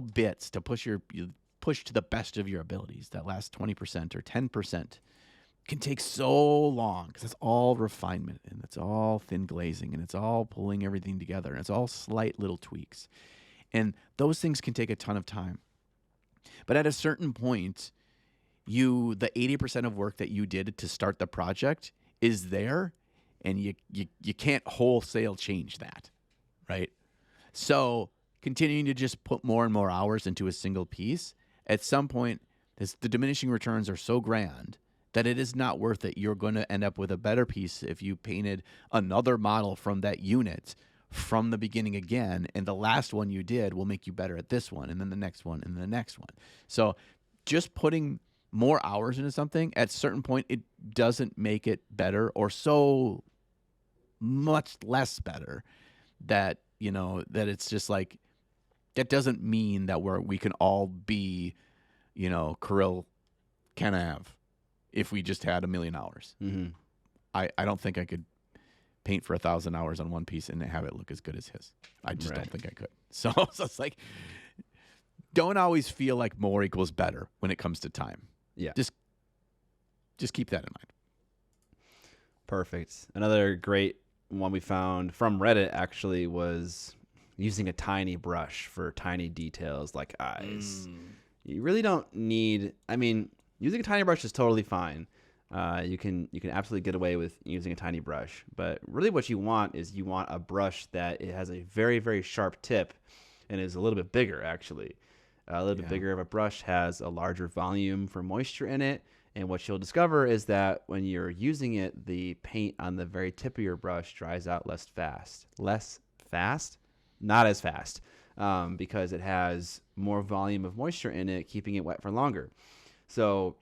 bits to push to the best of your abilities, that last 20% or 10% can take so long because it's all refinement and it's all thin glazing and it's all pulling everything together and it's all slight little tweaks. And those things can take a ton of time. But at a certain point, the 80% of work that you did to start the project is there, and you can't wholesale change that, right? So continuing to just put more and more hours into a single piece, at some point, the diminishing returns are so grand that it is not worth it. You're going to end up with a better piece if you painted another model from that unit from the beginning again, and the last one you did will make you better at this one, and then the next one, and the next one. So just putting more hours into something, at a certain point, it doesn't make it better or so much less better that, that it's just like, that doesn't mean that we can all be, Kirill Kanav if we just had 1,000,000 hours. Mm-hmm. I don't think I could paint for 1,000 hours on one piece and have it look as good as his. I just don't think I could. So it's like, don't always feel like more equals better when it comes to time. Yeah. Just keep that in mind. Perfect. Another great one we found from Reddit actually was using a tiny brush for tiny details like eyes. You really don't need, using a tiny brush is totally fine. You can absolutely get away with using a tiny brush, but really what you want is a brush that it has a very, very sharp tip and is a little bit bigger actually. A little bit bigger of a brush has a larger volume for moisture in it, and what you'll discover is that when you're using it, the paint on the very tip of your brush dries out less fast. Not as fast, because it has more volume of moisture in it, keeping it wet for longer. So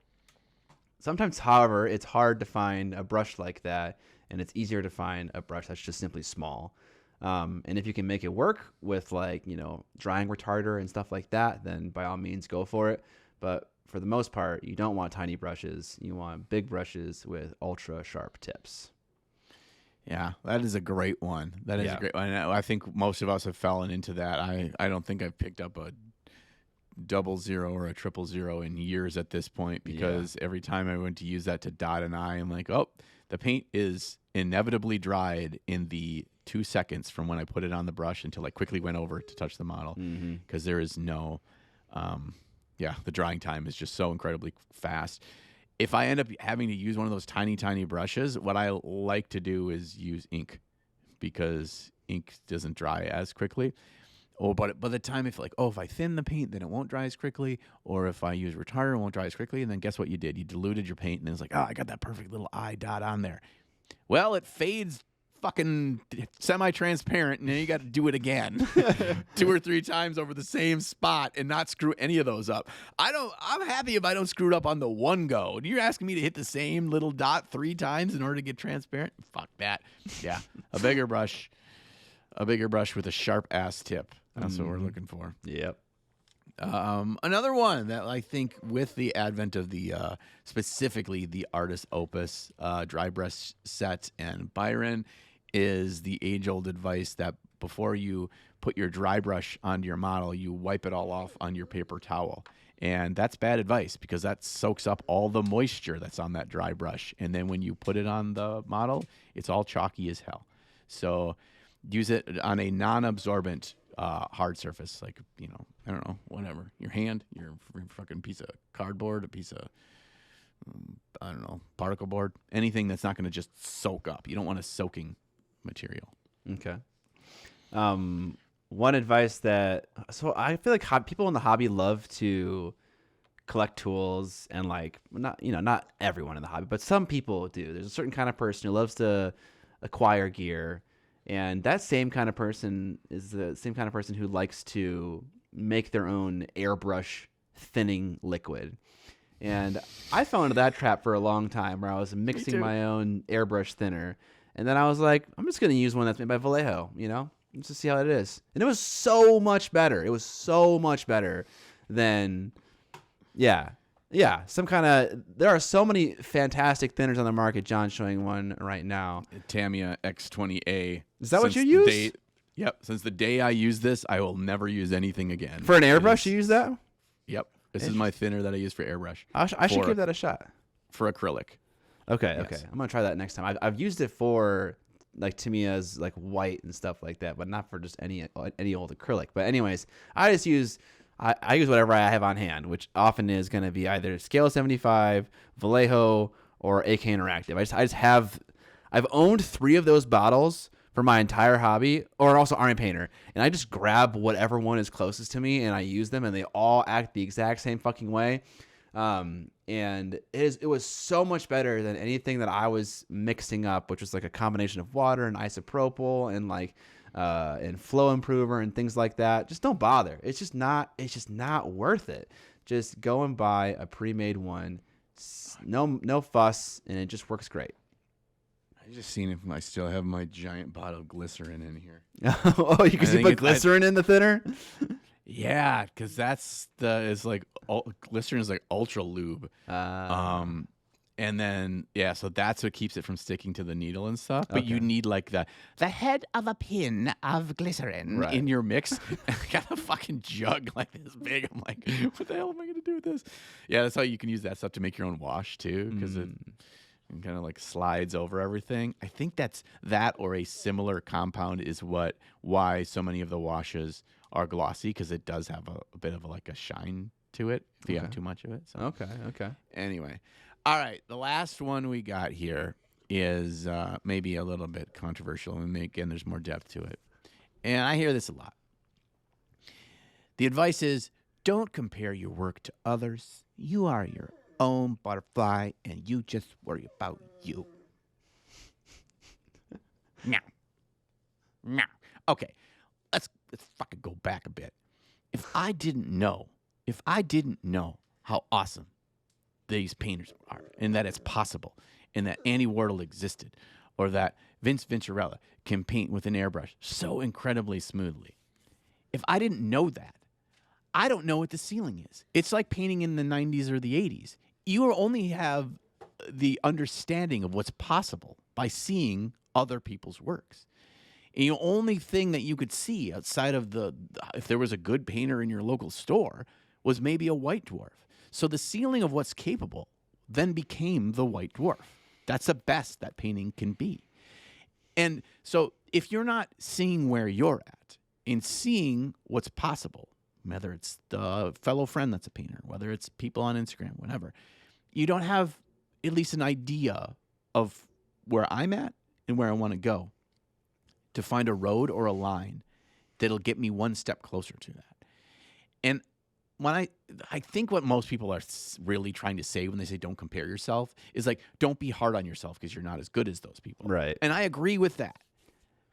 sometimes, however, it's hard to find a brush like that, and it's easier to find a brush that's just simply small. And if you can make it work with drying retarder and stuff like that, then by all means go for it. But for the most part, you don't want tiny brushes. You want big brushes with ultra sharp tips. Yeah, that is a great one. That is a great one. I think most of us have fallen into that. I don't think I've picked up a 00 or a 000 in years at this point, because every time I went to use that to dot an eye, I'm like, oh, the paint is inevitably dried in the 2 seconds from when I put it on the brush until I quickly went over to touch the model, because there is no, the drying time is just so incredibly fast. If I end up having to use one of those tiny, tiny brushes, what I like to do is use ink, because ink doesn't dry as quickly. But by the time if I thin the paint, then it won't dry as quickly. Or if I use retarder, it won't dry as quickly. And then guess what you did? You diluted your paint, and then it's like, I got that perfect little eye dot on there. Well, it fades fucking semi-transparent, and then you got to do it again 2 or 3 times over the same spot and not screw any of those up. I'm happy if I don't screw it up on the one go. You're asking me to hit the same little dot 3 times in order to get transparent? Fuck that. Yeah, a bigger brush with a sharp ass tip. That's what we're looking for. Yep. Another one that I think with the advent of the specifically the Artist Opus dry brush set and Byron is the age-old advice that before you put your dry brush onto your model, you wipe it all off on your paper towel. And that's bad advice, because that soaks up all the moisture that's on that dry brush. And then when you put it on the model, it's all chalky as hell. So use it on a non-absorbent hard surface, like, I don't know, whatever. Your hand, your fucking piece of cardboard, a piece of, I don't know, particle board, anything that's not going to just soak up. You don't want a soaking material. Okay. One advice so I feel like people in the hobby love to collect tools, and not everyone in the hobby, but some people do. There's a certain kind of person who loves to acquire gear. And that same kind of person is the same kind of person who likes to make their own airbrush thinning liquid. And I fell into that trap for a long time, where I was mixing my own airbrush thinner. And then I was like, I'm just going to use one that's made by Vallejo, just to see how it is. And it was so much better. It was so much better than, some kind of. There are so many fantastic thinners on the market. John's showing one right now. Tamiya X20A. Is that what you use? Yep. Since the day I use this, I will never use anything again. For an airbrush, you use that? Yep. This is my thinner that I use for airbrush. I should give that a shot. For acrylic. Okay. I'm gonna try that next time. I've used it for Tamiya's white and stuff like that, but not for just any old acrylic. But anyways, I just use. I use whatever I have on hand, which often is going to be either Scale 75, Vallejo, or AK Interactive. I've owned 3 of those bottles for my entire hobby, or also Army Painter, and I just grab whatever one is closest to me and I use them, and they all act the exact same fucking way. And it was so much better than anything that I was mixing up, which was a combination of water and isopropyl and flow improver and things like that. Just don't bother. It's just not worth it. just go and buy a pre-made one. No fuss, and it just works great. I just seen if I still have my giant bottle of glycerin in here. Oh, you put glycerin in the thinner? Yeah, because glycerin is like ultra lube. And then, so that's what keeps it from sticking to the needle and stuff. But you need like the head of a pin of glycerin in your mix. I got a fucking jug like this big. I'm like, what the hell am I going to do with this? Yeah, that's how you can use that stuff to make your own wash too, because it kind of like slides over everything. I think that or a similar compound is why so many of the washes are glossy, because it does have a bit of like a shine to it if you have too much of it. So. Okay. Anyway. All right, the last one we got here is maybe a little bit controversial, and again, there's more depth to it. And I hear this a lot. The advice is, don't compare your work to others. You are your own butterfly, and you just worry about you. Now. Okay, let's fucking go back a bit. If I didn't know how awesome these painters are, and that it's possible, and that Andy Warhol existed, or that Vince Venturella can paint with an airbrush so incredibly smoothly. If I didn't know that, I don't know what the ceiling is. It's like painting in the 90s or the 80s. You only have the understanding of what's possible by seeing other people's works. And the only thing that you could see outside of if there was a good painter in your local store, was maybe a white dwarf. So the ceiling of what's capable then became the white dwarf. That's the best that painting can be. And so if you're not seeing where you're at and seeing what's possible, whether it's the fellow friend that's a painter, whether it's people on Instagram, whatever, you don't have at least an idea of where I'm at and where I want to go to find a road or a line that'll get me one step closer to that. And when I think what most people are really trying to say when they say don't compare yourself is like, don't be hard on yourself because you're not as good as those people. Right. And I agree with that.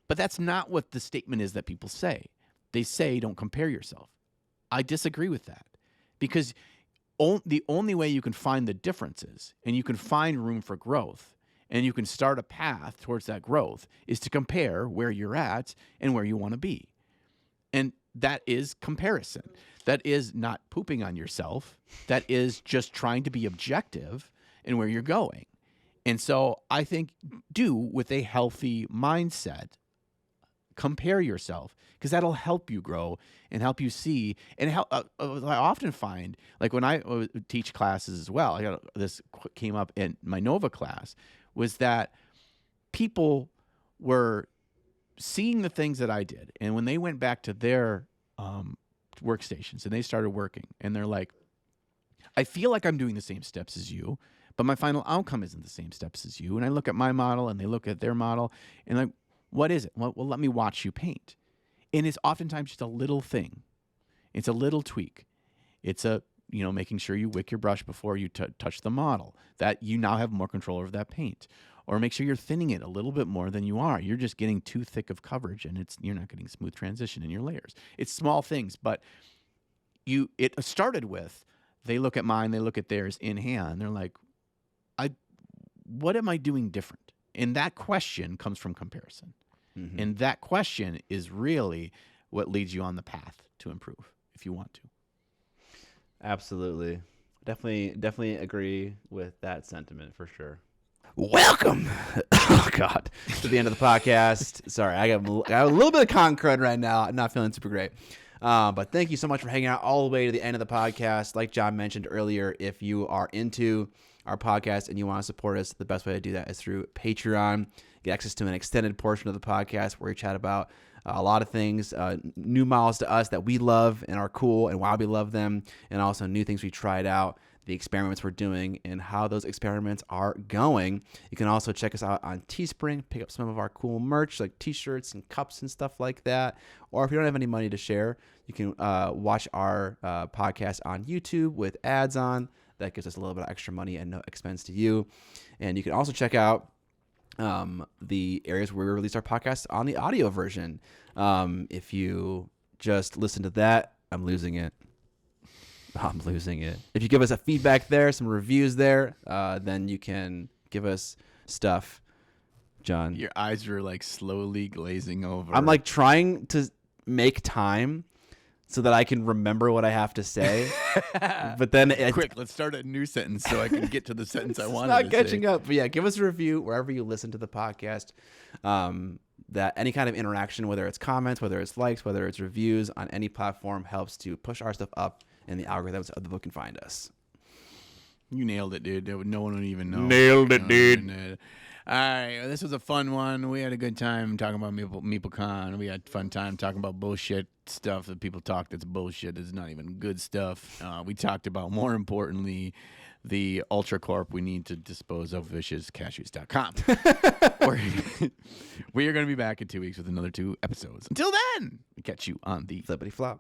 But that's not what the statement is that people say. They say don't compare yourself. I disagree with that, because the only way you can find the differences and you can find room for growth and you can start a path towards that growth is to compare where you're at and where you want to be. And that is comparison. That is not pooping on yourself. That is just trying to be objective in where you're going. And so I think with a healthy mindset, compare yourself, because that'll help you grow and help you see. And I often find, like when I teach classes as well, this came up in my Nova class, was that people were seeing the things that I did. And when they went back to their workstations and they started working, and they're like, I feel like I'm doing the same steps as you, but my final outcome isn't the same steps as you. And I look at my model and they look at their model and like, what is it? Well, let me watch you paint. And it's oftentimes just a little thing. It's a little tweak. It's making sure you wick your brush before you touch the model, that you now have more control over that paint. Or make sure you're thinning it a little bit more than you are. You're just getting too thick of coverage, and you're not getting smooth transition in your layers. It's small things, but it started with, they look at mine, they look at theirs in hand. They're like, what am I doing different? And that question comes from comparison. Mm-hmm. And that question is really what leads you on the path to improve, if you want to. Absolutely. Definitely agree with that sentiment for sure. Welcome, oh God, to the end of the podcast. Sorry, I got a little bit of con crud right now. I'm not feeling super great. But thank you so much for hanging out all the way to the end of the podcast. Like John mentioned earlier, if you are into our podcast and you want to support us, the best way to do that is through Patreon. Get access to an extended portion of the podcast where we chat about a lot of things, new models to us that we love and are cool and why we love them, and also new things we tried out, the experiments we're doing, and how those experiments are going. You can also check us out on Teespring, pick up some of our cool merch like t-shirts and cups and stuff like that. Or if you don't have any money to share, you can watch our podcast on YouTube with ads on. That gives us a little bit of extra money and no expense to you. And you can also check out the areas where we release our podcast on the audio version. If you just listen to that, I'm losing it. I'm losing it. If you give us a feedback there, some reviews there, then you can give us stuff. John, Your eyes are like slowly glazing over. I'm like trying to make time so that I can remember what I have to say. But then quick, let's start a new sentence so I can get to the sentence I wanted not to catching say. up. But yeah, give us a review wherever you listen to the podcast. That any kind of interaction, whether it's comments, whether it's likes, whether it's reviews on any platform, helps to push our stuff up in the algorithms so other people can find us. You nailed it, dude. No one would even know. Nailed it, dude. All right, well, this was a fun one. We had a good time talking about MeepleCon. We had a fun time talking about bullshit stuff that people talk that's bullshit. It's not even good stuff. We talked about, more importantly, the Ultra Corp we need to dispose of, viciouscashews.com. We are going to be back in 2 weeks with another 2 episodes. Until then, we catch you on the Flippity flop.